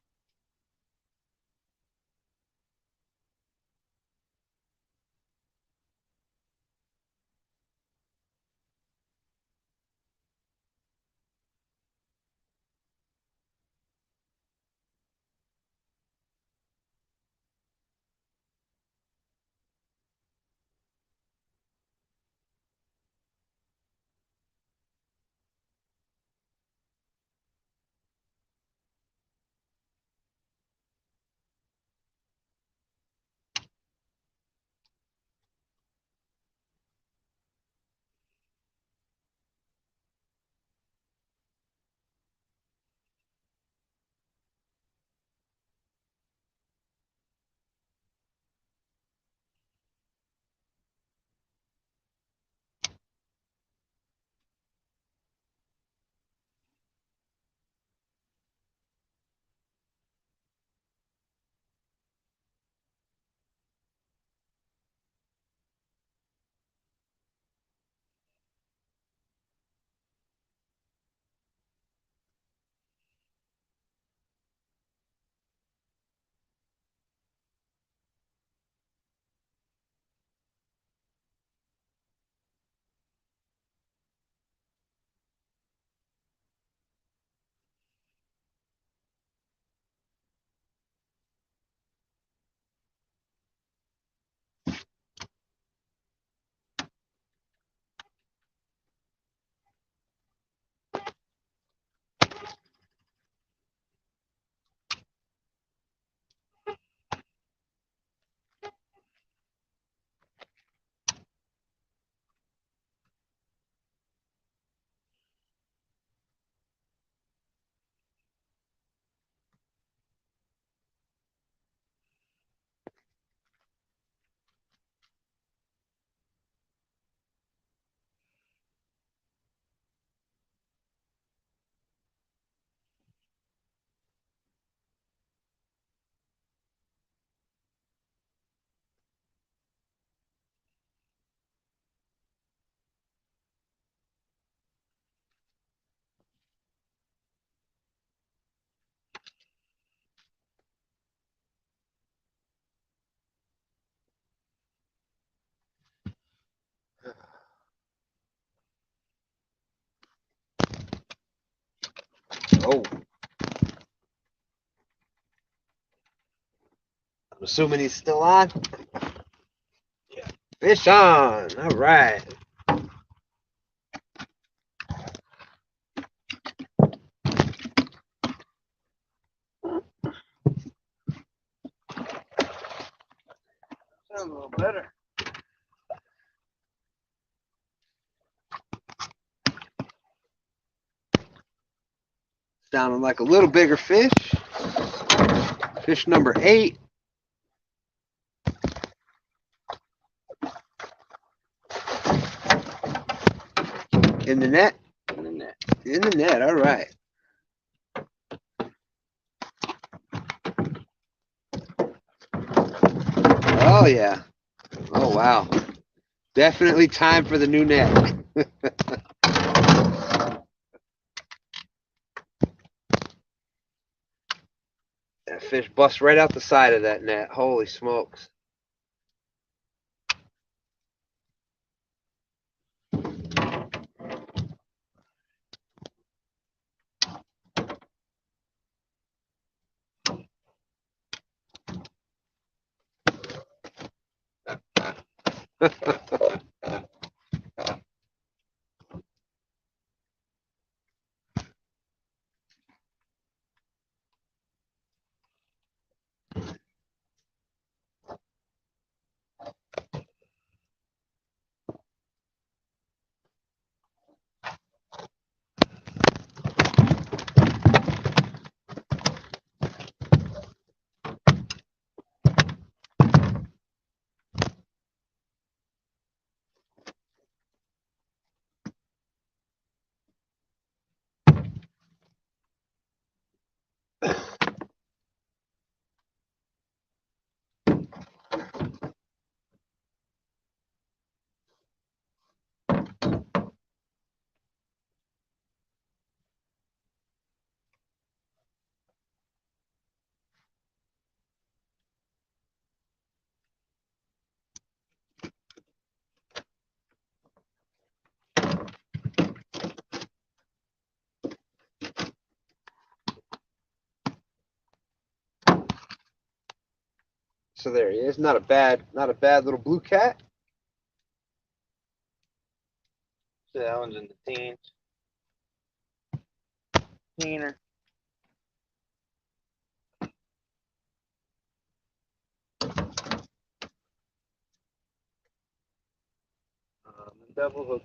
Oh. I'm assuming he's still on. Yeah. Fish on. All right. Sounds a little better. Sounding like a little bigger fish. Fish number 8. In the net? In the net. In the net, all right. Oh, yeah. Oh, wow. Definitely time for the new net. That fish busts right out the side of that net. Holy smokes. So there he is. Not a bad little blue cat. So that one's in the teens. Teener. Double hook.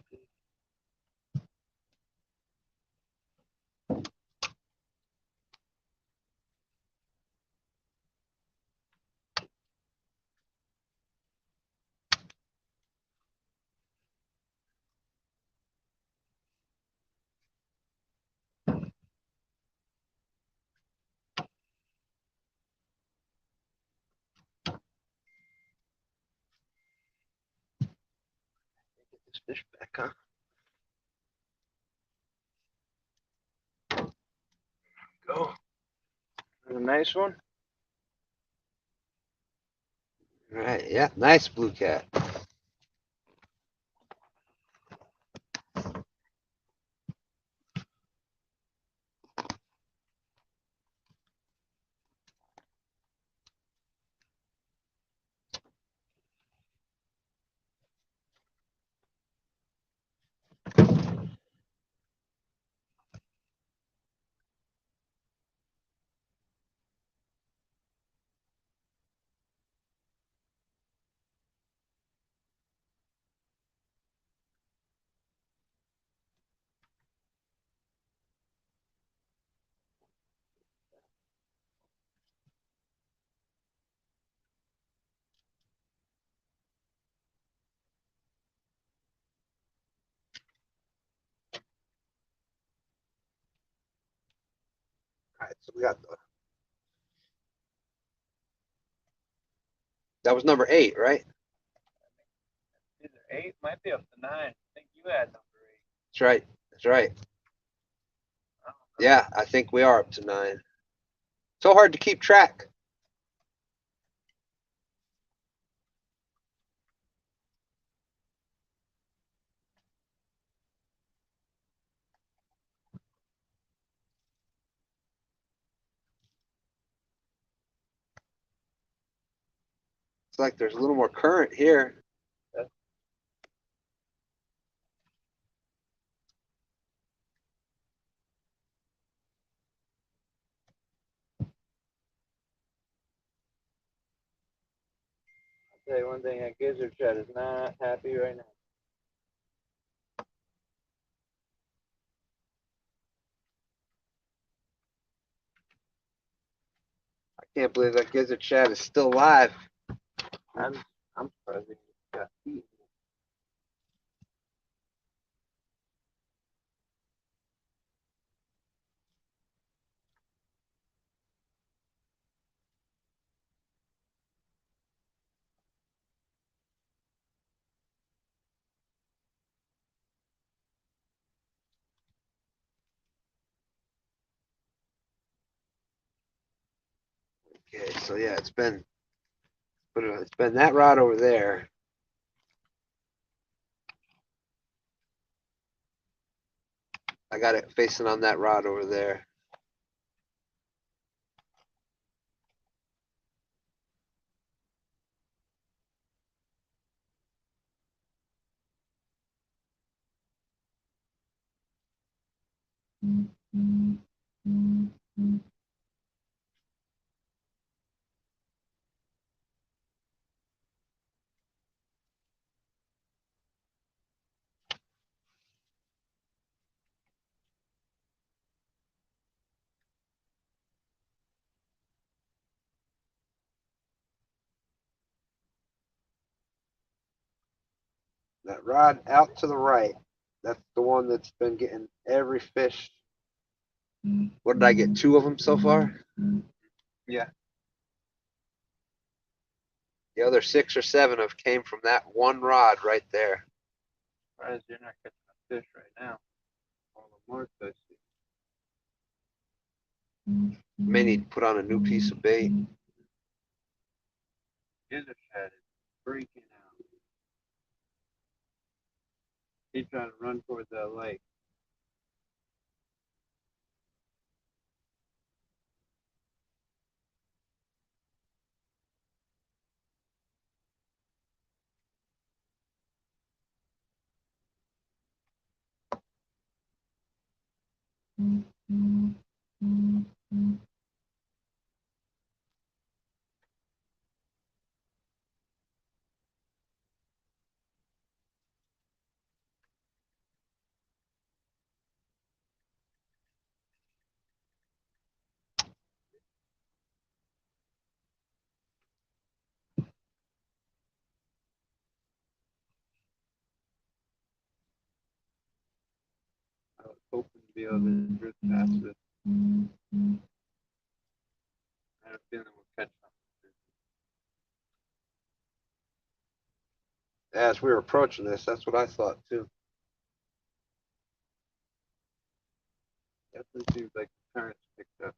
Get this fish back, huh? Go. A nice one. All right, yeah, nice blue cat. All right, so we got that was number 8, right? Either 8, might be up to 9. I think you had number 8. That's right. That's right. Yeah, I think we are up to 9. So hard to keep track. It's like there's a little more current here. I'll tell you one thing, that gizzard shad is not happy right now. I can't believe that gizzard shad is still alive. I'm surprised he got feet. Okay, so yeah, it's been that rod over there. I got it facing on that rod over there. That rod out to the right. That's the one that's been getting every fish. What did I get? 2 of them so far? Yeah. The other 6 or 7 have came from that one rod right there. Surprised you're not catching a fish right now. All the marks I see. May need to put on a new piece of bait. Gizzard shad is freaking out. He's trying to run towards that lake. I was hoping to be able to drift past this. I had a feeling we'll catch something. As we were approaching this, that's what I thought too. Definitely seems like the current's picked up.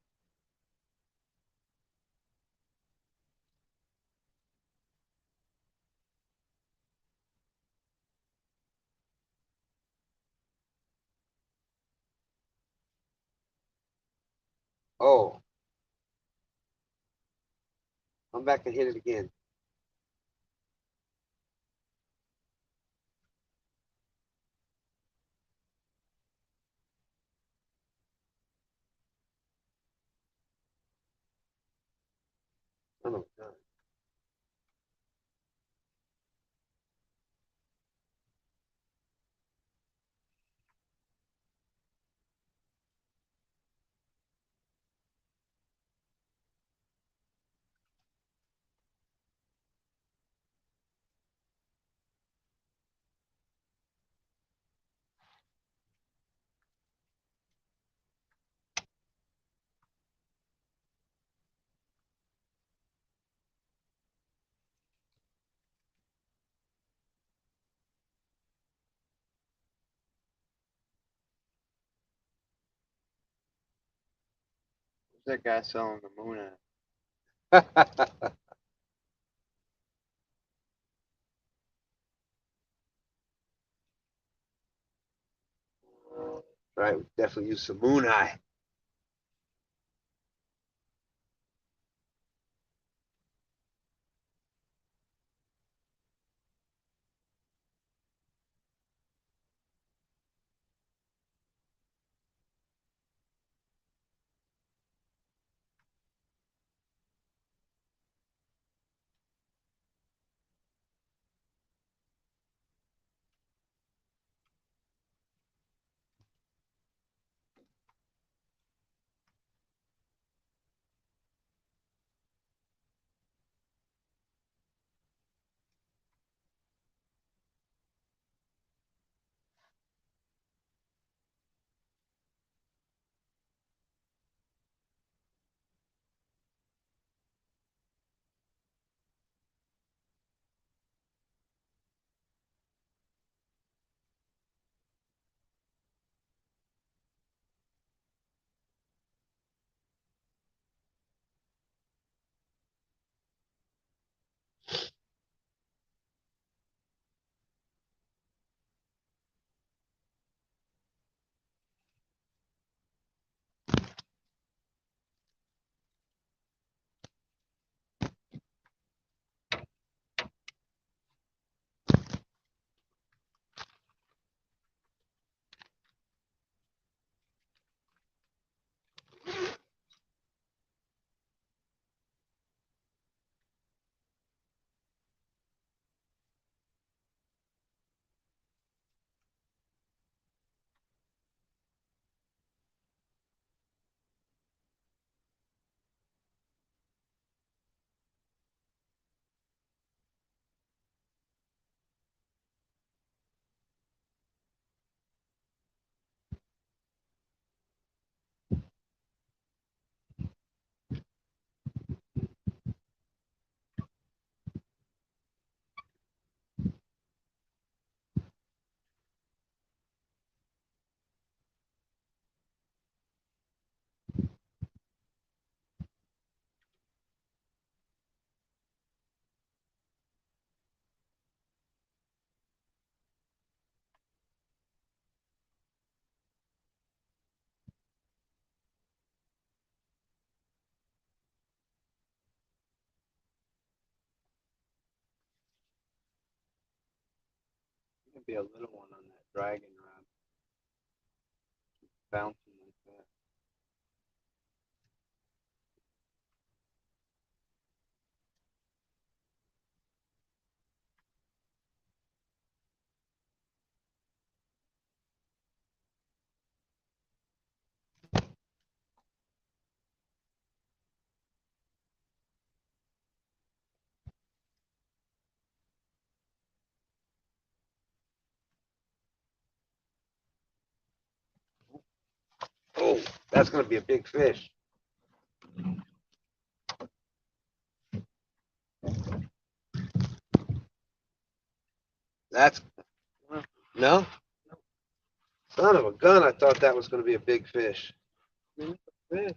Oh, I'm back and hit it again. Oh my God. Who's that guy selling the moon at? Right, we definitely use some moon eye. Maybe a little one on that dragon rod. Bouncing like that. Oh, that's going to be a big fish. That's, no? Son of a gun, I thought that was going to be a big fish. It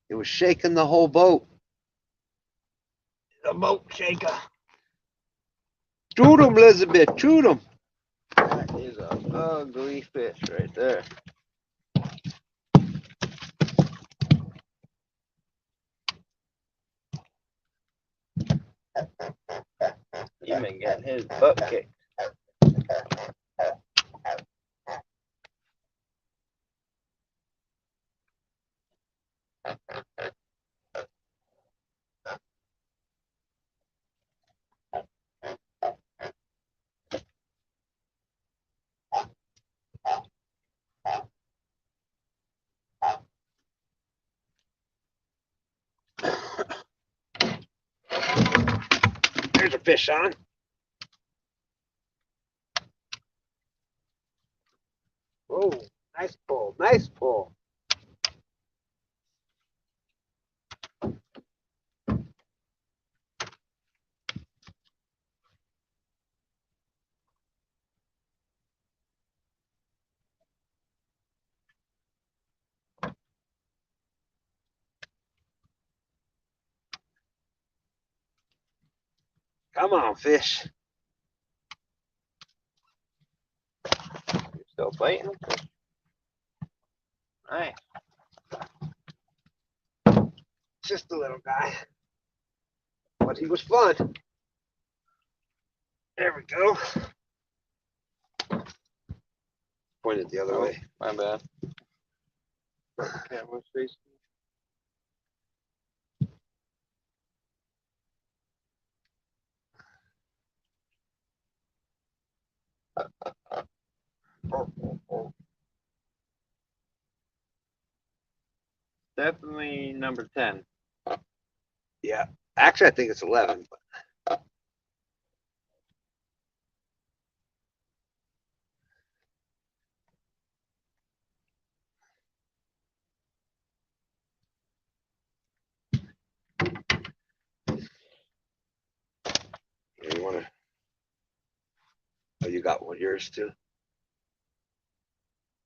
was shaking the whole boat. The boat shaker. Shoot him, Elizabeth, shoot him. That is an ugly fish right there. He's been getting his butt kicked. There's a fish on. Oh, nice pull, nice pull. Come on, fish. You're still biting? Nice. Just a little guy. But he was fun. There we go. Pointed the other way. My bad. Camera's facing. Definitely number 10. Yeah. Actually, I think it's 11. But you want to? Oh, you got one yours too.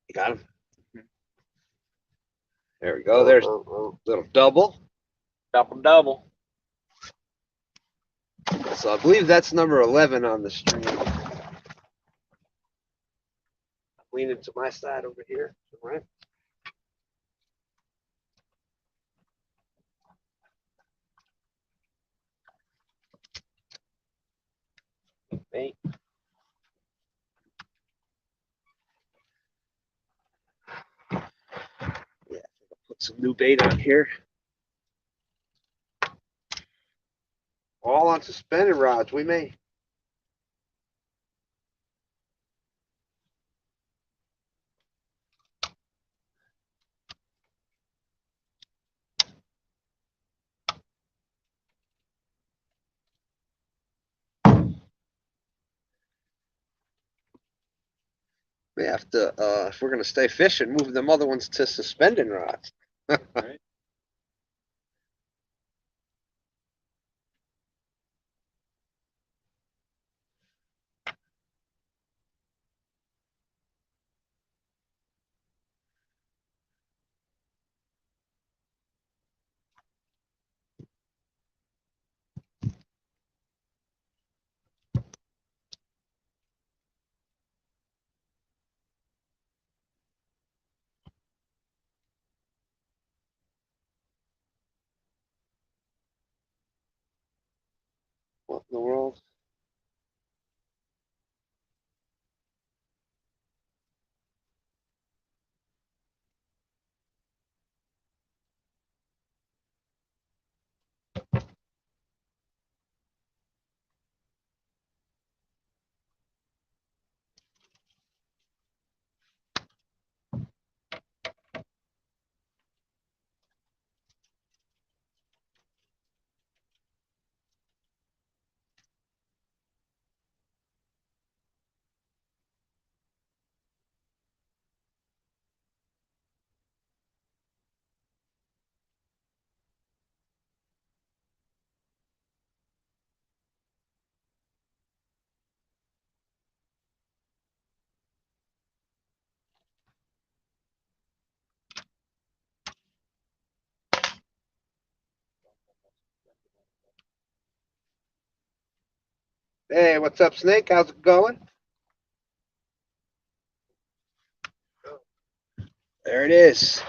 You got him. There we go. There's a little double. Double. So I believe that's number 11 on the stream. Leaning to my side over here. Right. Bait. Yeah, put some new bait on here. All on suspended rods. We may. We have to, if we're going to stay fishing, move them other ones to suspending rods. Right. Hey, what's up, Snake? How's it going? There it is.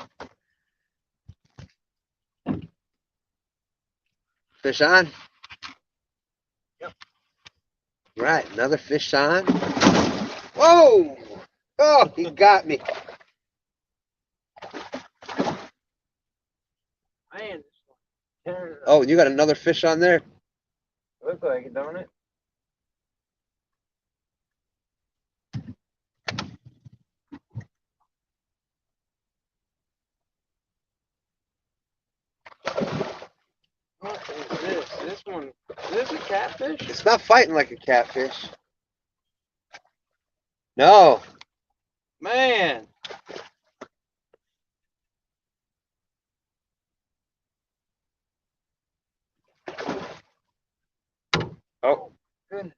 Fish on? Yep. Right, another fish on. Whoa! Oh, he got me. Man, this one. Oh, you got another fish on there? Looks like it, don't it? What is this? This one, is this a catfish? It's not fighting like a catfish. No. Man. Oh. Goodness.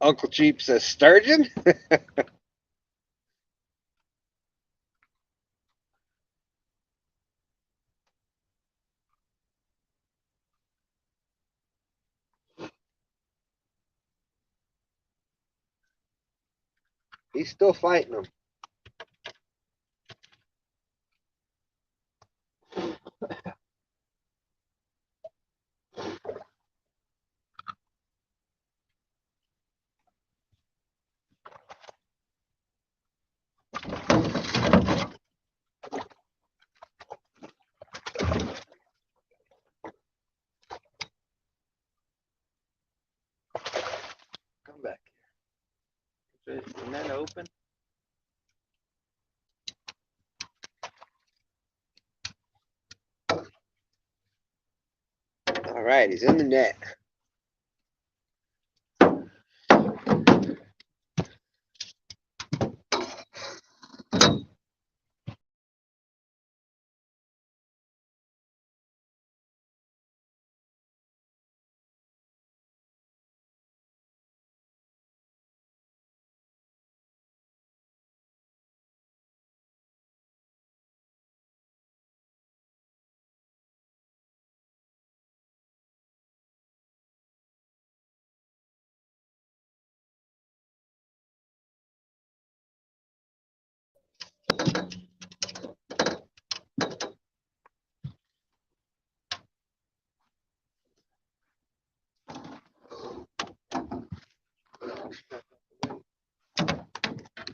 Uncle Jeep says sturgeon? He's still fighting them. Come back. Is the net open? All right, he's in the net.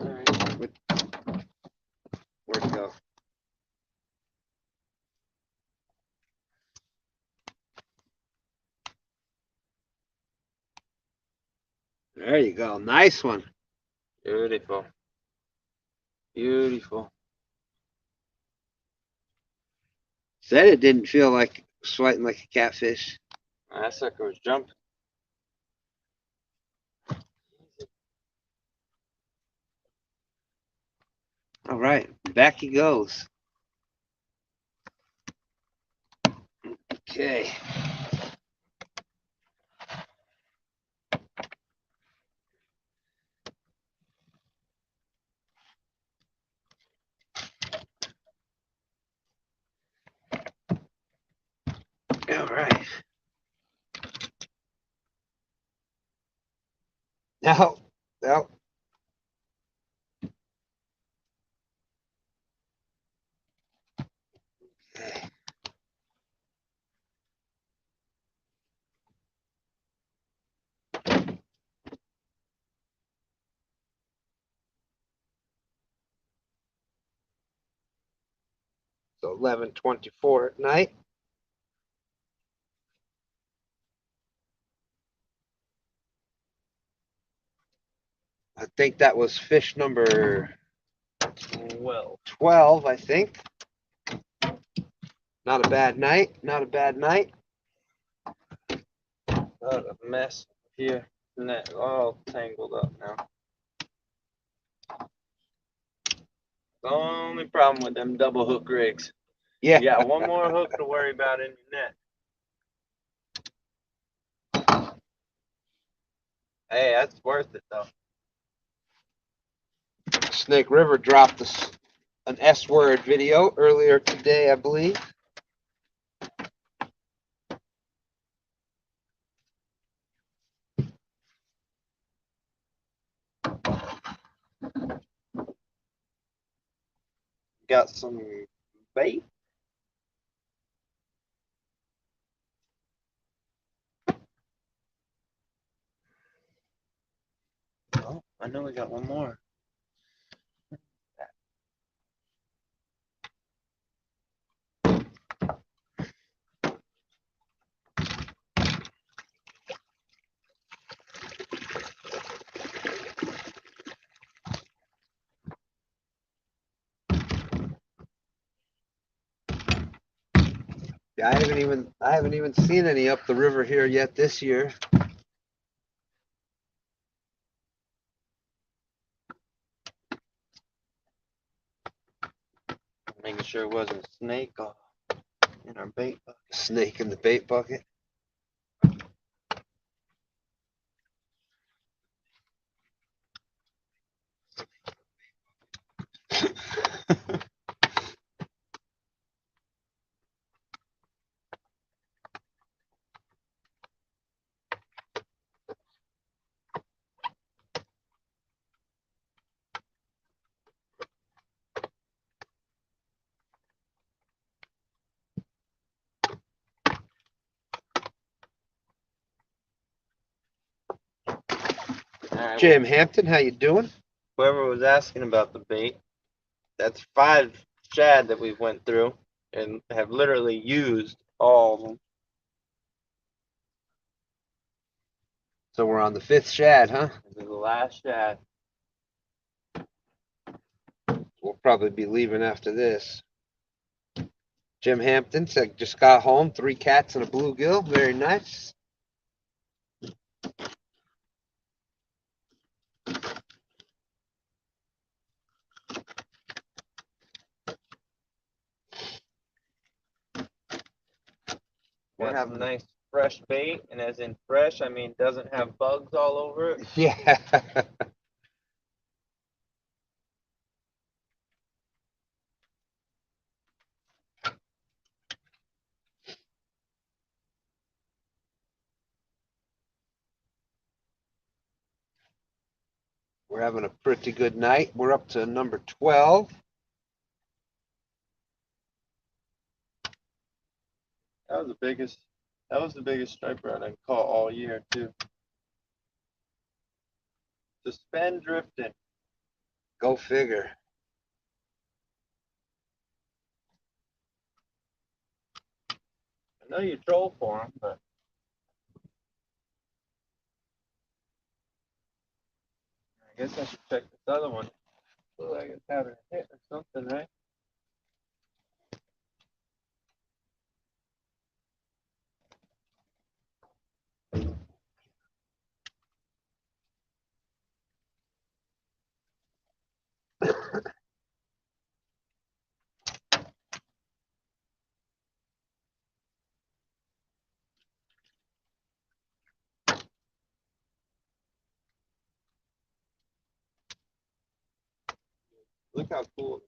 All right. Where'd he go? There you go. Nice one. Beautiful. Beautiful. Said it didn't feel like sweating like a catfish. That sucker was jumping. All right, back he goes. Okay. All right. No, no. Okay. So 11:24 at night. I think that was fish number Well, 12, I think. Not a bad night. Not a bad night. what a mess here. Net all tangled up now. The only problem with them double hook rigs. Yeah. You got one more hook to worry about in your net. Hey, that's worth it though. Snake River dropped us an S-word video earlier today, I believe. Got some bait. Oh, I know we got one more. Yeah, I haven't even seen any up the river here yet this year. Making sure it wasn't a snake in our bait bucket. Snake in the bait bucket. Right, Jim Hampton, how you doing? Whoever was asking about the bait, that's 5 shad that we've went through and have literally used all of them. So we're on the 5th shad, huh? This is the last shad. We'll probably be leaving after this. Jim Hampton said just got home, 3 cats and a bluegill. Very nice. We're having nice fresh bait, and as in fresh, I mean doesn't have bugs all over it. Yeah. We're having a pretty good night. We're up to number 12. That was the biggest. That was the biggest striper I've caught all year too. Suspend drifting. Go figure. I know you troll for them, but I guess I should check this other one. Looks like it's having a hit or something, right? Look how cool.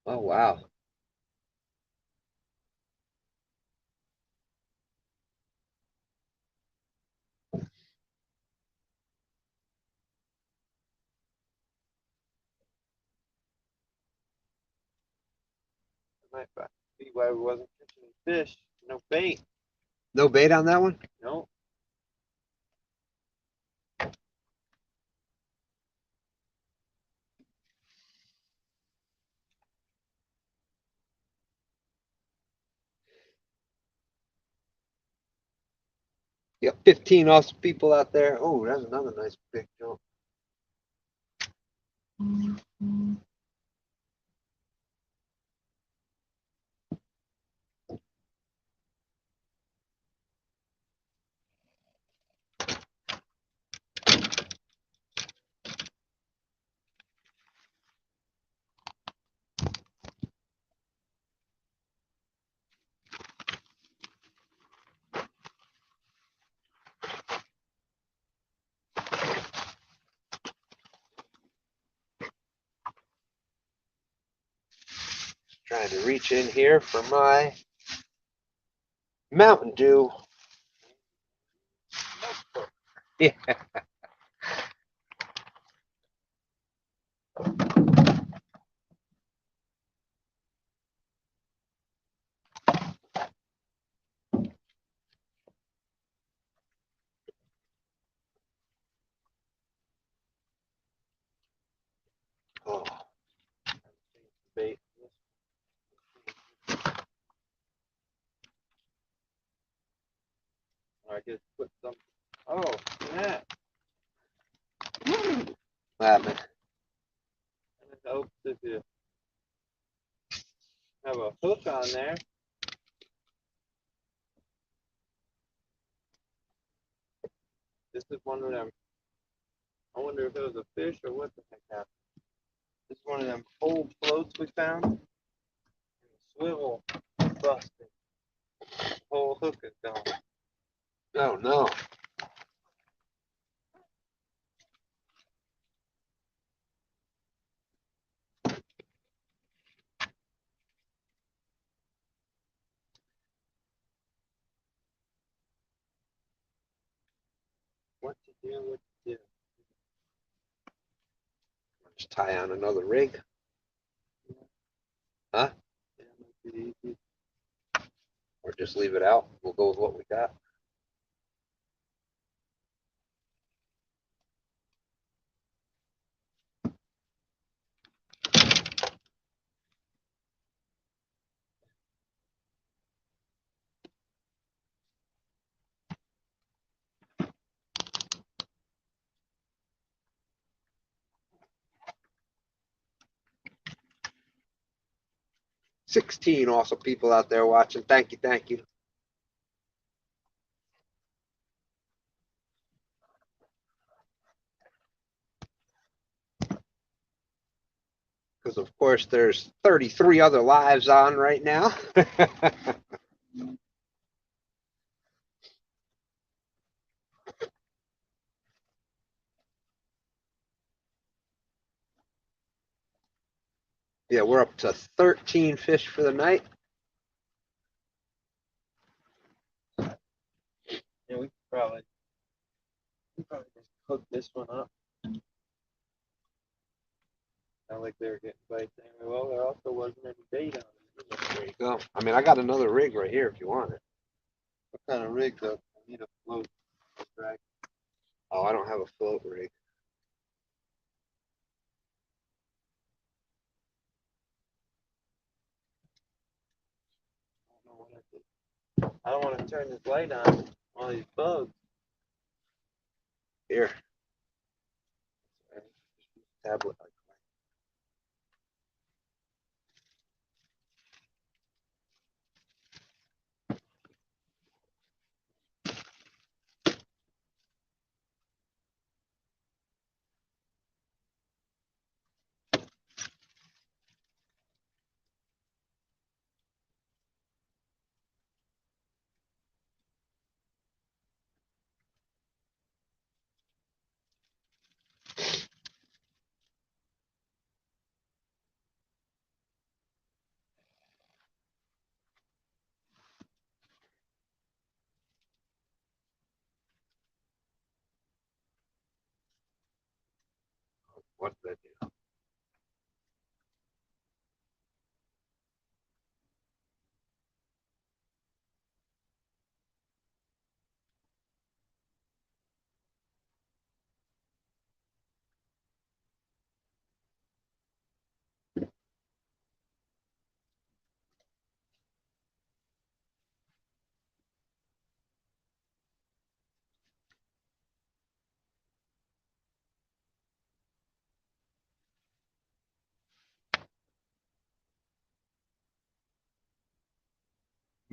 Oh, wow. Might see why we wasn't catching fish. No bait. No bait on that one? No. Yep, 15 awesome people out there. Oh, that's another nice big jump. Trying to reach in here for my Mountain Dew. Yeah. Oh, bait. I just put some. Oh, yeah. What happened? And it helps if you have a hook on there. This is one of them. I wonder if it was a fish or what the heck happened. This is one of them old floats we found. And the swivel busted. The whole hook is gone. Oh no. What to do? What to do? Just tie on another rig. Huh? Yeah, might be easy. Or just leave it out. We'll go with what we got. $16 awesome people out there watching. Thank you, thank you. Because of course there's 33 other lives on right now. Yeah, we're up to 13 fish for the night. Yeah, we could probably just hook this one up. Sound like they were getting bites anyway. Well, there also wasn't any bait on it. There you go. I mean, I got another rig right here if you want it. What kind of rig though? I need a float. Drag. Oh, I don't have a float rig. I don't know what I did. I don't want to turn this light on. All these bugs. Here. Tablet. What did I do?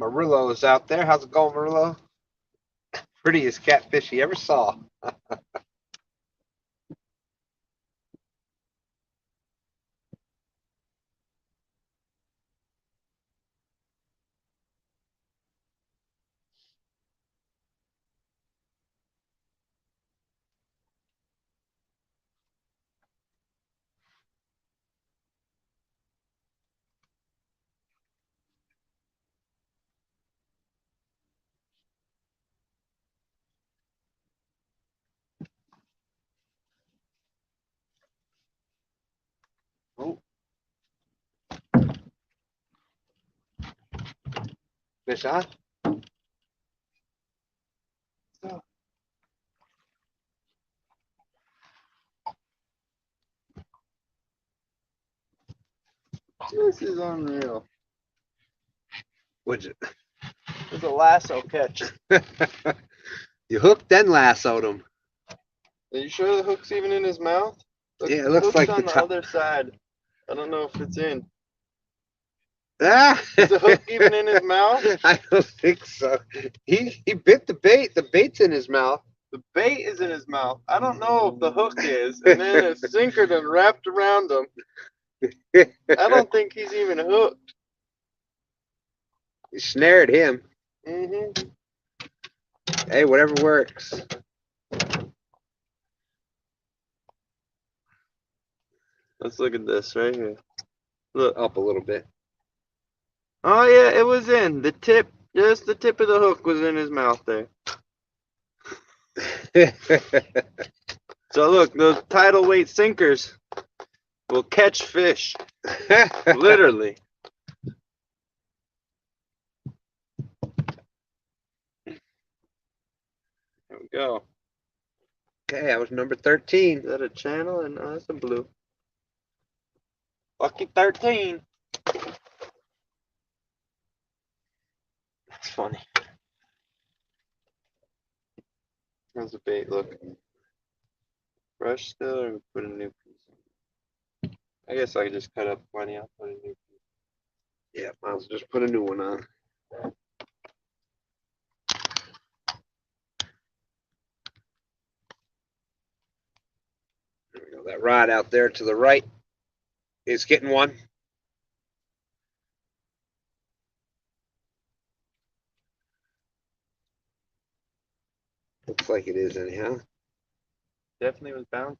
Murillo is out there. How's it going, Murillo? Prettiest catfish he ever saw. Fish on? This is unreal. What'd you? It's a lasso catch. You hooked then lassoed him. Are you sure the hook's even in his mouth? Look, Yeah, it looks hook's like on the the top. other side. I don't know if it's in. Ah! Is the hook even in his mouth? I don't think so. He bit the bait. The bait's in his mouth. The bait is in his mouth. I don't know if the hook is. And then a sinker done wrapped around him. I don't think he's even hooked. You snared him. Mm-hmm. Hey, whatever works. Let's look at this right here. Look. Up a little bit. Oh yeah, it was in. The tip, just the tip of the hook was in his mouth there. So look, those tidal weight sinkers will catch fish. Literally. There we go. Okay, that was number 13. Is that a channel? And no, that's a blue. Lucky 13. That's funny. How's the bait look? Fresh still, or put a new piece? I guess I could just cut up plenty. I'll put a new piece. Yeah, might as well just put a new one on. There we go. That rod out there to the right is getting one. Looks like it is anyhow. Definitely was bouncing.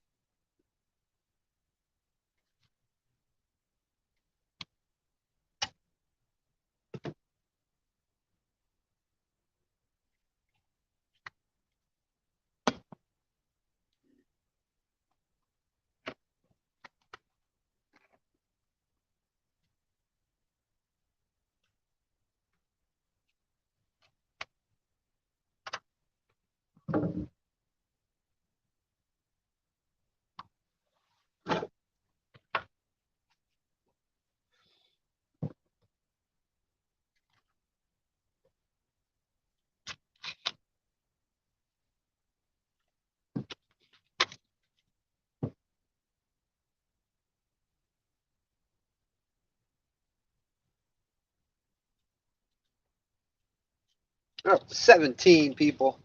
Oh, 17 people.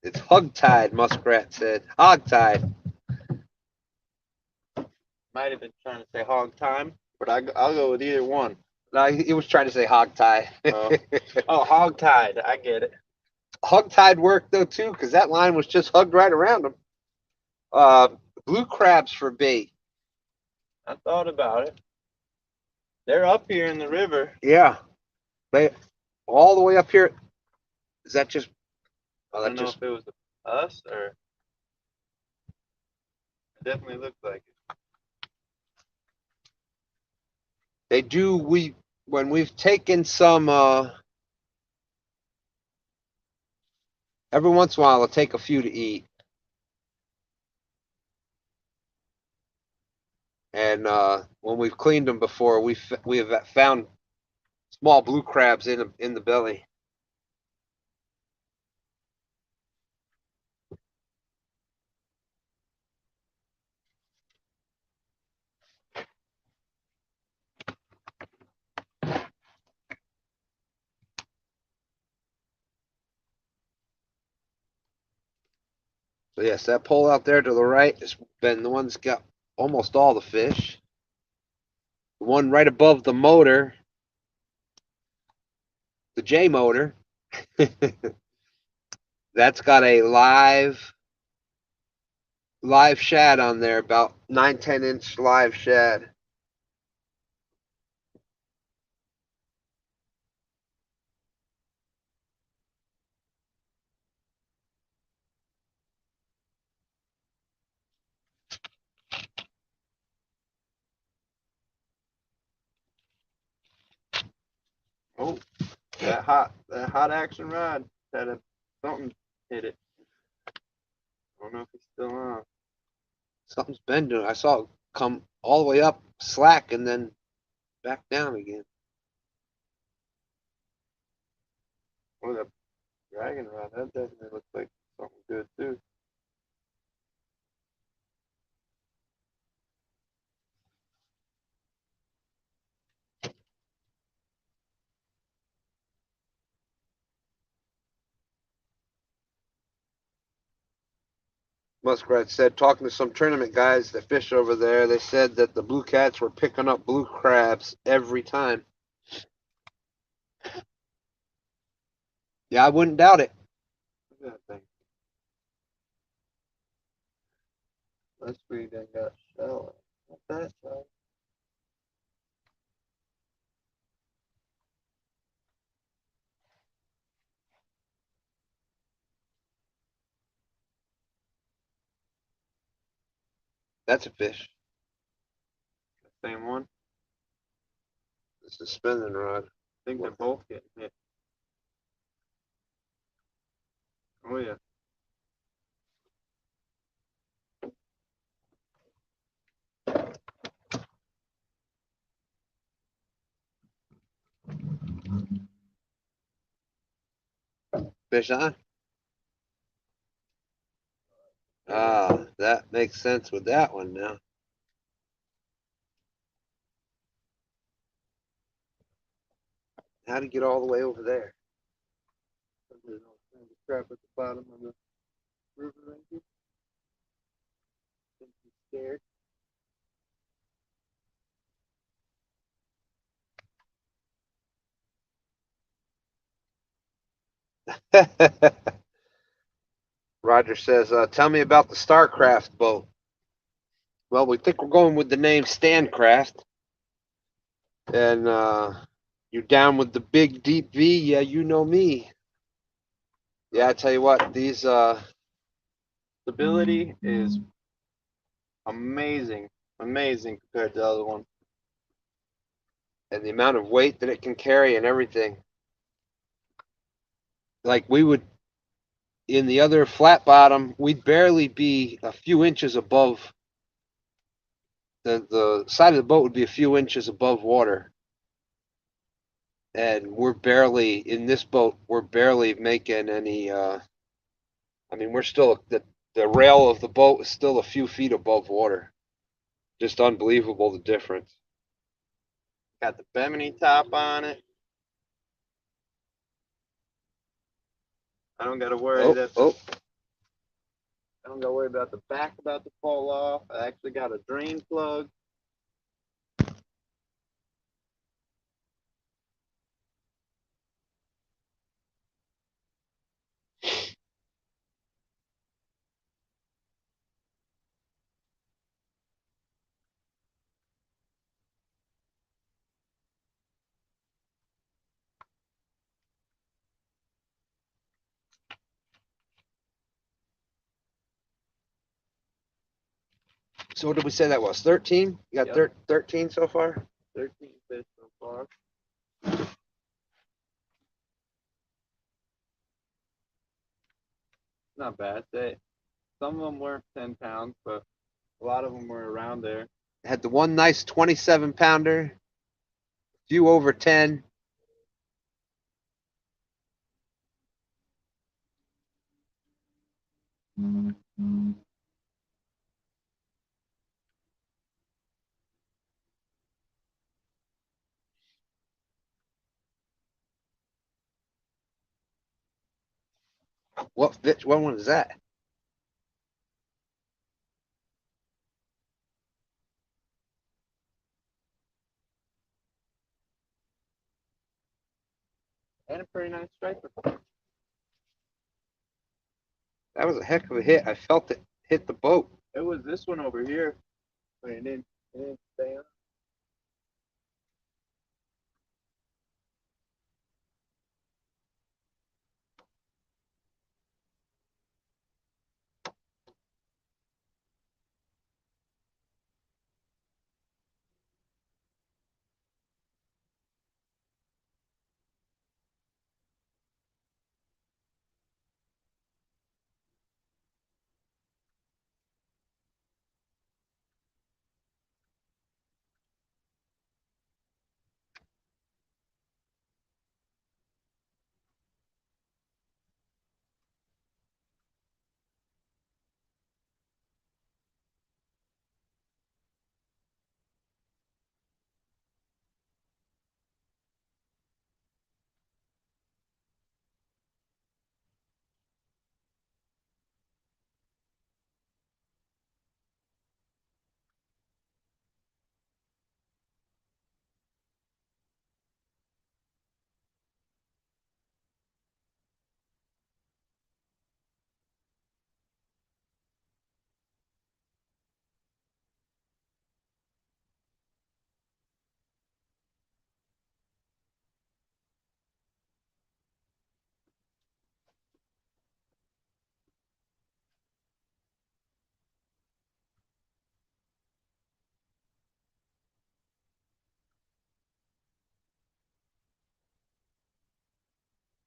It's hog-tied, Muskrat said. Hog-tied. Might have been trying to say hog time, but I'll go with either one. No, he was trying to say hog-tie. Oh. Oh, hog tied. I get it. Hog-tied worked, though, too, because that line was just hugged right around him. Blue crabs for bait. I thought about it. They're up here in the river. Yeah. They all the way up here. Is that just... Oh, I that don't know just... if it was us or it definitely looked like it. They do, when we've taken some, every once in a while, I'll take a few to eat. And when we've cleaned them before, we have found small blue crabs in the belly. So yes, that pole out there to the right has been the one's got almost all the fish. The one right above the motor, the J motor, that's got a live shad on there, about 9-10 inch live shad. Oh, that hot action rod had something hit it. I don't know if it's still on. Something's been doing. I saw it come all the way up slack and then back down again. Oh, that dragon rod, that definitely looks like something good too. Muskrat said, talking to some tournament guys that fish over there, they said that the blue cats were picking up blue crabs every time. Yeah, I wouldn't doubt it. Look at that thing. That's pretty dang got shell. Not that side. That's a fish. Same one. It's a spinning rod. I think they're both getting hit. Oh yeah. Fish on? Ah, that makes sense with that one now. How'd he get all the way over there? There's all kinds of crap at the bottom of the river right here. Think he's scared. Roger says, tell me about the Starcraft boat. Well, we think we're going with the name Standcraft. And you down with the big deep V? Yeah, you know me. Yeah, I tell you what, these Stability is amazing. Amazing compared to the other one. and the amount of weight that it can carry and everything. Like we would in the other flat bottom, we'd barely be a few inches above the side of the boat would be a few inches above water. And we're barely in this boat, we're barely making any I mean we're still the rail of the boat is still a few feet above water. Just unbelievable the difference. Got the Bemini top on it. I don't gotta worry that I don't gotta worry about the back about to fall off. I actually got a drain plug. So what did we say that was? 13? You got Yep. 13 so far? 13 fish so far. Not bad. Some of them weren't 10 pounds, but a lot of them were around there. Had the one nice 27 pounder, a few over 10. What fish? What one is that? And a pretty nice striper. That was a heck of a hit. I felt it hit the boat. It was this one over here, but it didn't stay on.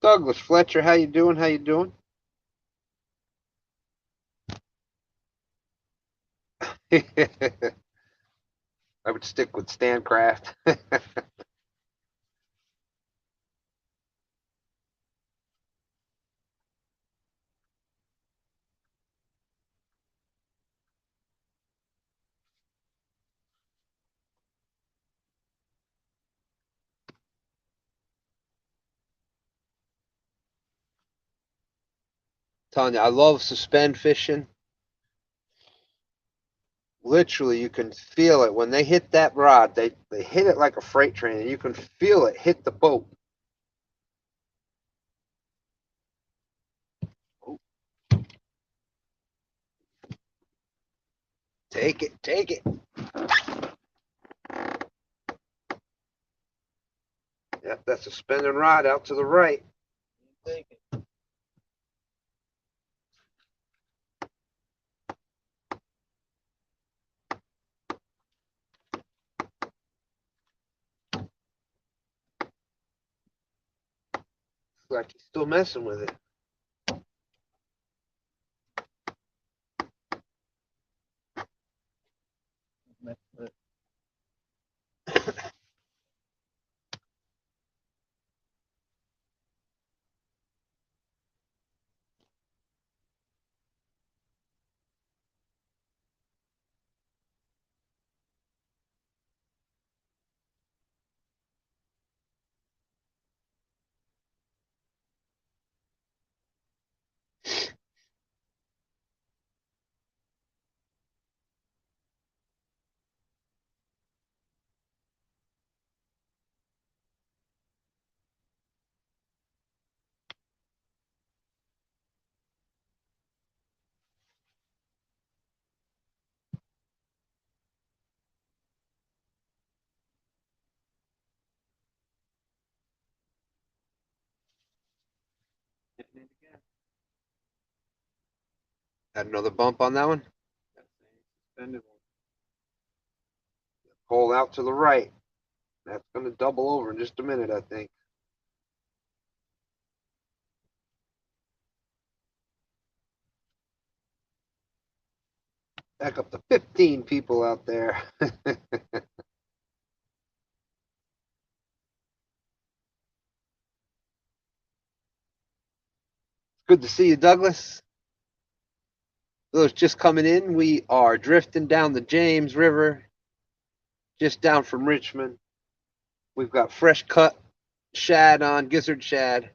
Douglas Fletcher, how you doing? How you doing? I would stick with Stancraft. Telling you, I love suspend fishing. Literally, you can feel it when they hit that rod. They hit it like a freight train, and you can feel it hit the boat. Oh, take it, take it. Yep, that's a spinning rod out to the right. Take it. Looks like he's still messing with it. Hitting it again. Had another bump on that one. That's a suspended one. Pull out to the right. That's going to double over in just a minute, I think. Back up to 15 people out there. Good to see you, Douglas. Those just coming in, we are drifting down the James River, just down from Richmond. We've got fresh cut shad on, gizzard shad.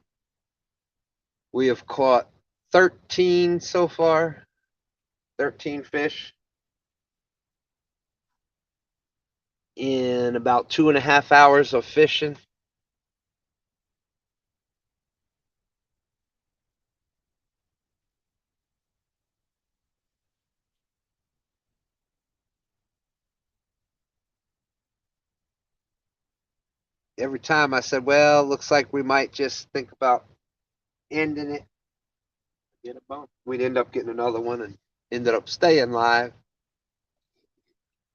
We have caught 13 so far, 13 fish in about 2.5 hours of fishing. Every time I said, well, looks like we might just think about ending it. Get a bump. We'd end up getting another one and ended up staying live.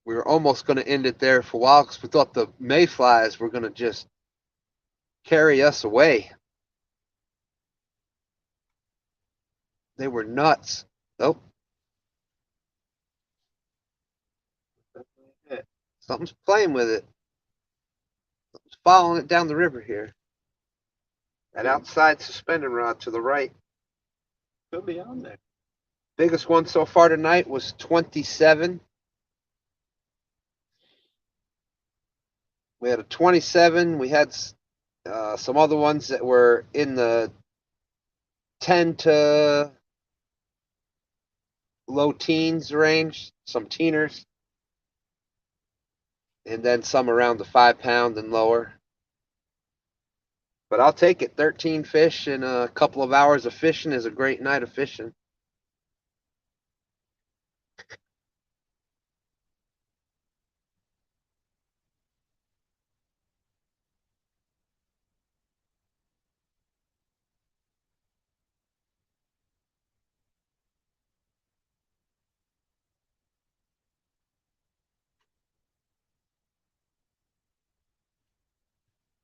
We were almost going to end it there for a while because we thought the mayflies were going to just carry us away. They were nuts. Oh, Definitely a hit. something's playing with it. Something's following it down the river here. That outside suspending rod to the right. Could be on there. Biggest one so far tonight was 27. We had a 27. We had some other ones that were in the 10 to low teens range, some teeners, and then some around the 5 pound and lower. But I'll take it. 13 fish in a couple of hours of fishing is a great night of fishing.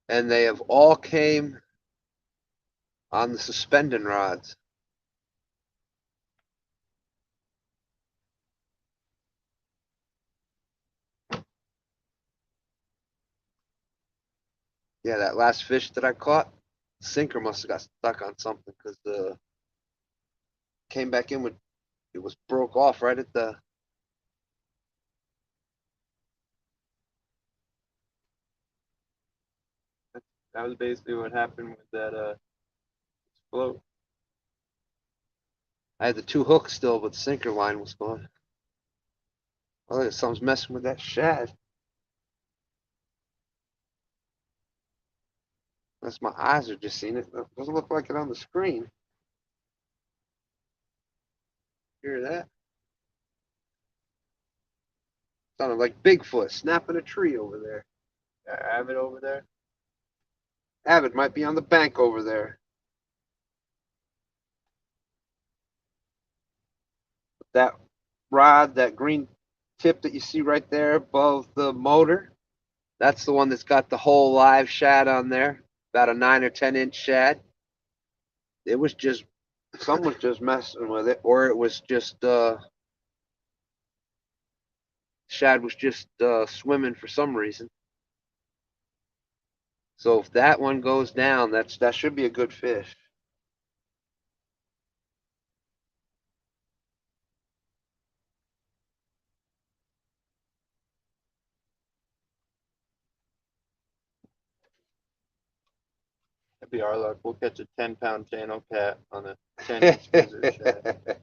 And they have all came on the suspending rods. Yeah, that last fish that I caught, sinker must have got stuck on something because the came back in with it was broke off right at the. That was basically what happened with that float. I had the two hooks still, but the sinker line was gone. Oh, something's messing with that shad. Unless my eyes are just seeing it. It doesn't look like it on the screen. Hear that? Sounded like Bigfoot snapping a tree over there. Avid over there. Avid might be on the bank over there. That rod, that green tip that you see right there above the motor, that's the one that's got the whole live shad on there, about a 9 or 10 inch shad. It was just, someone was just messing with it, or it was just, shad was just swimming for some reason. So if that one goes down, that should be a good fish. That'd be our luck. We'll catch a 10-pound channel cat on a 10-inch gizzard shad.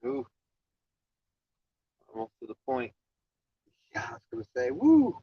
Ooh, almost to the point. Yeah, I was gonna say, woo.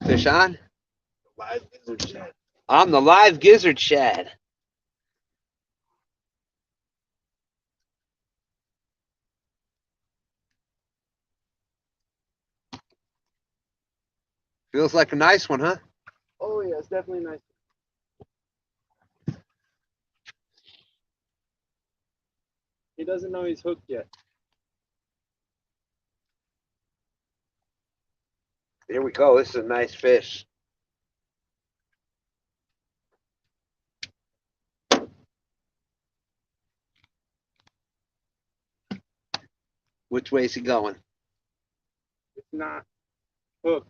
Fish on? Live gizzard shad. I'm the live gizzard shad. Feels like a nice one, huh? Oh yeah, it's definitely nice. He doesn't know he's hooked yet. Here we go. This is a nice fish. Which way is he going? It's not hooked.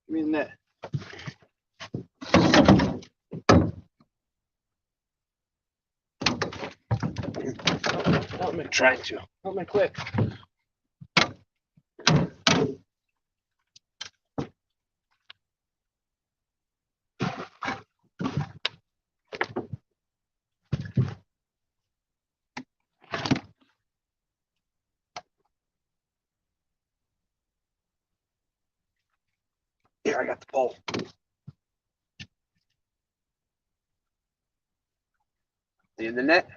Give me the net. Help me. Trying to. Help me quick. Here, I got the pole. In the net?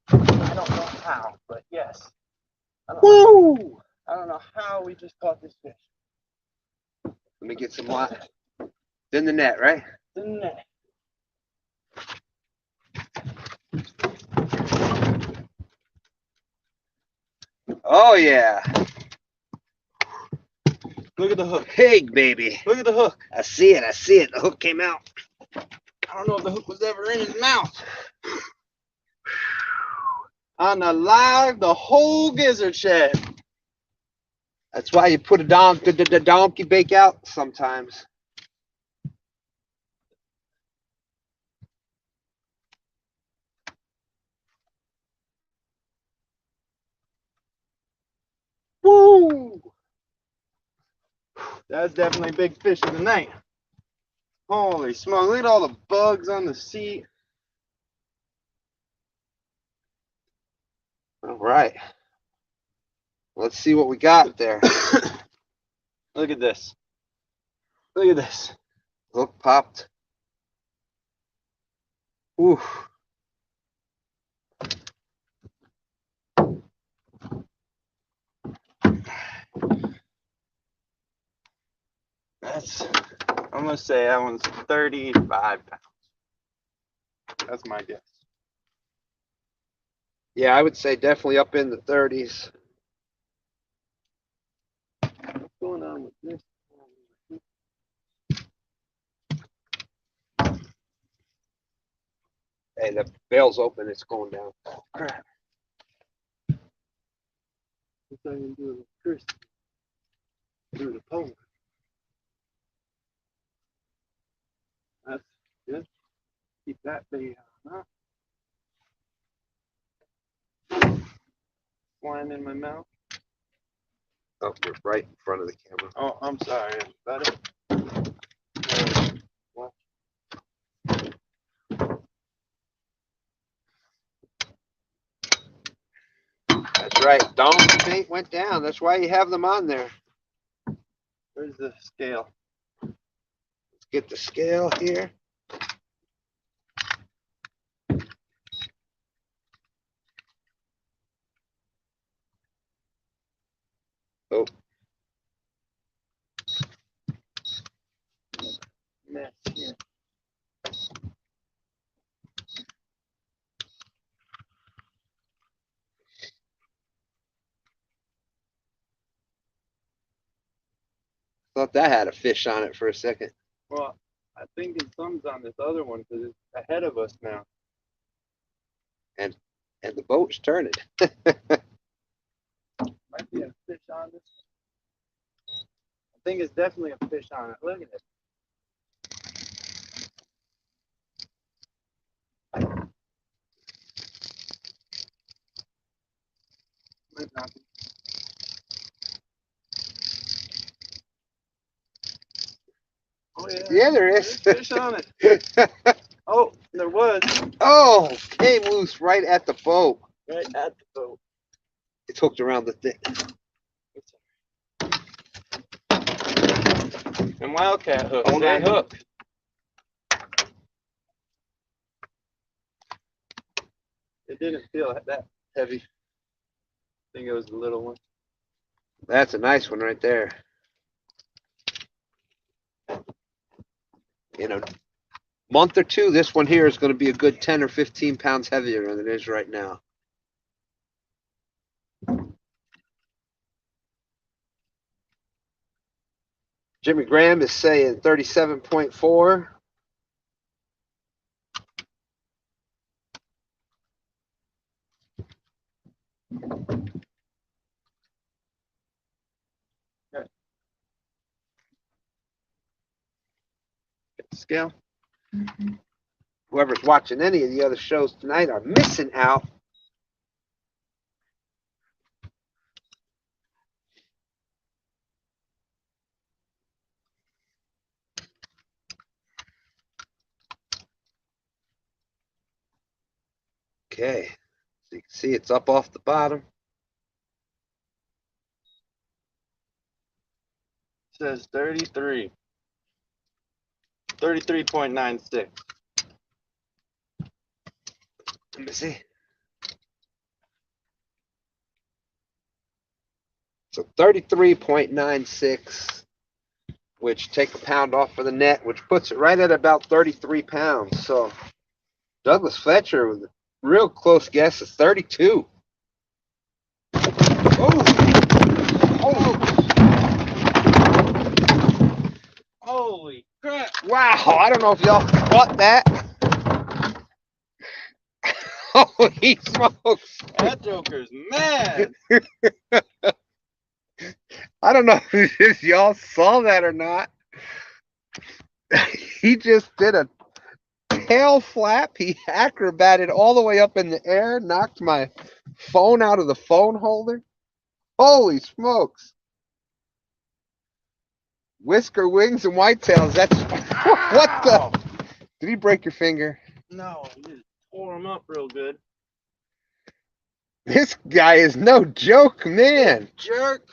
I don't know how, but yes. Woo! I don't know how we just caught this fish. Let me get some live. It's in the net, right? It's in the net. Oh yeah. Look at the hook. Pig, baby. Look at the hook. I see it. I see it. The hook came out. I don't know if the hook was ever in his mouth. On the live, the whole gizzard shed. That's why you put a the donkey bake out sometimes. Woo! That's definitely a big fish of the night. Holy smoke, look at all the bugs on the seat. All right. Let's see what we got there. Look at this. Look at this. Hook popped. Ooh. I'm gonna say that one's 35 pounds. That's my guess. Yeah, I would say definitely up in the 30s. What's going on with this? Hey, the bail's open. It's going down. Oh, crap. What's I gonna do with Chris? Do the pole. That's good. Keep that bait on, huh? Flying in my mouth. Oh, you're right in front of the camera. Oh, I'm sorry, buddy. What? That's right. Donkey bait went down. That's why you have them on there. Where's the scale? Let's get the scale here. Oh. Mess here. Thought that had a fish on it for a second. Well, I think his thumb's on this other one because it's ahead of us now. And the boat's turning. Might be a fish on this. I think it's definitely a fish on it. Look at it. Might not be. Oh yeah. Yeah, there is. There's fish on it. Oh, there was. Oh, came loose right at the boat. Right at the boat. It's hooked around the thing. And wildcat hooks. Oh, They no. hook. It didn't feel that heavy. I think it was the little one. That's a nice one right there. In a month or two, this one here is going to be a good 10 or 15 pounds heavier than it is right now. Jimmy Graham is saying 37.4. Get the scale. Whoever's watching any of the other shows tonight are missing out Okay. So you can see it's up off the bottom. It says 33. 33.96. Let me see. So 33.96, which take a pound off for the net, which puts it right at about 33 pounds. So Douglas Fletcher with a real close guess is 32. Oh, Holy crap! wow. I don't know if y'all caught that. Holy smokes. That joker's mad. I don't know if y'all saw that or not. He just did a tail flap. He acrobated all the way up in the air, knocked my phone out of the phone holder. Holy smokes. Whisker, wings, and whitetails. That's what the? Did he break your finger? No, he just tore him up real good. This guy is no joke, man. Jerk.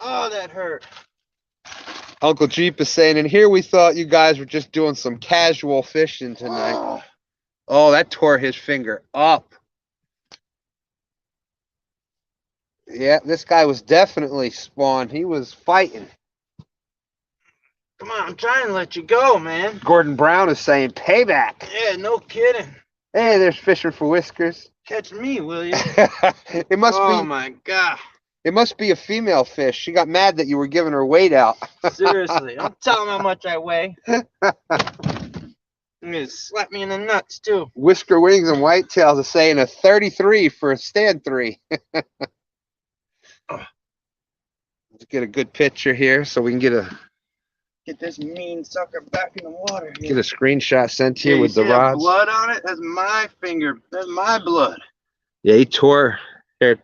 Oh, that hurt. Uncle Jeep is saying, and here we thought you guys were just doing some casual fishing tonight. Oh, that tore his finger up. Yeah, this guy was definitely spawned. He was fighting. Come on, I'm trying to let you go, man. Gordon Brown is saying payback. Yeah, no kidding. Hey, there's fishing for whiskers. Catch me, will you? It must Oh be. my god. It must be a female fish. She got mad that you were giving her weight out. Seriously, don't tell him how much I weigh. You're gonna slap me in the nuts too. Whisker, wings, and whitetails is saying a 33 for a stand 3. Let's get a good picture here so we can get this mean sucker back in the water. get a screenshot sent to you Yeah, with the see that rods. blood on it? That's my finger. That's my blood. Yeah, he tore. Here.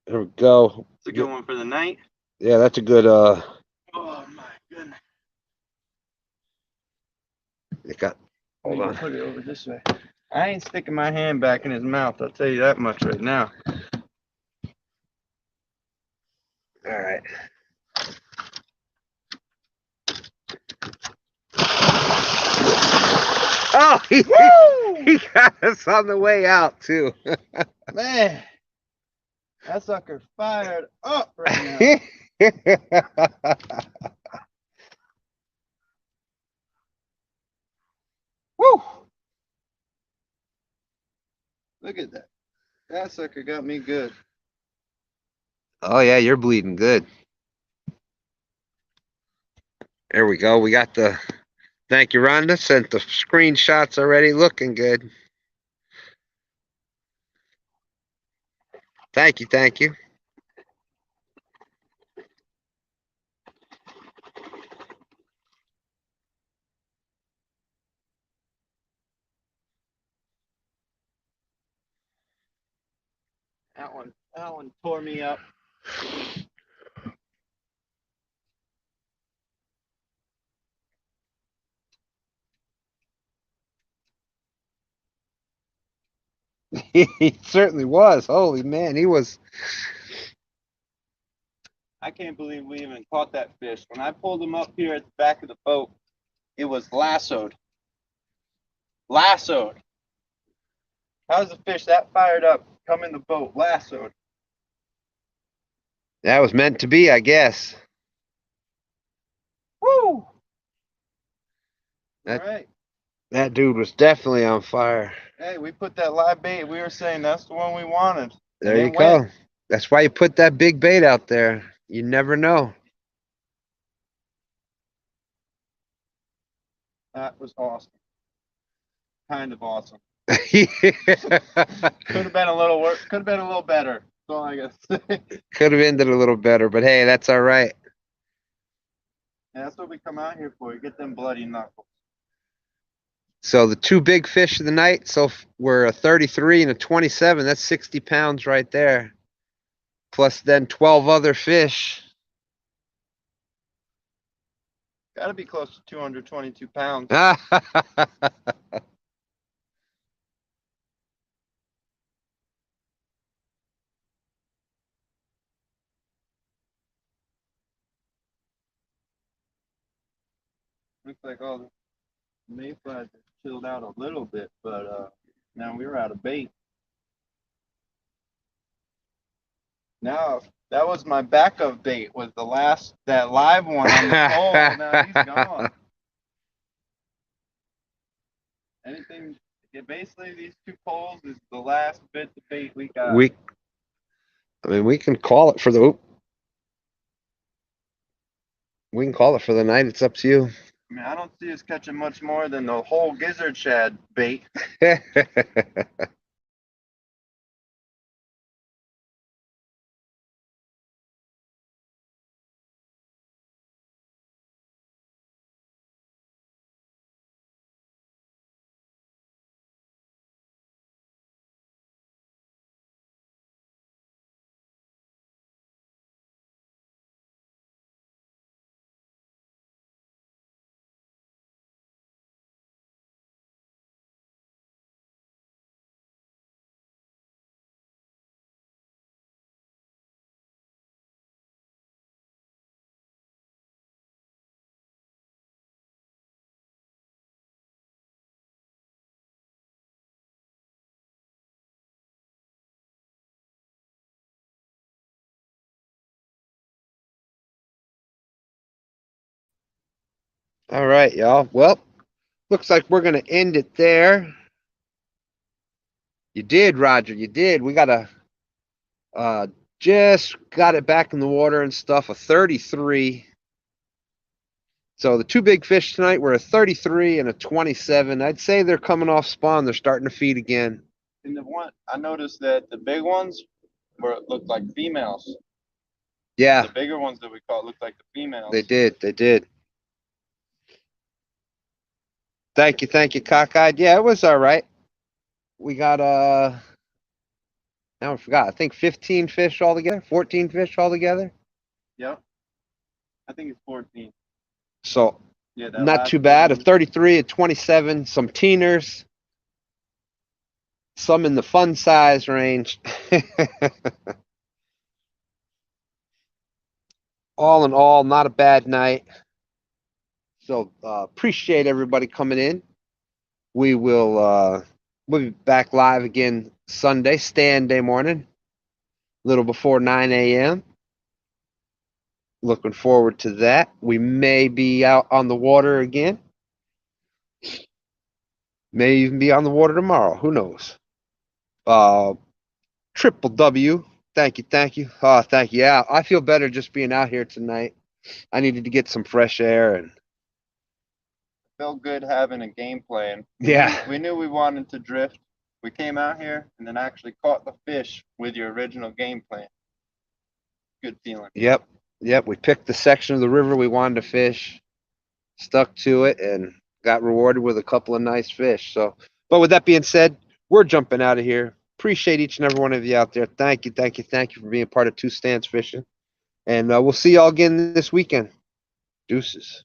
There we go. It's a good one for the night. Yeah, that's a good. Oh my goodness. It got. Hold on. Put it over this way. I ain't sticking my hand back in his mouth. I'll tell you that much right now. All right. Oh, he got us on the way out too. Man, that sucker fired up right now. Woo! Look at that. That sucker got me good. Oh yeah, you're bleeding good. There we go. We got the. Thank you, Rhonda. Sent the screenshots already. Looking good. Thank you. Thank you. That one tore me up. He certainly was. Holy man, he was. I can't believe we even caught that fish. When I pulled him up here at the back of the boat, it was lassoed. Lassoed. How's a fish that fired up come in the boat lassoed? That was meant to be, I guess. Woo! That, all right. That dude was definitely on fire. Hey, we put that live bait. We were saying that's the one we wanted. There you go. That's why you put that big bait out there. You never know. That was awesome. Kind of awesome. Yeah. Could have been a little worse. Could have been a little better. That's all I gotta say. Could have ended a little better, but hey, that's all right. Yeah, that's what we come out here for. You get them bloody knuckles. So the two big fish of the night, were a 33 and a 27. That's 60 pounds right there. Plus then 12 other fish. Got to be close to 222 pounds. Looks like all the mayflies have chilled out a little bit, but now we're out of bait. Now that was my backup bait. Was the last that live one on the pole? Now he's gone. Anything. Basically, these two poles is the last bit of bait we got. I mean, we can call it for the. We can call it for the night. It's up to you. I mean, I don't see us catching much more than the whole gizzard shad bait. All right, y'all. Well, looks like we're gonna end it there. You did, Roger. You did. We got just got it back in the water and stuff. A 33. So the two big fish tonight were a 33 and a 27. I'd say they're coming off spawn. They're starting to feed again. And the one I noticed that the big ones looked like females. Yeah. The bigger ones that we caught looked like the females. They did. They did. Thank you, cockeyed. Yeah, it was all right. We got now I forgot. I think 15 fish altogether, 14 fish altogether. Yep. I think it's 14. So yeah, not too bad. A 33, a 27, some teeners, some in the fun size range. All in all, not a bad night. So appreciate everybody coming in. We will we'll be back live again Sunday, stand day morning, a little before 9 a.m. Looking forward to that. We may be out on the water again. May even be on the water tomorrow. Who knows? Triple W. Thank you. Thank you. Yeah, I feel better just being out here tonight. I needed to get some fresh air and felt good having a game plan. Yeah. We knew we wanted to drift. We came out here and then actually caught the fish with your original game plan. Good feeling. Yep. We picked the section of the river we wanted to fish, stuck to it, and got rewarded with a couple of nice fish. So, but with that being said, we're jumping out of here. Appreciate each and every one of you out there. Thank you for being part of Two Stands Fishing. And we'll see y'all again this weekend. Deuces.